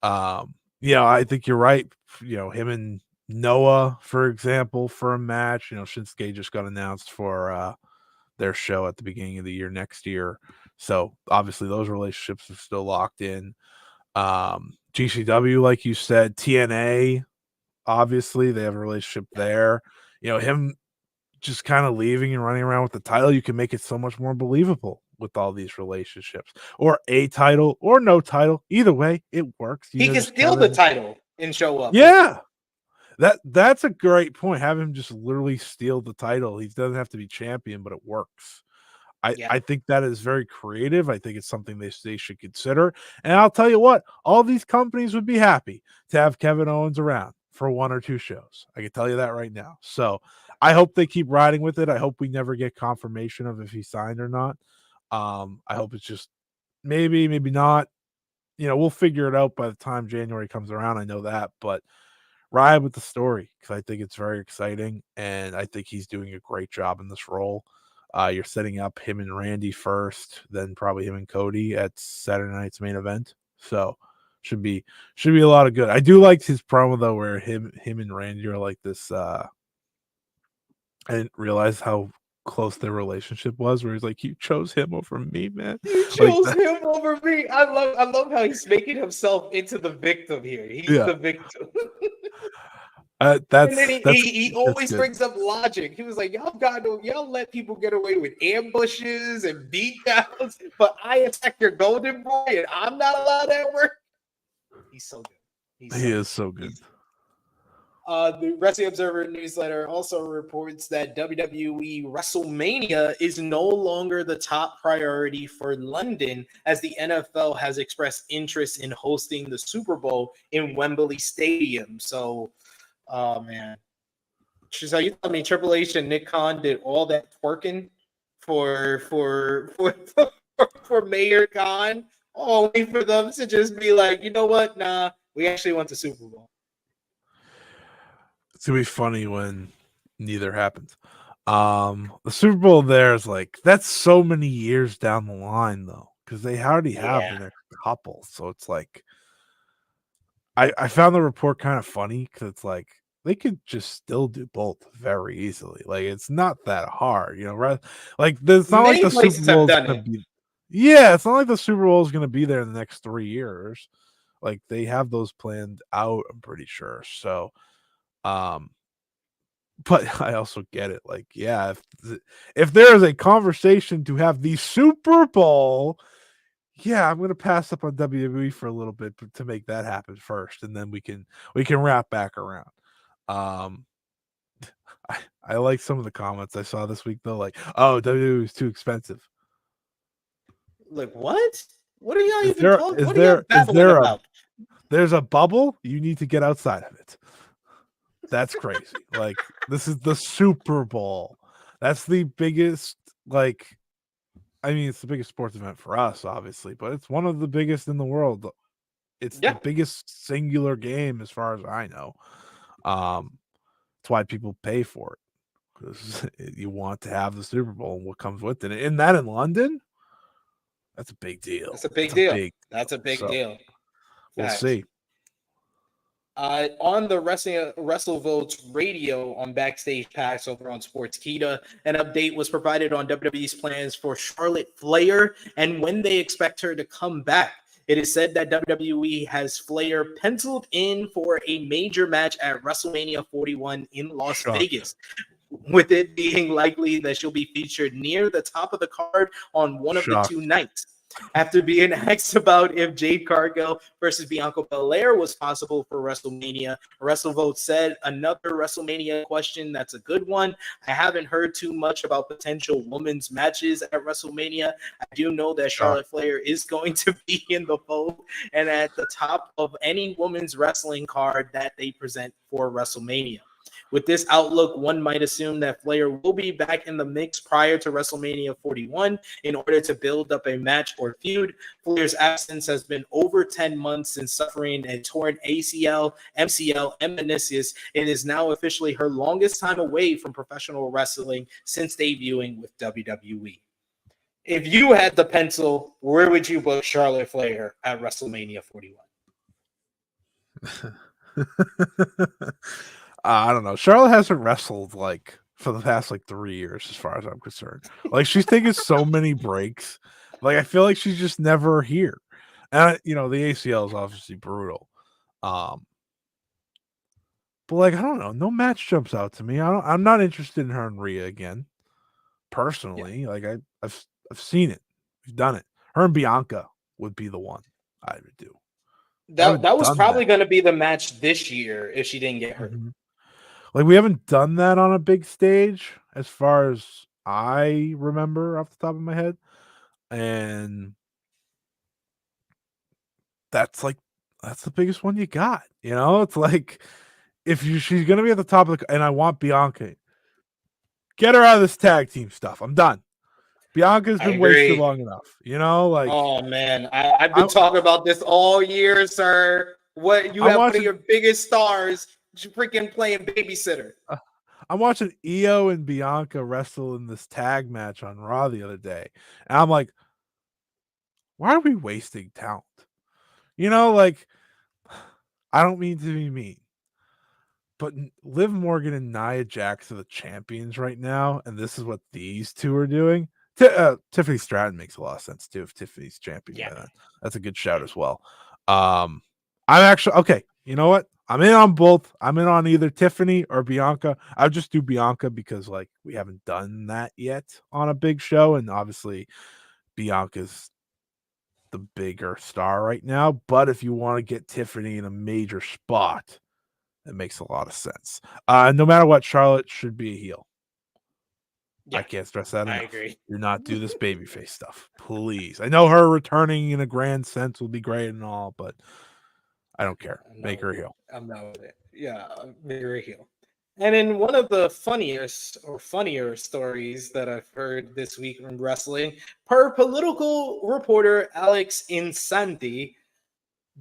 I think you're right. Him and Noah, for example, for a match. Shinsuke just got announced for their show at the beginning of the year next year. So obviously those relationships are still locked in. GCW, like you said, TNA, obviously they have a relationship there. Him just kind of leaving and running around with the title, you can make it so much more believable with all these relationships, or a title or no title. Either way, it works. He can steal the title and show up. Yeah. That's a great point. Have him just literally steal the title. He doesn't have to be champion, but it works. I think that is very creative. I think it's something they should consider. And I'll tell you what, all these companies would be happy to have Kevin Owens around for 1 or 2 shows. I can tell you that right now. So I hope they keep riding with it. I hope we never get confirmation of if he signed or not. I hope it's just maybe not. We'll figure it out by the time January comes around. I know that, but ride with the story, because I think it's very exciting, and I think he's doing a great job in this role. You're setting up him and Randy first, then probably him and Cody at Saturday night's main event. So should be a lot of good. I do like his promo though, where him and Randy are like this. I didn't realize how close their relationship was, where he's like, "You chose him over me, man. You chose him over me." I love how he's making himself into the victim here. He's the victim. And then he always brings up logic. He was like, y'all let people get away with ambushes and beatdowns, but I attack your golden boy and I'm not allowed at work. He's so good. He is so good. The Wrestling Observer newsletter also reports that WWE WrestleMania is no longer the top priority for London, as the NFL has expressed interest in hosting the Super Bowl in Wembley Stadium. So, oh man. So you tell me Triple H and Nick Khan did all that twerking for Mayor Khan, only for them to just be like, you know what? Nah, we actually want the Super Bowl. It's gonna be funny when neither happens. The Super Bowl there is like, that's so many years down the line though, because they already have the next couple. So it's like, I found the report kind of funny, because it's like they could just still do both very easily. Like, it's not that hard, right? Like, it's not like the Super Bowl is gonna be. Yeah, it's not like the Super Bowl is gonna be there in the next 3 years. Like, they have those planned out, I'm pretty sure. So. But I also get it. Like, yeah, if there is a conversation to have the Super Bowl, yeah, I'm going to pass up on WWE for a little bit to make that happen first, and then we can wrap back around. I like some of the comments I saw this week though, like, "Oh, WWE is too expensive." Like, what? What are y'all even talking? What are y'all babbling about? There's a bubble. You need to get outside of it. That's crazy. Like, this is the Super Bowl. That's the biggest, like, I mean, it's the biggest sports event for us, obviously, but it's one of the biggest in the world. It's the Yeah. biggest singular game as far as I know. That's why people pay for it, because you want to have the Super Bowl and what comes with it. And that in London, that's a big deal. That's a big deal. That's a big deal. We'll Facts. see. On the WrestleVotes radio on Backstage Pass over on Sportskeeda, an update was provided on WWE's plans for Charlotte Flair and when they expect her to come back. It is said that WWE has Flair penciled in for a major match at WrestleMania 41 in Las Vegas, with it being likely that she'll be featured near the top of the card on one of the two nights. After being asked about if Jade Cargill versus Bianca Belair was possible for WrestleMania, WrestleVote said, another WrestleMania question, that's a good one. I haven't heard too much about potential women's matches at WrestleMania. I do know that Charlotte Flair is going to be in the fold and at the top of any women's wrestling card that they present for WrestleMania. With this outlook, one might assume that Flair will be back in the mix prior to WrestleMania 41 in order to build up a match or feud. Flair's absence has been over 10 months since suffering a torn ACL, MCL, and meniscus. It is now officially her longest time away from professional wrestling since debuting with WWE. If you had the pencil, where would you book Charlotte Flair at WrestleMania 41? I don't know. Charlotte hasn't wrestled like for the past like 3 years, as far as I'm concerned. Like, she's taken so many breaks. Like, I feel like she's just never here. And the ACL is obviously brutal. But like, I don't know. No match jumps out to me. I'm not interested in her and Rhea again. Personally, like I've seen it. We've done it. Her and Bianca would be the one I would do. That was probably going to be the match this year if she didn't get hurt. Mm-hmm. Like, we haven't done that on a big stage as far as I remember off the top of my head. And that's the biggest one you got. It's like, she's going to be at the top of and I want Bianca. Get her out of this tag team stuff. I'm done. Bianca's been wasted long enough. Oh man, I've been talking about this all year, sir. What you have one of your biggest stars freaking playing babysitter. I'm watching Io and Bianca wrestle in this tag match on Raw the other day, and I'm like, why are we wasting talent? Like, I don't mean to be mean, but Liv Morgan and Nia Jax are the champions right now, and this is what these two are doing. Tiffany Stratton makes a lot of sense too. If Tiffany's champion, that's a good shout as well. I'm actually okay. You know what? I'm in on both. I'm in on either Tiffany or Bianca. I'll just do Bianca because like we haven't done that yet on a big show, and obviously Bianca's the bigger star right now. But if you want to get Tiffany in a major spot, it makes a lot of sense. No matter what, Charlotte should be a heel. I can't stress that enough. I agree. Do not do this babyface stuff, please. I know her returning in a grand sense will be great and all, but I don't care. Make her a heel. I'm not with it. Yeah, make her a heel. And in one of the funnier stories that I've heard this week from wrestling, per political reporter Alex Insanti,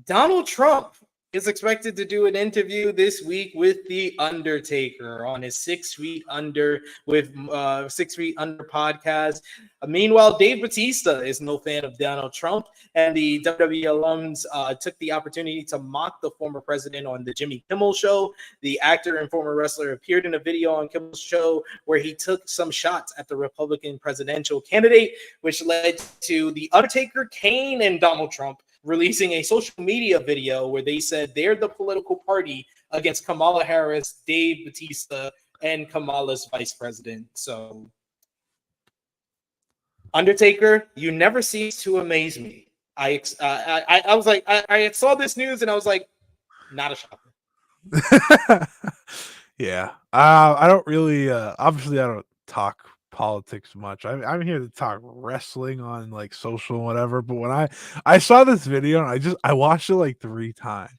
Donald Trump is expected to do an interview this week with The Undertaker on his 6 Feet Under podcast. Meanwhile, Dave Bautista is no fan of Donald Trump, and the WWE alums took the opportunity to mock the former president on the Jimmy Kimmel Show. The actor and former wrestler appeared in a video on Kimmel's show where he took some shots at the Republican presidential candidate, which led to The Undertaker, Kane, and Donald Trump releasing a social media video where they said they're the political party against Kamala Harris, Dave Bautista, and Kamala's vice president. So, Undertaker, you never cease to amaze me. I was like, I saw this news and I was like, not a shocker. Yeah, I don't really. Obviously, I don't talk politics much. I'm here to talk wrestling on like social and whatever. But when I saw this video and I watched it like 3 times,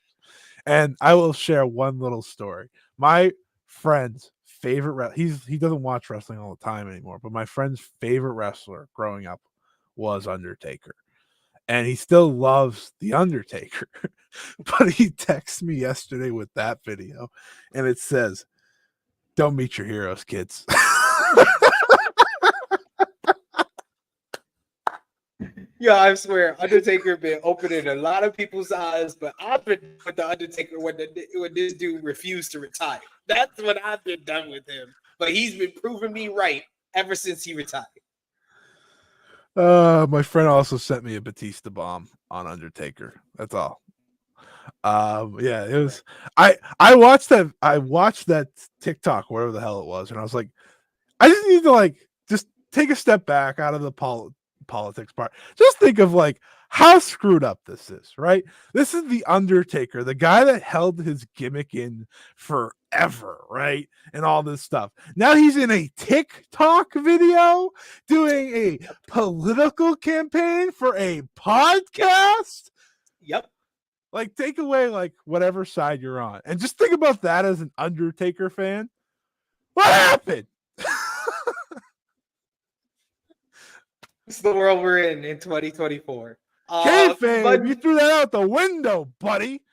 And I will share one little story. My friend's favorite he doesn't watch wrestling all the time anymore, but my friend's favorite wrestler growing up was Undertaker. And he still loves the Undertaker. But he texted me yesterday with that video, and it says, "Don't meet your heroes, kids." Yeah, I swear, Undertaker been opening a lot of people's eyes, but I've been with the Undertaker when this dude refused to retire. That's when I've been done with him. But he's been proving me right ever since he retired. My friend also sent me a Batista bomb on Undertaker. That's all. Yeah, it was. I watched that TikTok, wherever the hell it was, and I was like, I just need to just take a step back out of the politics part. Just think of how screwed up this is, right? This is the Undertaker, the guy that held his gimmick in forever, right? And all this stuff. Now he's in a TikTok video doing a political campaign for a podcast. Yep. Take away whatever side you're on, and just think about that as an Undertaker fan. What happened? It's the world we're in 2024. Kayfabe, you threw that out the window, buddy.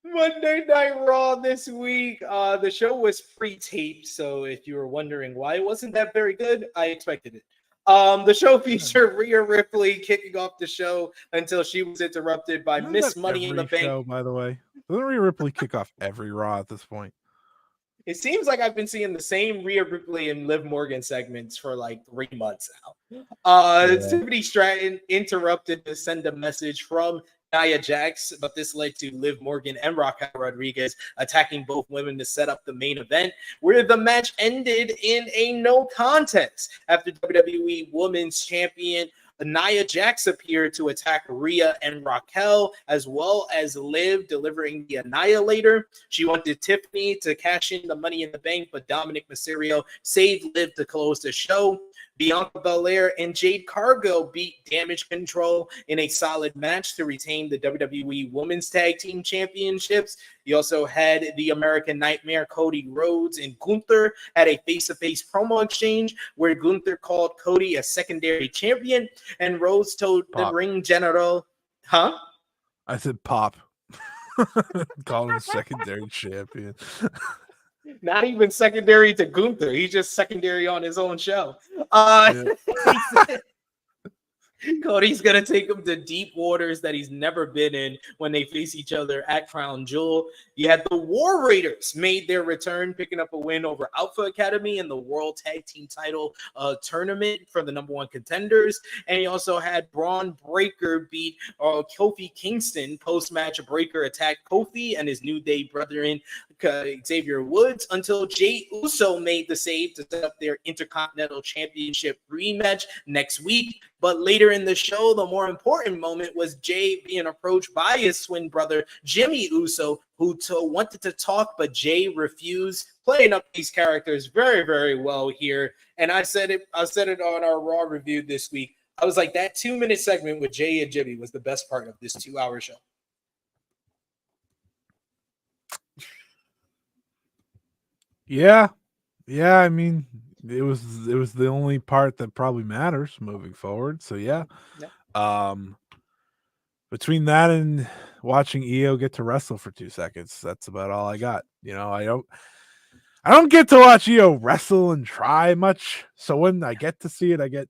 Monday Night Raw this week. The show was pre-taped, so if you were wondering why it wasn't that very good, I expected it. The show featured Rhea Ripley kicking off the show until she was interrupted by Miss Money in the Bank. By the way, doesn't Rhea Ripley kick off every Raw at this point? It seems like I've been seeing the same Rhea Ripley and Liv Morgan segments for 3 months now. Tiffany Stratton interrupted to send a message from Nia Jax, but this led to Liv Morgan and Raquel Rodriguez attacking both women to set up the main event, where the match ended in a no contest after WWE Women's Champion Nia Jax appeared to attack Rhea and Raquel, as well as Liv delivering the Annihilator. She wanted Tiffany to cash in the Money in the Bank, but Dominic Mysterio saved Liv to close the show. Bianca Belair and Jade Cargill beat Damage Control in a solid match to retain the WWE Women's Tag Team Championships. You also had the American Nightmare, Cody Rhodes, and Gunther had a face-to-face promo exchange where Gunther called Cody a secondary champion, and Rhodes told the ring general, huh? I said pop. Call him a secondary champion. Not even secondary to Gunther. He's just secondary on his own show. Cody's going to take him to deep waters that he's never been in when they face each other at Crown Jewel. You had the War Raiders made their return, picking up a win over Alpha Academy in the World Tag Team title tournament for the #1 contenders. And you also had Braun Breaker beat Kofi Kingston. Post-match, Breaker attacked Kofi and his New Day brethren, Xavier Woods, until Jey Uso made the save to set up their Intercontinental Championship rematch next week. But later in the show, the more important moment was Jey being approached by his twin brother, Jimmy Uso, who wanted to talk, but Jey refused, playing up these characters very, very well here. And I said it on our Raw review this week. I was like, that 2-minute segment with Jey and Jimmy was the best part of this 2-hour show. Yeah. I mean, it was the only part that probably matters moving forward. So yeah. Between that and watching Io get to wrestle for 2 seconds, that's about all I got. I don't get to watch Io wrestle and try much. So when I get to see it, I get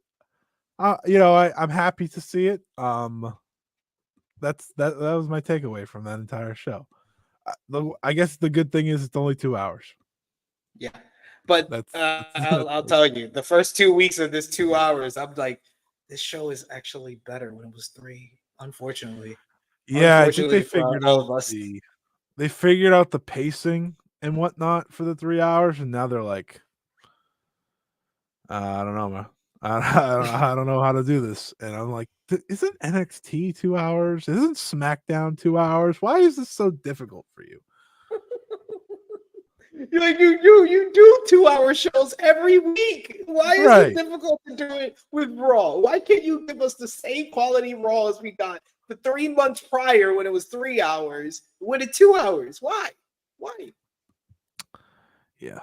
I'm happy to see it. That was my takeaway from that entire show. I guess the good thing is it's only 2 hours. Yeah. But I'll tell you, the first 2 weeks of this 2 hours, I'm like, this show is actually better when it was 3. Unfortunately, I think they figured out the pacing and whatnot for the 3 hours, and now they're like, I don't know, man. I don't know how to do this. And I'm like, isn't NXT 2 hours? Isn't SmackDown 2 hours? Why is this so difficult for you? You do 2-hour shows every week. Why is Right. it difficult to do it with Raw? Why can't you give us the same quality Raw as we got the 3 months prior when it was 3 hours, when it 2 hours? Why? Yeah.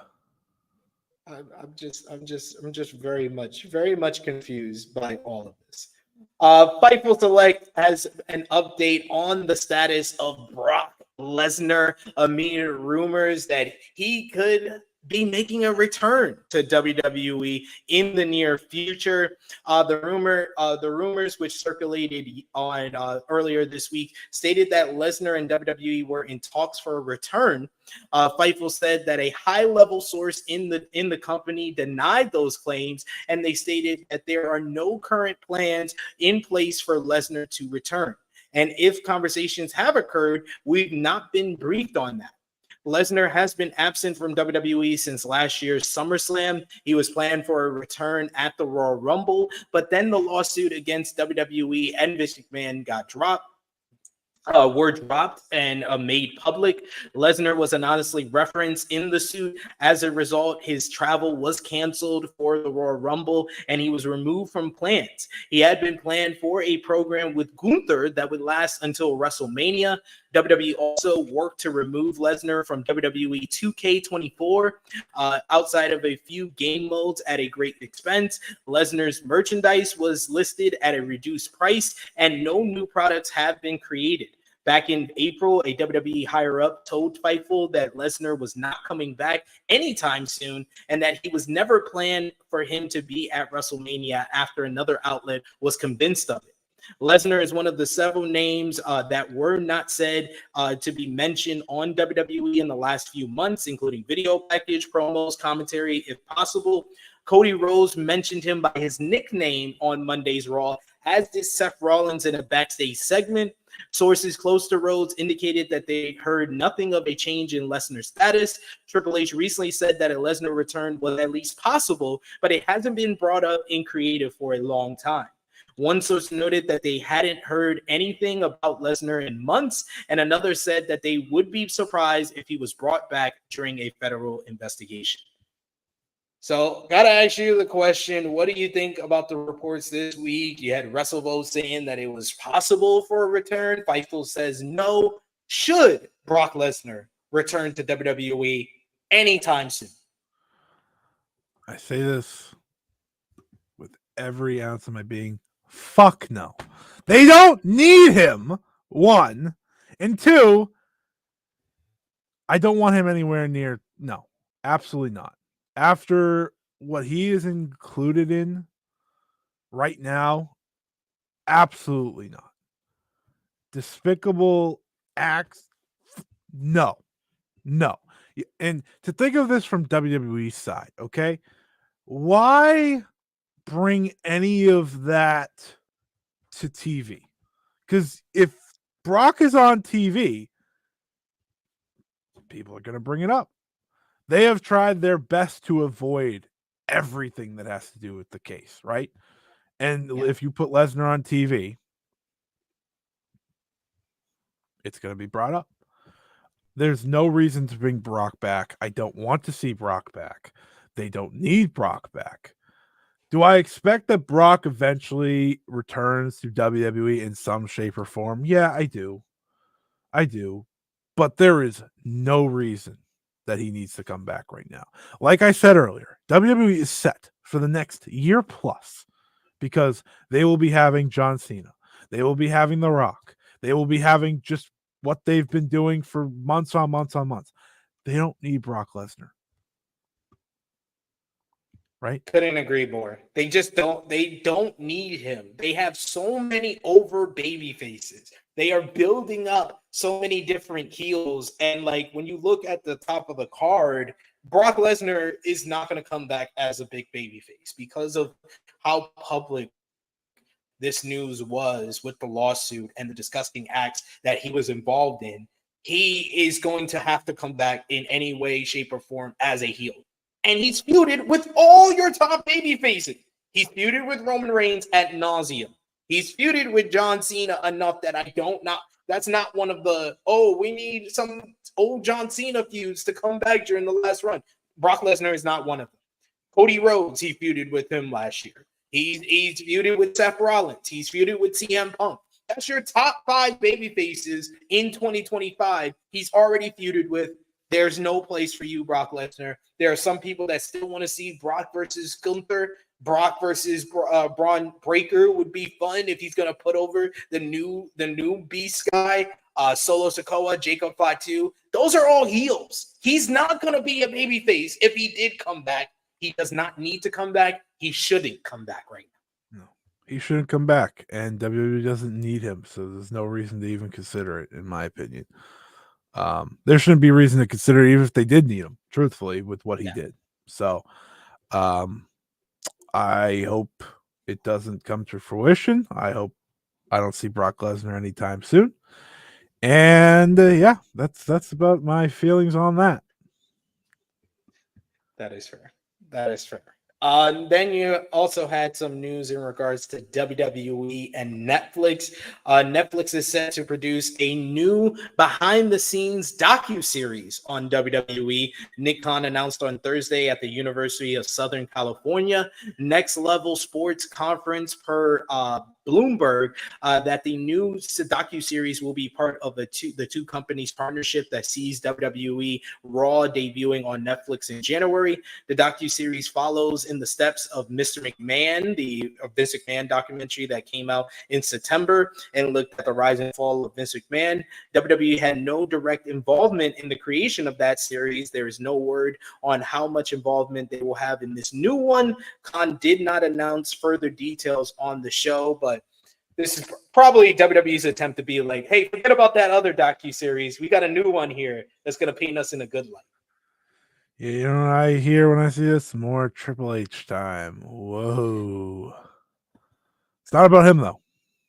I'm just very much confused by all of this. Fightful Select has an update on the status of Brock Lesnar amid rumors that he could be making a return to WWE in the near future. The rumors which circulated on earlier this week stated that Lesnar and WWE were in talks for a return. Fightful said that a high-level source in the company denied those claims, and they stated that there are no current plans in place for Lesnar to return. And if conversations have occurred, we've not been briefed on that. Lesnar has been absent from WWE since last year's SummerSlam. He was planned for a return at the Royal Rumble, but then the lawsuit against WWE and Vince McMahon got dropped. Were dropped and made public. Lesnar was anonymously referenced in the suit. As a result, his travel was canceled for the Royal Rumble and he was removed from plans. He had been planned for a program with Gunther that would last until WrestleMania. WWE also worked to remove Lesnar from WWE 2K24 outside of a few game modes at a great expense. Lesnar's merchandise was listed at a reduced price and no new products have been created. Back in April, a WWE higher-up told Fightful that Lesnar was not coming back anytime soon and that he was never planned for him to be at WrestleMania after another outlet was convinced of it. Lesnar is one of the several names that were not said to be mentioned on WWE in the last few months, including video package, promos, commentary, if possible. Cody Rhodes mentioned him by his nickname on Monday's Raw, as did Seth Rollins in a backstage segment. Sources close to Rhodes indicated that they heard nothing of a change in Lesnar's status. Triple H recently said that a Lesnar return was at least possible, but it hasn't been brought up in creative for a long time. One source noted that they hadn't heard anything about Lesnar in months, and another said that they would be surprised if he was brought back during a federal investigation. So, gotta ask you the question, what do you think about the reports this week? You had WrestleVote saying that it was possible for a return. Fightful says no. Should Brock Lesnar return to WWE anytime soon? I say this with every ounce of my being. Fuck no. They don't need him, one. And two, I don't want him anywhere near. No, absolutely not. After what he is included in right now, absolutely not. Despicable acts, no. And to think of this from WWE's side, okay? Why bring any of that to TV? Because if Brock is on TV, people are going to bring it up. They have tried their best to avoid everything that has to do with the case, right? And if you put Lesnar on TV, it's going to be brought up. There's no reason to bring Brock back. I don't want to see Brock back. They don't need Brock back. Do I expect that Brock eventually returns to WWE in some shape or form? Yeah, I do. But there is no reason that he needs to come back right now. Like I said earlier, WWE is set for the next year plus because they will be having John Cena. They will be having The Rock. They will be having just what they've been doing for months on months on months. They don't need Brock Lesnar. Right? Couldn't agree more. They don't need him. They have so many over baby faces. They are building up so many different heels. And like when you look at the top of the card, Brock Lesnar is not going to come back as a big baby face because of how public this news was with the lawsuit and the disgusting acts that he was involved in. He is going to have to come back in any way, shape, or form as a heel. And he's feuded with all your top baby faces. He's feuded with Roman Reigns ad nauseum. He's feuded with John Cena enough that that's not one of the, we need some old John Cena feuds to come back during the last run. Brock Lesnar is not one of them. Cody Rhodes, he feuded with him last year. He's feuded with Seth Rollins. He's feuded with CM Punk. That's your top 5 baby faces in 2025. He's already feuded with. There's no place for you, Brock Lesnar. There are some people that still want to see Brock versus Gunther. Brock versus Braun Breaker would be fun if he's going to put over the new Beast guy, Solo Sikoa, Jacob Fatu. Those are all heels. He's not going to be a babyface if he did come back. He does not need to come back. He shouldn't come back right now. No, he shouldn't come back, and WWE doesn't need him, so there's no reason to even consider it, in my opinion. There shouldn't be reason to consider it, even if they did need him, truthfully, with what he did. So, I hope it doesn't come to fruition. I hope I don't see Brock Lesnar anytime soon. And yeah, that's about my feelings on that. That is fair. That is fair. Then you also had some news in regards to WWE and Netflix. Netflix is set to produce a new behind-the-scenes docuseries on WWE. Nick Khan announced on Thursday at the University of Southern California Next Level Sports Conference per Bloomberg that the new docuseries will be part of the two companies' partnership that sees WWE Raw debuting on Netflix in January. The docuseries follows in the steps of Mr. McMahon, the Vince McMahon documentary that came out in September and looked at the rise and fall of Vince McMahon. WWE had no direct involvement in the creation of that series. There is no word on how much involvement they will have in this new one. Khan did not announce further details on the show, but this is probably WWE's attempt to be like, hey, forget about that other docuseries. We got a new one here that's going to paint us in a good light. Yeah, you know what I hear when I see this? More Triple H time. Whoa. It's not about him, though.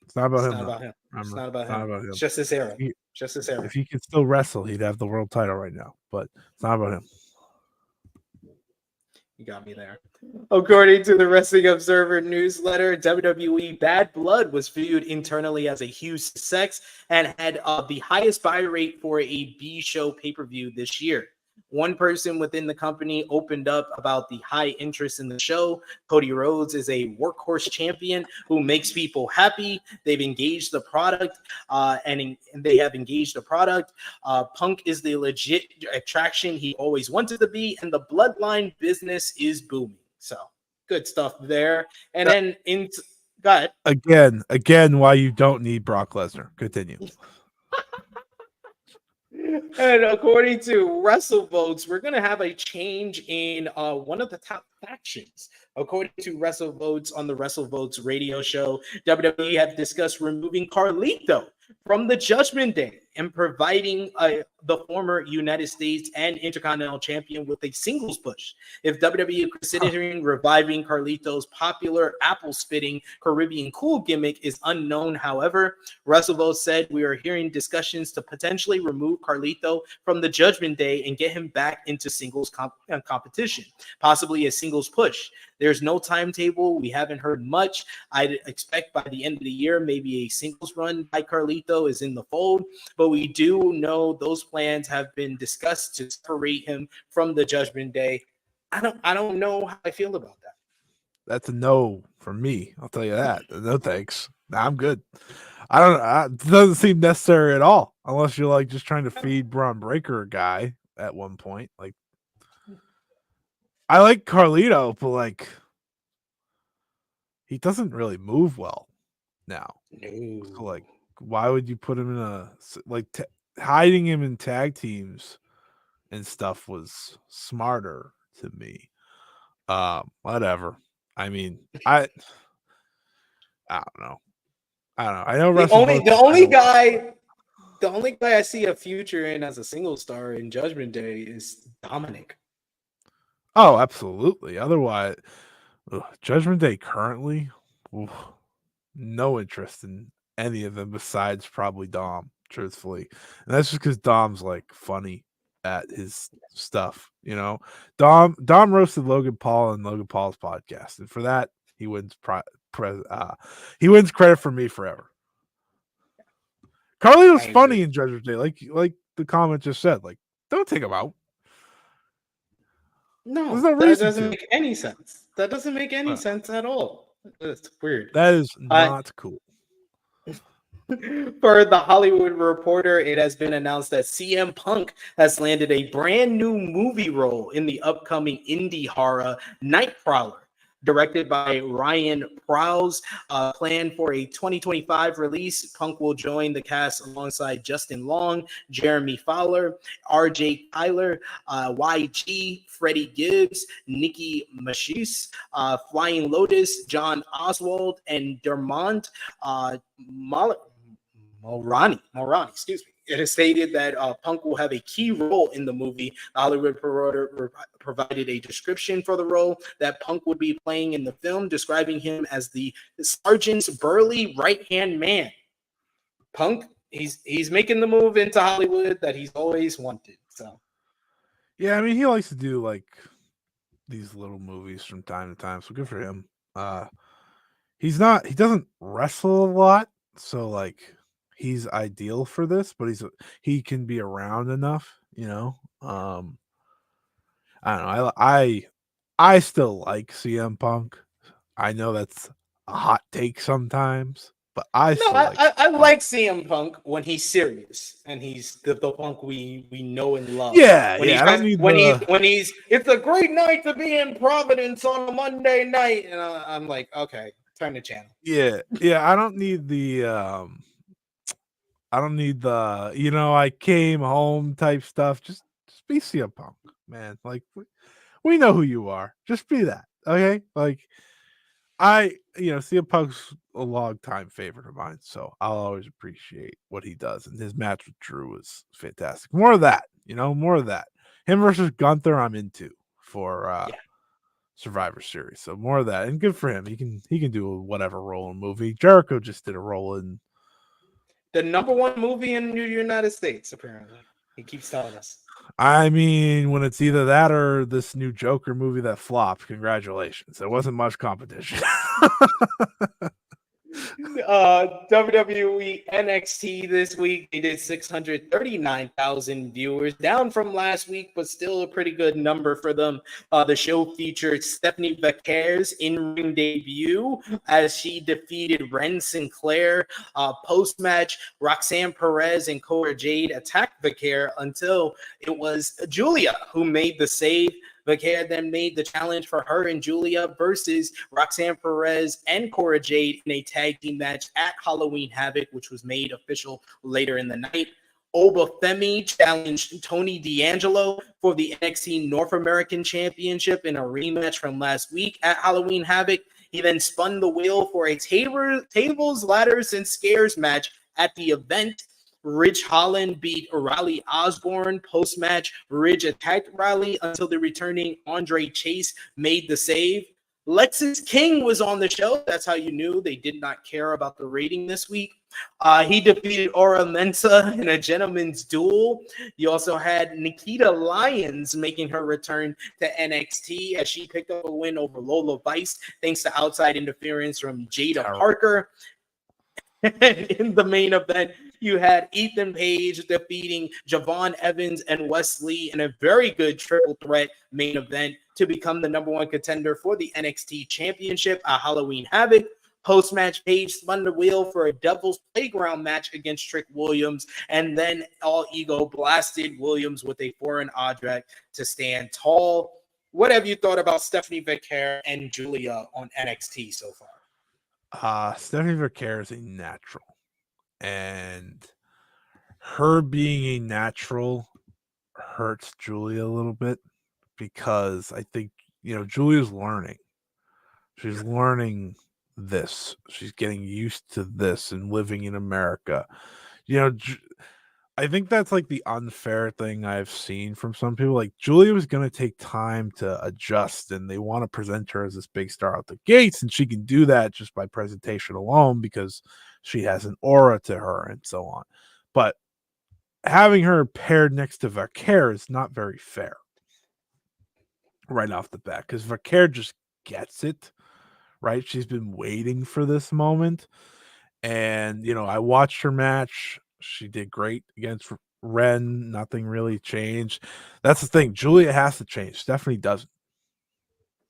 It's not about him. It's not about him. It's just this era. If he could still wrestle, he'd have the world title right now. But it's not about him. You got me there. According to the Wrestling Observer newsletter, WWE Bad Blood was viewed internally as a huge success and had the highest buy rate for a B show pay-per-view this year. One person within the company opened up about the high interest in the show. Cody Rhodes is a workhorse champion who makes people happy. They've engaged the product, and they have engaged the product. Punk is the legit attraction he always wanted to be, and the bloodline business is booming. So good stuff there. And then go ahead. Again, why you don't need Brock Lesnar. Continue. And according to WrestleVotes, we're going to have a change in one of the top factions. According to WrestleVotes on the WrestleVotes radio show, WWE have discussed removing Carlito from the Judgment Day and providing the former United States and Intercontinental Champion with a singles push. If WWE is considering reviving Carlito's popular apple-spitting Caribbean Cool gimmick is unknown, however, WrestleVotes said we are hearing discussions to potentially remove Carlito from the Judgment Day and get him back into singles competition, possibly a singles push. There's no timetable. We haven't heard much. I'd expect by the end of the year, maybe a singles run by Carlito is in the fold, but we do know those plans have been discussed to separate him from the Judgment Day. I don't know how I feel about that. That's a no for me. I'll tell you that. No thanks. I'm good. It doesn't seem necessary at all, unless you're like just trying to feed Braun Breaker a guy at one point. Like, I like Carlito, but like he doesn't really move well now. No. So like, why would you put him in hiding him in tag teams and stuff was smarter to me. Whatever. I mean, I don't know. I know the only guy I see a future in as a single star in Judgment Day is Dominic. Oh, absolutely. Otherwise, Judgment Day currently, no interest in any of them besides probably Dom, truthfully. And that's just because Dom's like funny at his stuff, you know. Dom roasted Logan Paul on Logan Paul's podcast, and for that he wins he wins credit for me forever. Carlito's funny in Judgment Day, like the comment just said. Like, don't take him out. No, There's no that reason doesn't to. make any sense. That doesn't make any sense at all. It's weird. That is not cool. For the Hollywood Reporter, it has been announced that CM Punk has landed a brand new movie role in the upcoming indie horror Nightcrawler. Directed by Ryan Prowse, planned for a 2025 release. Punk will join the cast alongside Justin Long, Jeremy Fowler, RJ Tyler, YG, Freddie Gibbs, Nikki Machis, Flying Lotus, John Oswald, and Dermont Mulroney, excuse me. It is stated that Punk will have a key role in the movie. The Hollywood Reporter provided a description for the role that Punk would be playing in the film, describing him as the sergeant's burly right-hand man. Punk, he's making the move into Hollywood that he's always wanted. So, yeah, I mean, he likes to do like these little movies from time to time, so good for him. He doesn't wrestle a lot, so like he's ideal for this, but he can be around enough, you know. I don't know. I still like CM Punk. I know that's a hot take sometimes, but I like CM Punk when he's serious and he's the Punk we know and love. Yeah, when I don't need when he's it's a great night to be in Providence on a Monday night, and I'm like, okay, turn the channel. Yeah. I don't need the I came home type stuff. Just be CM Punk, man. Like we know who you are. Just be that, okay? Like CM Punk's a long time favorite of mine, so I'll always appreciate what he does. And his match with Drew was fantastic. More of that, more of that. Him versus Gunther, I'm into for Survivor Series. So more of that, and good for him. He can do whatever role in a movie. Jericho just did a role in the #1 movie in the United States. Apparently, he keeps telling us. I mean, when it's either that or this new Joker movie that flopped, congratulations. There wasn't much competition. WWE NXT this week, they did 639,000 viewers, down from last week, but still a pretty good number for them. The show featured Stephanie Vaquer's in-ring debut as she defeated Ren Sinclair. Post-match, Roxanne Perez and Cora Jade attacked Vaquer until it was Julia who made the save. Vaquer then made the challenge for her and Julia versus Roxanne Perez and Cora Jade in a tag team match at Halloween Havoc, which was made official later in the night. Oba Femi challenged Tony D'Angelo for the NXT North American Championship in a rematch from last week at Halloween Havoc. He then spun the wheel for a tables, ladders, and scares match at the event. Ridge Holland beat Riley Osborne. Post-match, Ridge attacked Riley until the returning Andre Chase made the save. Lexis King was on the show. That's how you knew they did not care about the rating this week. He defeated Aura Mensa in a gentleman's duel. You also had Nikita Lyons making her return to NXT as she picked up a win over Lola Vice thanks to outside interference from Jada Parker. In the main event, you had Ethan Page defeating Javon Evans and Wesley in a very good triple threat main event to become the #1 contender for the NXT Championship at Halloween Havoc. Post-match, Page spun the wheel for a Devil's Playground match against Trick Williams, and then All Ego blasted Williams with a foreign object to stand tall. What have you thought about Stephanie Vaquer and Julia on NXT so far? Stephanie Vaquer is a natural, and her being a natural hurts Julia a little bit because I think Julia's learning. She's learning this. She's getting used to this and living in America. I think that's like the unfair thing I've seen from some people. Like Julia was going to take time to adjust, and they want to present her as this big star out the gates, and she can do that just by presentation alone because she has an aura to her and so on. But having her paired next to Vaquer is not very fair right off the bat because Vaquer just gets it, right? She's been waiting for this moment. And, I watched her match. She did great against Ren, nothing really changed. That's the thing. Julia has to change. Stephanie doesn't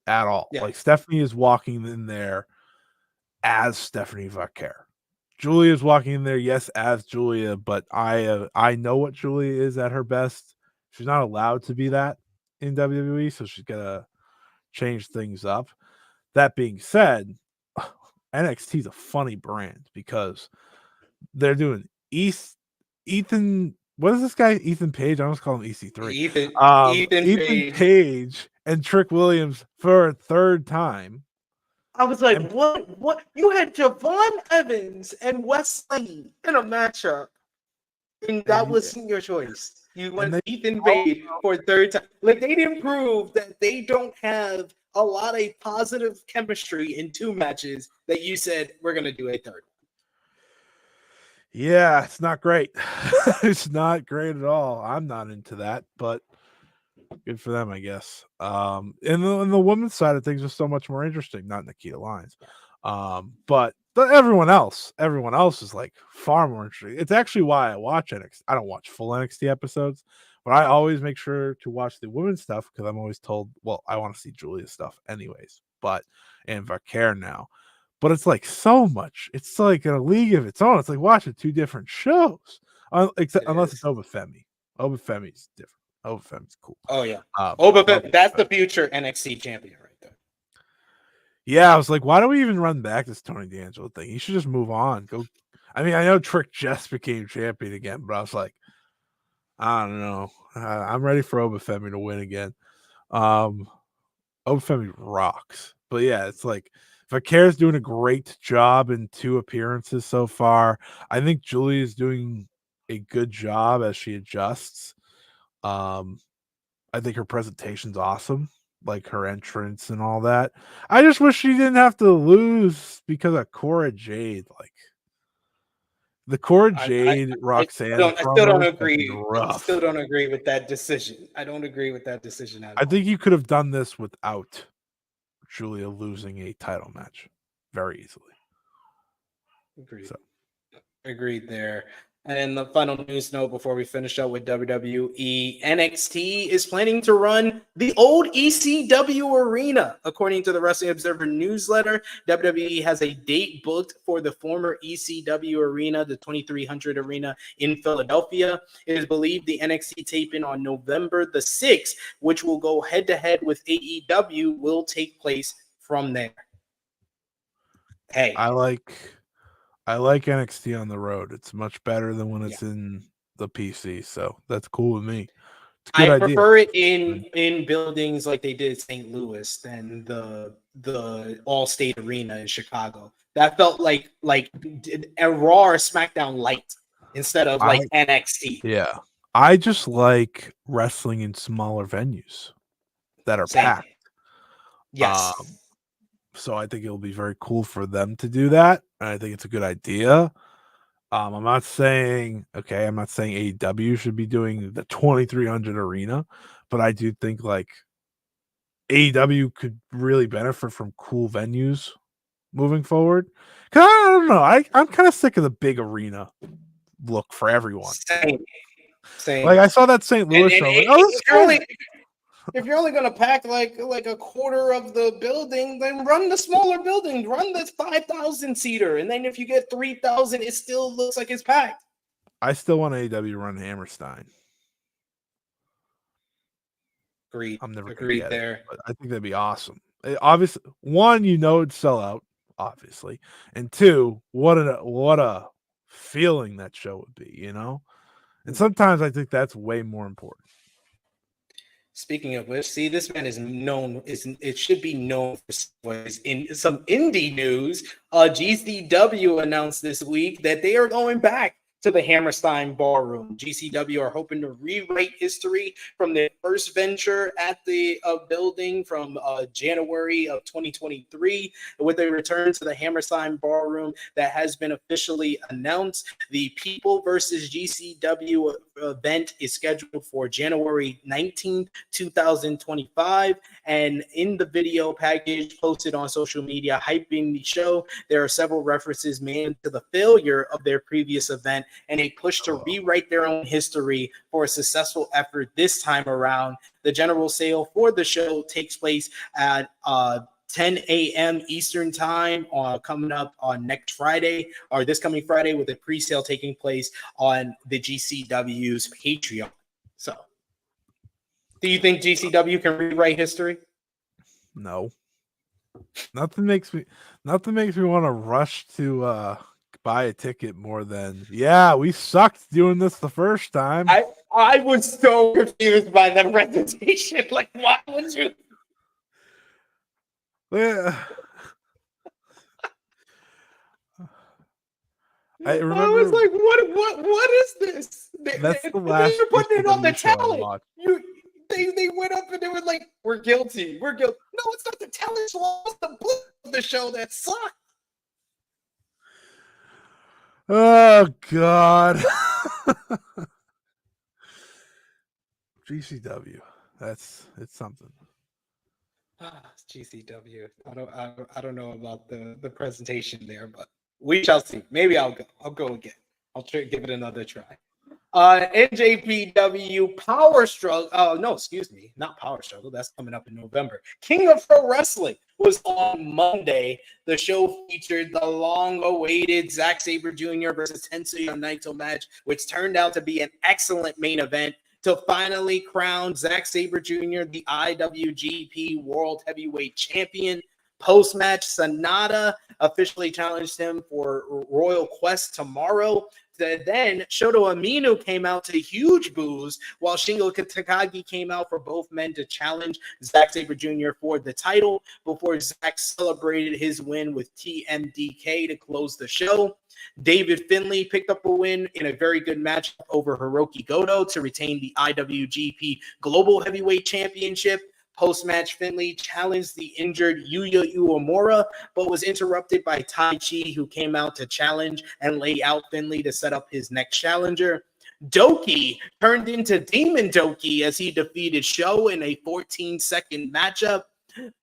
at all. Yeah. Like Stephanie is walking in there as Stephanie Vaquer. Julia is walking in there, yes, as Julia, but I know what Julia is at her best. She's not allowed to be that in WWE, so she's gonna change things up. That being said, NXT is a funny brand because they're doing Ethan. What is this guy? Ethan Page. I almost call him EC3. Ethan Page and Trick Williams for a third time. I was like, what? You had Javon Evans and Wesley in a matchup, and that was your choice. You went Ethan Page for a third time. Like, they didn't prove that they don't have a lot of positive chemistry in 2 matches that you said we're going to do a third. Yeah, it's not great. It's not great at all. I'm not into that, but good for them, I guess. And the women's side of things is so much more interesting, not Nikita Lyons. But everyone else is like far more interesting. It's actually why I watch NXT. I don't watch full NXT episodes, but I always make sure to watch the women's stuff because I'm always told, well, I want to see Julia's stuff anyways, and Vaquer now. But it's like so much. It's like a league of its own. It's like watching 2 different shows, unless it's Obafemi. Obafemi's different. Obafemi's cool. Oh yeah, Obafemi. That's the future NXT champion right there. Yeah, I was like, why do we even run back this Tony D'Angelo thing? He should just move on. Go. I mean, I know Trick just became champion again, but I was like, I don't know. I'm ready for Obafemi to win again. Obafemi rocks. But yeah, it's like Vaquer's doing a great job in 2 appearances so far. I think Julie is doing a good job as she adjusts. I think her presentation's awesome, like her entrance and all that. I just wish she didn't have to lose because of Cora Jade. Like the Cora Jade Roxanne. I still don't agree. I still don't agree with that decision. I don't agree with that decision at all. I think you could have done this without Julia losing a title match very easily. Agreed. Agreed there. And the final news note before we finish up with WWE, NXT is planning to run the old ECW arena. According to the Wrestling Observer newsletter, WWE has a date booked for the former ECW arena, the 2300 arena in Philadelphia. It is believed the NXT taping on November the 6th, which will go head-to-head with AEW, will take place from there. Hey. I like NXT on the road. It's much better than when it's in the PC, so that's cool with me. I prefer it in buildings like they did St. Louis than the All-State Arena in Chicago. That felt like a Raw or SmackDown light instead of like NXT. Yeah, I just like wrestling in smaller venues that are packed. Yes. So I think it'll be very cool for them to do that. And I think it's a good idea. I'm not saying AEW should be doing the 2300 arena, but I do think like AEW could really benefit from cool venues moving forward. Cause I don't know. I'm kind of sick of the big arena look for everyone. Same. Like I saw that St. Louis show. If you're only going to pack like a quarter of the building, then run the smaller building. Run the 5,000 seater, and then if you get 3,000, it still looks like it's packed. I still want AEW to run Hammerstein. Agreed. I'm never agreed there. But I think that'd be awesome. Obviously, one, it'd sell out, obviously, and 2, what a feeling that show would be, And sometimes I think that's way more important. Speaking of which, see, this man is known. It should be known for in some indie news. GCW announced this week that they are going back to the Hammerstein Ballroom. GCW are hoping to rewrite history from their first venture at the building from January of 2023 with a return to the Hammerstein Ballroom that has been officially announced. The People versus GCW event is scheduled for January 19th, 2025. And in the video package posted on social media hyping the show, there are several references made to the failure of their previous event and a push to rewrite their own history for a successful effort this time around. The general sale for the show takes place at 10 a.m. Eastern time coming up on next Friday, or this coming Friday, with a pre-sale taking place on the GCW's Patreon. So, do you think GCW can rewrite history? No. Nothing makes me want to rush to buy a ticket more than, yeah, we sucked doing this the first time. I was so confused by that presentation. Like, why would you? Yeah. I was like, what is this? That's the last. They're putting it on the talent. They went up and they were like, we're guilty. No, it's not the talent. It's the book of the show that sucked. Oh God. GCW. It's something. GCW. I don't know about the presentation there, but we shall see. Maybe I'll go again. I'll give it another try. NJPW Power Struggle. Oh, no, excuse me. Not Power Struggle. That's coming up in November. King of Pro Wrestling was on Monday. The show featured the long-awaited Zack Sabre Jr. versus Tetsuya Naito match, which turned out to be an excellent main event to finally crown Zack Sabre Jr. the IWGP World Heavyweight Champion. Post-match, Sonata officially challenged him for Royal Quest tomorrow. Then Shota Umino came out to huge boos, while Shingo Takagi came out for both men to challenge Zack Sabre Jr. for the title before Zack celebrated his win with TMDK to close the show. David Finlay picked up a win in a very good match over Hiroki Goto to retain the IWGP Global Heavyweight Championship. Post-match, Finlay challenged the injured Yuya Uemura, but was interrupted by Tai Chi, who came out to challenge and lay out Finlay to set up his next challenger. Doki turned into Demon Doki as he defeated Sho in a 14-second matchup.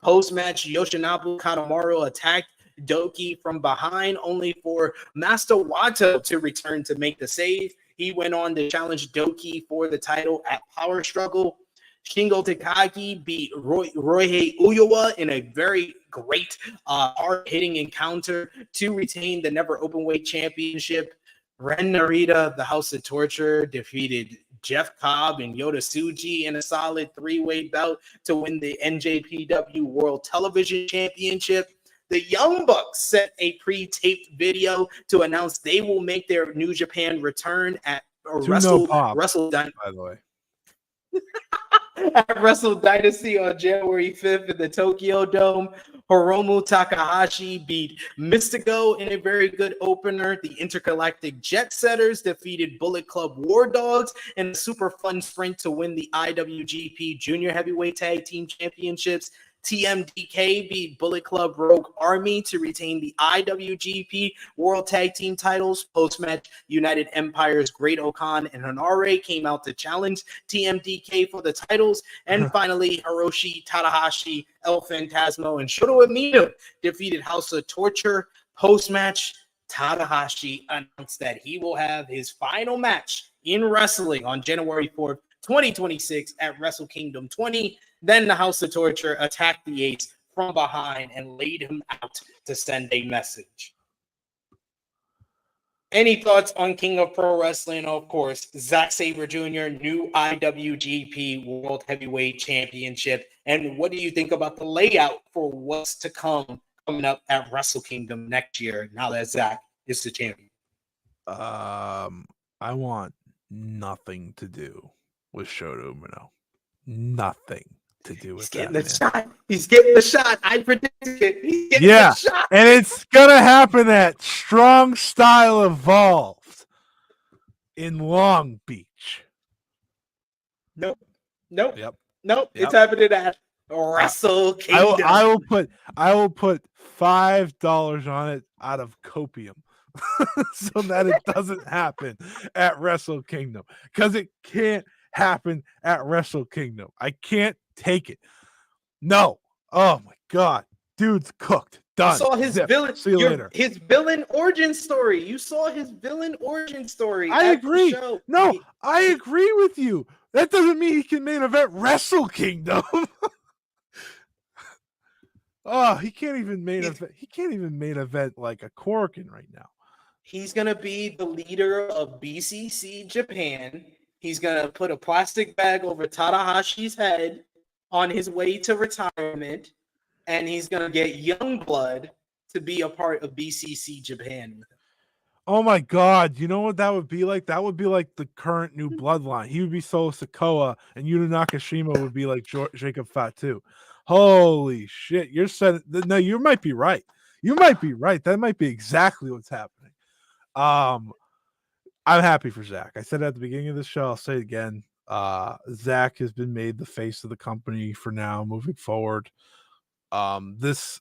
Post-match, Yoshinobu Kanemaru attacked Doki from behind, only for Master Wato to return to make the save. He went on to challenge Doki for the title at Power Struggle. Shingo Takagi beat Ryohei Uyoa in a very great hard-hitting encounter to retain the Never Openweight Championship. Ren Narita, the House of Torture, defeated Jeff Cobb and Yota Tsuji in a solid three-way bout to win the NJPW World Television Championship. The Young Bucks sent a pre-taped video to announce they will make their New Japan return at Wrestle Dynamite, by the way. At Wrestle Dynasty on January 5th in the Tokyo Dome. Hiromu Takahashi beat Mystico in a very good opener. The Intergalactic Jet Setters defeated Bullet Club War Dogs in a super fun sprint to win the IWGP Junior Heavyweight Tag Team Championships. TMDK beat Bullet Club Rogue Army to retain the IWGP World Tag Team titles. Post-match, United Empire's Great Okan and Hanare came out to challenge TMDK for the titles. And finally, Hiroshi Tanahashi, El Phantasmo, and Shota Umino defeated House of Torture. Post-match, Tanahashi announced that he will have his final match in wrestling on January 4th, 2026 at Wrestle Kingdom 20. Then the House of Torture attacked the Ace from behind and laid him out to send a message. Any thoughts on King of Pro Wrestling? Of course, Zack Sabre Jr., new IWGP World Heavyweight Championship. And what do you think about the layout for what's to come coming up at Wrestle Kingdom next year now that Zack is the champion? I want nothing to do with Shota Umino. Nothing to do with that. He's getting the shot. I predicted it. He's getting the shot. And it's gonna happen at Strong Style Evolved in Long Beach. Nope. Yep. It's happening at Wrestle Kingdom. I will put $5 on it out of copium. So that it doesn't happen at Wrestle Kingdom, because it can't happen at Wrestle Kingdom. I can't take it. No. Oh my God. Dude's cooked. Done. You saw his Zip. villain. See you later. His villain origin story. You saw his villain origin story. I at the agree. show. No, I agree with you. That doesn't mean he can main event Wrestle Kingdom. Oh, he can't even main event. He can't even main event like a Corkin right now. He's gonna be the leader of BCC Japan. He's gonna put a plastic bag over Tanahashi's head on his way to retirement, and he's gonna get Youngblood to be a part of BCC Japan with him. Oh my God! You know what that would be like? That would be like the current new bloodline. He would be Solo Sikoa, and Yuta Nakashima would be like Jacob Fatu. Holy shit! You're set. No, you might be right. You might be right. That might be exactly what's happening. I'm happy for Zack. I said it at the beginning of the show. I'll say it again. Zack has been made the face of the company for now, moving forward. This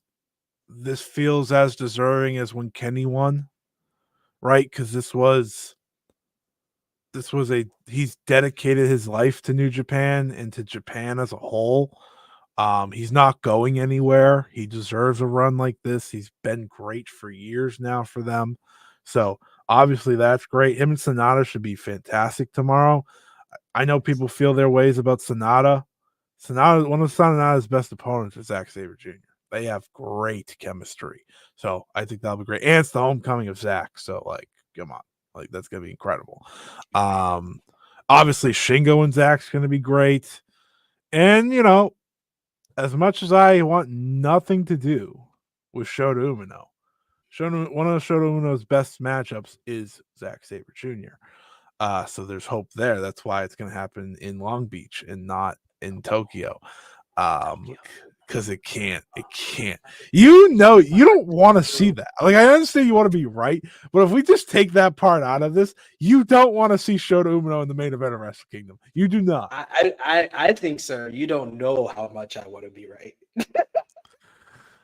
feels as deserving as when Kenny won, right? Because he's dedicated his life to New Japan and to Japan as a whole. He's not going anywhere. He deserves a run like this. He's been great for years now for them. So obviously that's great. Him and Sonata should be fantastic tomorrow. I know people feel their ways about Sonata. One of Sonata's best opponents is Zack Sabre Jr. They have great chemistry. So I think that'll be great. And it's the homecoming of Zack. So like, come on. Like that's gonna be incredible. Obviously Shingo and Zack's gonna be great. And as much as I want nothing to do with Shota Umino, one of Shota Umino's best matchups is Zack Sabre Jr. So there's hope there. That's why it's going to happen in Long Beach and not in Tokyo. Because it can't. You don't want to see that. Like, I understand you want to be right, but if we just take that part out of this, you don't want to see Shota Umino in the main event of Wrestle Kingdom. You do not. I think, sir, you don't know how much I want to be right.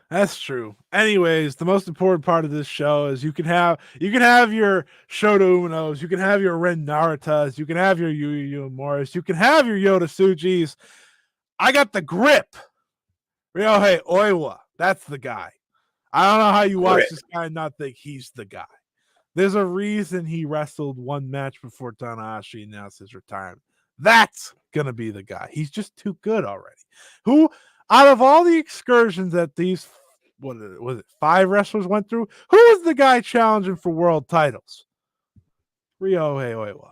That's true. Anyways, the most important part of this show is you can have your Shota Uminos, you can have your Ren Naratas, you can have your Yu Morris, you can have your Yota Tsujis. I got the grip. Ryohei Oiwa, that's the guy. I don't know how you watch this guy and not think he's the guy. There's a reason he wrestled one match before Tanahashi announced his retirement. That's gonna be the guy. He's just too good already. Who, out of all the excursions that these, what was it, 5 wrestlers went through, who was the guy challenging for world titles? Ryohei Oiwa.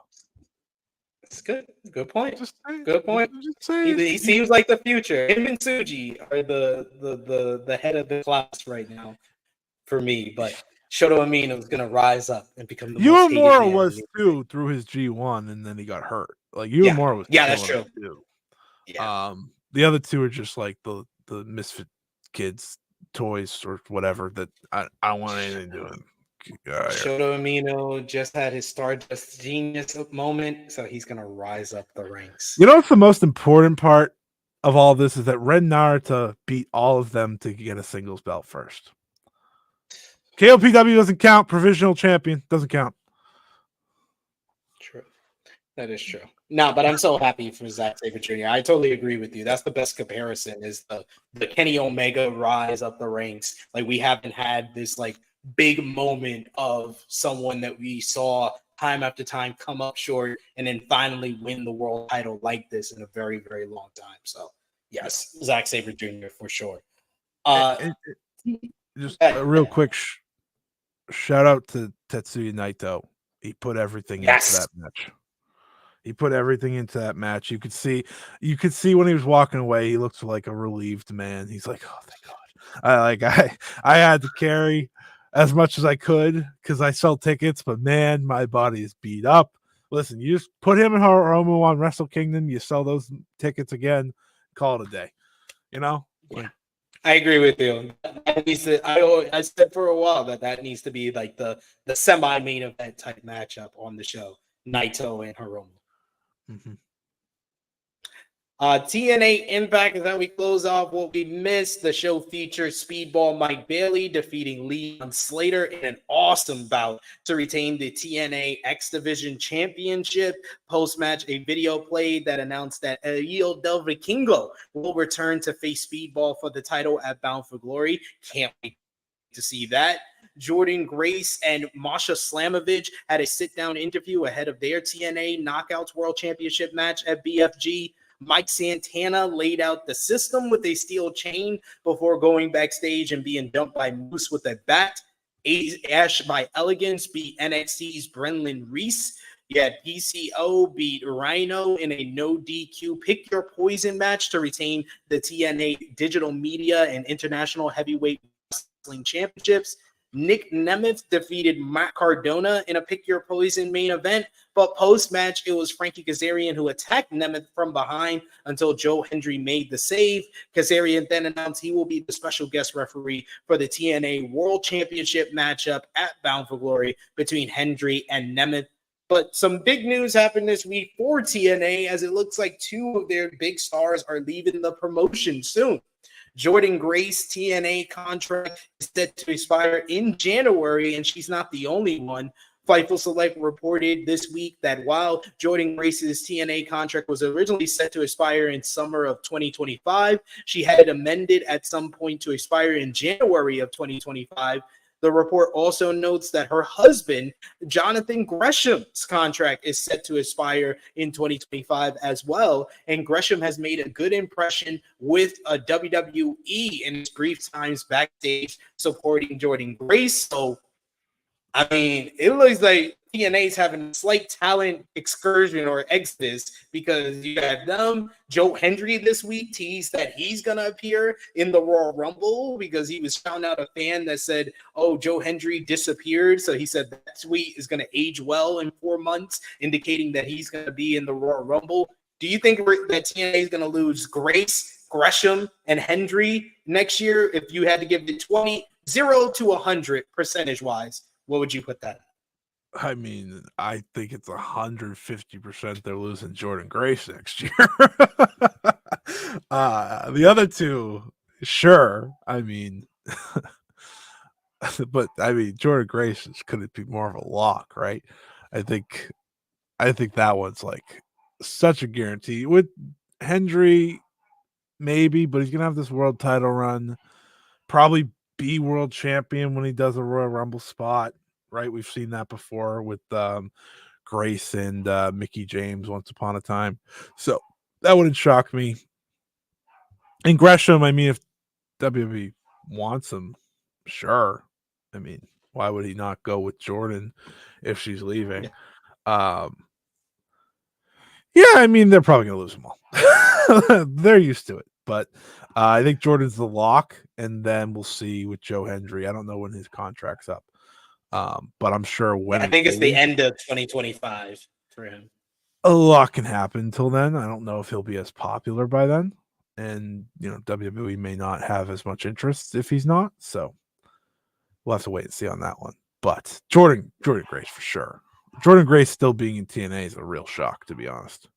That's good. Good point. Good point. He seems like the future. Him and Tsuji are the head of the class right now for me. But Shota Umino is gonna rise up and become the most hated man. Was too through his G1 and then he got hurt. Like Uemura was that's true. Too. Yeah. The other two are just like the misfit kids toys or whatever that I don't want anything to do with. Shota Umino just had his Stardust Genius moment, so he's gonna rise up the ranks. You know what's the most important part of all this is that Ren Narita beat all of them to get a singles belt first. KOPW doesn't count. Provisional champion doesn't count. True. That is true. No, but I'm so happy for Zack Sabre Jr. I totally agree with you. That's the best comparison is the Kenny Omega rise up the ranks. Like we haven't had this like big moment of someone that we saw time after time come up short and then finally win the world title like this in a very, very long time. So yes, Zack Sabre Jr. for sure. Just a real quick shout out to Tetsuya Naito. He put everything into that match. You could see when he was walking away, he looked like a relieved man. He's like, oh, thank God. I had to carry as much as I could because I sell tickets, but man, my body is beat up. Listen, you just put him and Hiromu on Wrestle Kingdom, you sell those tickets again, call it a day. Yeah. I agree with you. I said for a while that needs to be like the semi-main event type matchup on the show. Naito and Hiromu. Mm-hmm. TNA Impact is how we close off what we missed. The show features Speedball Mike Bailey defeating Leon Slater in an awesome bout to retain the TNA X Division Championship. Post-match, a video played that announced that El Del Vikingo will return to face Speedball for the title at Bound for Glory. Can't wait to see that. Jordan Grace and Masha Slamovich had a sit-down interview ahead of their TNA Knockouts World Championship match at BFG. Mike Santana laid out the system with a steel chain before going backstage and being dumped by Moose with a bat. Ash by Elegance beat NXT's Brendan Reese. You had PCO beat Rhino in a no DQ pick your poison match to retain the TNA Digital Media and International Heavyweight Wrestling Championships. Nick Nemeth defeated Matt Cardona in a pick your poison main event, but post-match it was Frankie Kazarian who attacked Nemeth from behind until Joe Hendry made the save. Kazarian then announced he will be the special guest referee for the TNA World Championship matchup at Bound for Glory between Hendry and Nemeth. But some big news happened this week for TNA, as it looks like two of their big stars are leaving the promotion soon. Jordan Grace TNA contract is set to expire in January, and she's not the only one. Fightful Select reported this week that while Jordan Grace's TNA contract was originally set to expire in summer of 2025, she had it amended at some point to expire in January of 2025. The report also notes that her husband, Jonathan Gresham's contract is set to expire in 2025 as well. And Gresham has made a good impression with a WWE in his brief times backstage supporting Jordan Grace. So, I mean, it looks like TNA's having a slight talent excursion or exodus because you have them. Joe Hendry this week teased that he's going to appear in the Royal Rumble because he was found out a fan that said, oh, Joe Hendry disappeared. So he said that tweet is going to age well in 4 months, indicating that he's going to be in the Royal Rumble. Do you think that TNA is going to lose Grace, Gresham, and Hendry next year? If you had to give it 0 to 100 percentage-wise, what would you put that at? I mean, I think it's 150% they're losing Jordan Grace next year. The other two, sure. I mean, but I mean, Jordan Grace could it be more of a lock, right? I think that one's like such a guarantee. With Hendry, maybe, but he's gonna have this world title run. Probably be world champion when he does a Royal Rumble spot, right? We've seen that before with Grace and Mickie James once upon a time. So that wouldn't shock me. And Gresham, I mean, if WWE wants him, sure. I mean, why would he not go with Jordan if she's leaving? Yeah, I mean, they're probably going to lose them all. They're used to it. But I think Jordan's the lock, and then we'll see with Joe Hendry. I don't know when his contract's up, but I'm sure when I think it's the end of 2025 for him. A lot can happen till then. I don't know if he'll be as popular by then, and WWE may not have as much interest if he's not. So we'll have to wait and see on that one. But Jordan Grace for sure. Jordan Grace still being in TNA is a real shock, to be honest.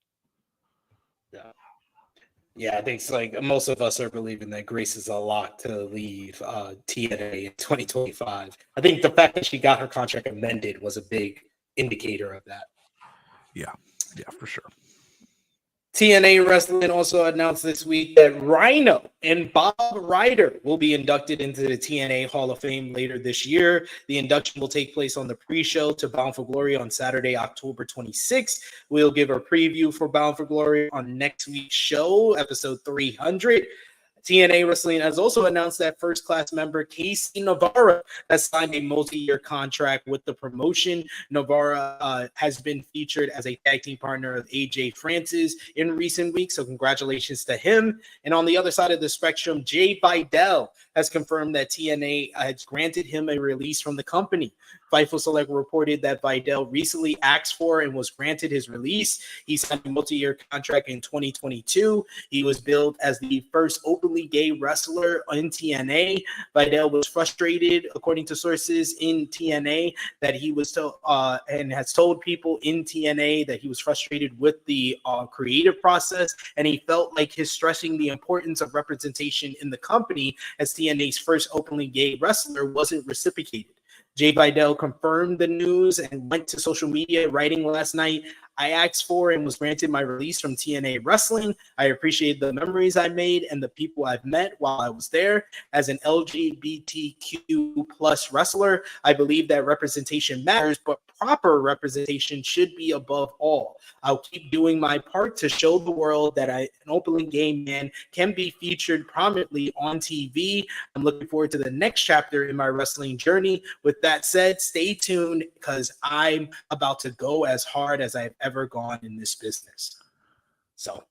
Yeah, I think it's like most of us are believing that Grace is a lock to leave TNA in 2025. I think the fact that she got her contract amended was a big indicator of that. Yeah, for sure. TNA Wrestling also announced this week that Rhino and Bob Ryder will be inducted into the TNA Hall of Fame later this year. The induction will take place on the pre-show to Bound for Glory on Saturday, October 26th. We'll give a preview for Bound for Glory on next week's show, episode 300. TNA Wrestling has also announced that first-class member Casey Navarra has signed a multi-year contract with the promotion. Navarra has been featured as a tag team partner of AJ Francis in recent weeks, so congratulations to him. And on the other side of the spectrum, Jay Vidal has confirmed that TNA has granted him a release from the company. Fightful Select reported that Vidal recently asked for and was granted his release. He signed a multi-year contract in 2022. He was billed as the first openly gay wrestler in TNA. Vidal was frustrated, according to sources in TNA, that he was and has told people in TNA that he was frustrated with the creative process, and he felt like his stressing the importance of representation in the company as TNA's first openly gay wrestler wasn't reciprocated. Jay Vidal confirmed the news and went to social media writing last night, I asked for and was granted my release from TNA Wrestling. I appreciate the memories I made and the people I've met while I was there. As an LGBTQ plus wrestler, I believe that representation matters, but proper representation should be above all. I'll keep doing my part to show the world that an openly gay man can be featured prominently on TV. I'm looking forward to the next chapter in my wrestling journey. With that said, stay tuned because I'm about to go as hard as I've ever gone in this business. So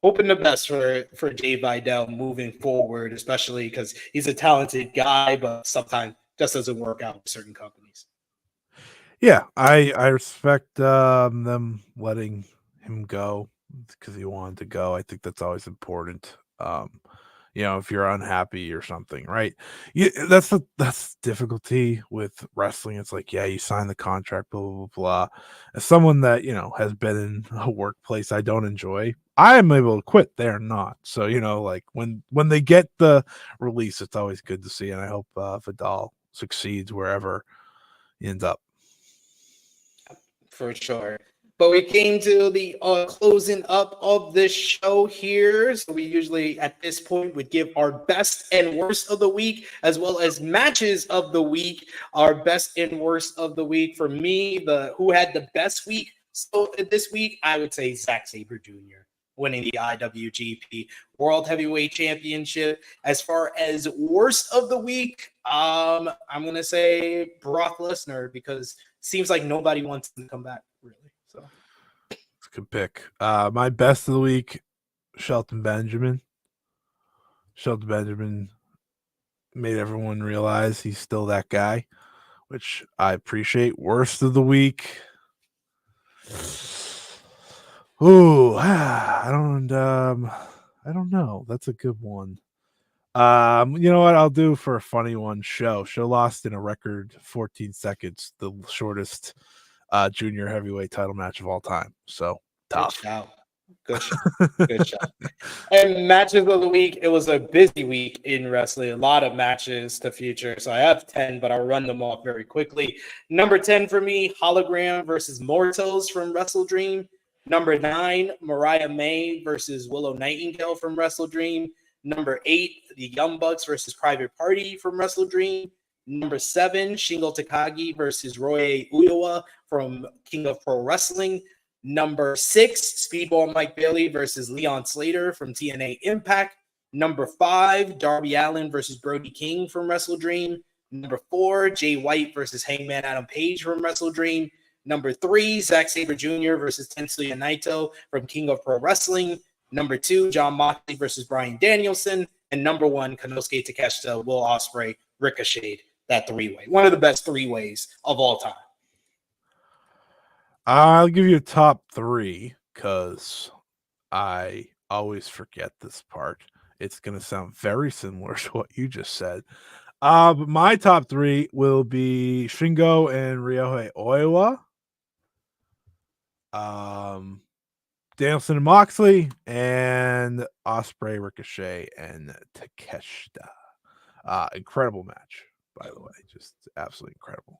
hoping the best for Jay Vidal moving forward, especially because he's a talented guy, but sometimes just doesn't work out with certain companies. Yeah, I respect them letting him go because he wanted to go. I think that's always important. If you're unhappy or something, right? That's the difficulty with wrestling. It's like, yeah, you sign the contract, blah, blah, blah, blah. As someone that, has been in a workplace I don't enjoy, I am able to quit. They're not. So, like when they get the release, it's always good to see. And I hope Vidal succeeds wherever he ends up. For sure. But we came to the closing up of this show here. So we usually at this point would give our best and worst of the week, as well as matches of the week. Our best and worst of the week for me, who had the best week so this week, I would say Zack Sabre Jr. winning the IWGP World Heavyweight Championship. As far as worst of the week, I'm gonna say Brock Lesnar because seems like nobody wants him to come back, really. So it's a good pick. My best of the week, Shelton Benjamin. Shelton Benjamin made everyone realize he's still that guy, which I appreciate. Worst of the week. Ooh, I don't know. That's a good one. You know what I'll do for a funny one? Show lost in a record 14 seconds, the shortest junior heavyweight title match of all time. So tough. Good shout. And matches of the week, it was a busy week in wrestling. A lot of matches to feature. So I have 10, but I'll run them off very quickly. Number 10 for me, Hologram versus Mortals from Wrestle Dream. Number 9, Mariah May versus Willow Nightingale from Wrestle Dream. Number 8, the Young Bucks versus Private Party from Wrestle Dream. Number 7, Shingo Takagi versus Roy Uewa from King of Pro Wrestling. Number 6, Speedball Mike Bailey versus Leon Slater from TNA Impact. Number 5, Darby Allin versus Brody King from Wrestle Dream. Number 4, Jay White versus Hangman Adam Page from Wrestle Dream. Number 3, Zack Sabre Jr. versus Tetsuya Naito from King of Pro Wrestling. Number 2, Jon Moxley versus Bryan Danielson. And number 1, Konosuke Takeshita, Will Ospreay, Ricochet. That three-way. One of the best three-ways of all time. I'll give you a top 3 because I always forget this part. It's going to sound very similar to what you just said. But my top 3 will be Shingo and Ryohei Oiwa. Danielson and Moxley, and Ospreay, Ricochet, and Takeshita. Incredible match, by the way. Just absolutely incredible.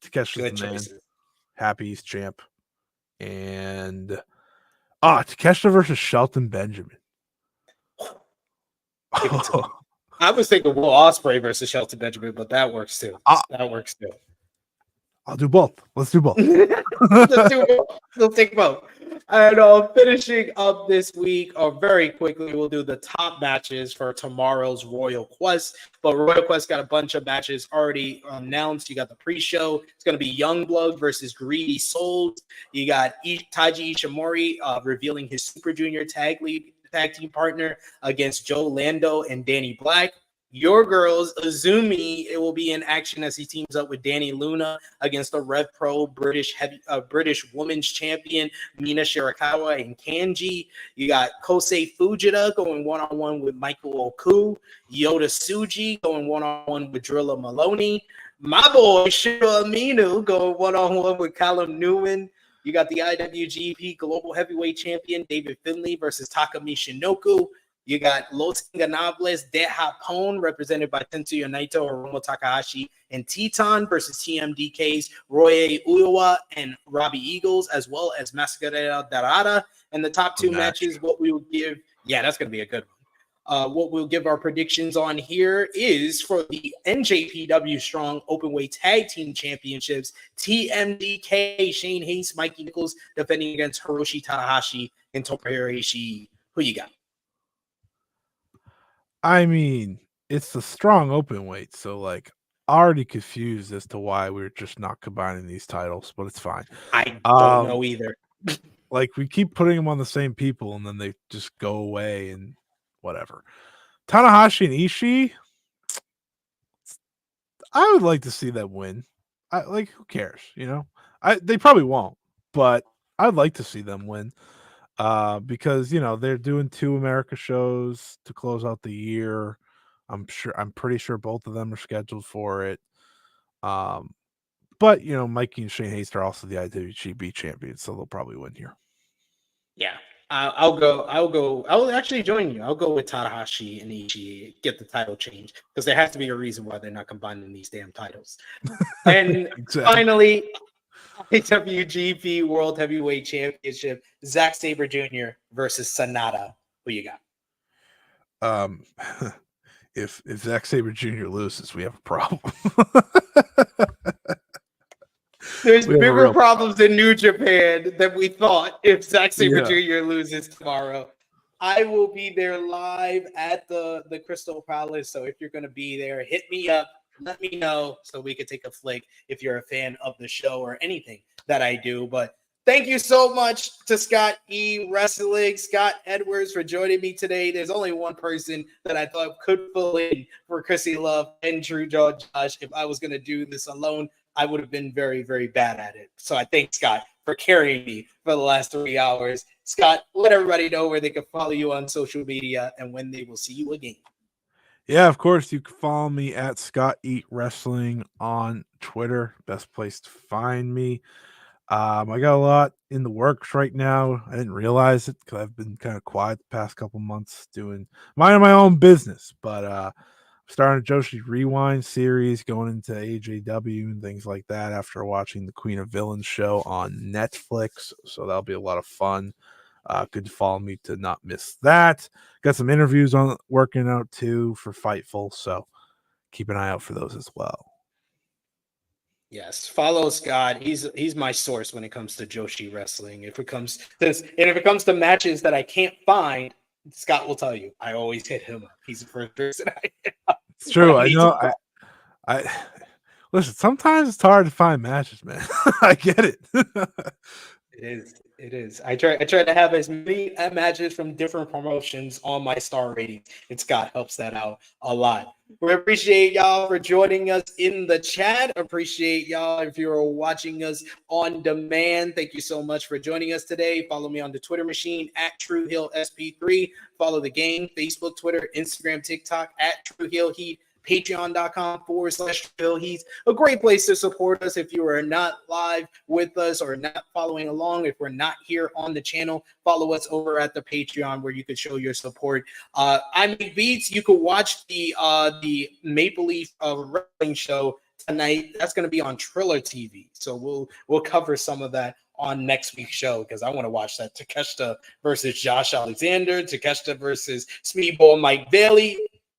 Takeshita's the man. Happy he's champ. And Takeshita versus Shelton Benjamin. I was thinking Will Ospreay versus Shelton Benjamin, but that works too. I'll do both. Let's do both. Let's do both. We'll take both. And finishing up this week, very quickly, we'll do the top matches for tomorrow's Royal Quest. But Royal Quest got a bunch of matches already announced. You got the pre-show. It's going to be Youngblood versus Greedy Souls. You got Taiji Ishimori revealing his Super Junior tag team partner against Joe Lando and Danny Black. Your girls, Azumi, it will be in action as he teams up with Danny Luna against the Rev Pro British Women's Champion Mina Shirakawa and Kanji. You got Kosei Fujita going one-on-one with Michael Oku. Yota Tsuji going one-on-one with Drilla Maloney. My boy Shiro Aminu going one-on-one with Callum Newman. You got the IWGP Global Heavyweight Champion David Finlay versus Takami Shinoku. You got Los Ingobernables de Japón, represented by Tetsuya Naito, Hiromu Takahashi, and Titan versus TMDK's Roy Uiwa and Robbie Eagles, as well as Mascarada Dorada. And the top two matches, what we will give, that's going to be a good one. What we'll give our predictions on here is for the NJPW Strong Openweight Tag Team Championships, TMDK, Shane Hayes, Mikey Nichols defending against Hiroshi Tanahashi and Tomohiro Ishii. Who you got? I mean, it's the strong open weight, so like already confused as to why we're just not combining these titles, but it's fine. I don't know either. Like we keep putting them on the same people and then they just go away and whatever. Tanahashi and Ishii, I would like to see them win. Who cares, you know? They probably won't, but I'd like to see them win. Because they're doing 2 America shows to close out the year. I'm pretty sure both of them are scheduled for it. But Mikey and Shane Hayes are also the IWGP champions, so they'll probably win here. Yeah, I'll actually join you. I'll go with Tanahashi and Ishii, get the title change, because there has to be a reason why they're not combining these damn titles. And finally, IWGP World Heavyweight Championship, Zack Sabre Jr. versus Sonata. Who you got? If Zack Sabre Jr. loses, we have a problem. There's bigger problems in New Japan than we thought if Zack Sabre Jr. loses tomorrow. I will be there live at the Crystal Palace. So if you're going to be there, hit me up. Let me know so we could take a flick if you're a fan of the show or anything that I do. But thank you so much to Scott E. Wrestling, Scott Edwards, for joining me today. There's only one person that I thought could fill in for Chrissy Love and Drew Josh. If I was going to do this alone, I would have been very, very bad at it. So I thank Scott for carrying me for the last 3 hours. Scott, let everybody know where they can follow you on social media and when they will see you again. Yeah, of course. You can follow me at Scott Eat Wrestling on Twitter. Best place to find me. I got a lot in the works right now. I didn't realize it because I've been kind of quiet the past couple months minding my own business. But I'm starting a Joshi Rewind series, going into AJW and things like that after watching the Queen of Villains show on Netflix. So that'll be a lot of fun. Good to follow me to not miss that. Got some interviews on working out too for Fightful, so keep an eye out for those as well. Yes, follow Scott. He's my source when it comes to Joshi wrestling. If it comes to matches that I can't find, Scott will tell you. I always hit him up. He's the first person I hit up. It's true. I know. I listen. Sometimes it's hard to find matches, man. I get it. It is. I try to have as many matches from different promotions on my star rating, and Scott helps that out a lot. We appreciate y'all for joining us in the chat. Appreciate y'all if you're watching us on demand. Thank you so much for joining us today. Follow me on the Twitter machine at Tru Heel SP3. Follow the game, Facebook, Twitter, Instagram, TikTok at Tru Heel Heat. Patreon.com/Tru Heat. A great place to support us if you are not live with us or not following along. If we're not here on the channel, follow us over at the Patreon where you could show your support. I Make Beats. You could watch the Maple Leaf wrestling show tonight. That's going to be on Triller TV. So we'll cover some of that on next week's show because I want to watch that Takeshita versus Josh Alexander, Takeshita versus Speedball Mike Bailey.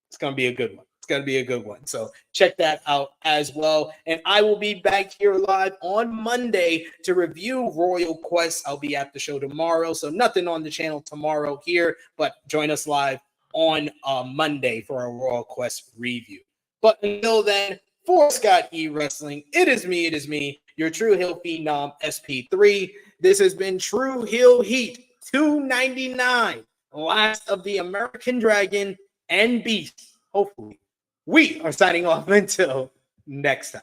It's going to be a good one. It's going to be a good one. So check that out as well. And I will be back here live on Monday to review Royal Quest. I'll be at the show tomorrow. So nothing on the channel tomorrow here, but join us live on Monday for a Royal Quest review. But until then, for Scott E. Wrestling, it is me, your Tru Heel Phenom SP3. This has been Tru Heel Heat 299, last of the American Dragon and Beast. Hopefully. We are signing off until next time.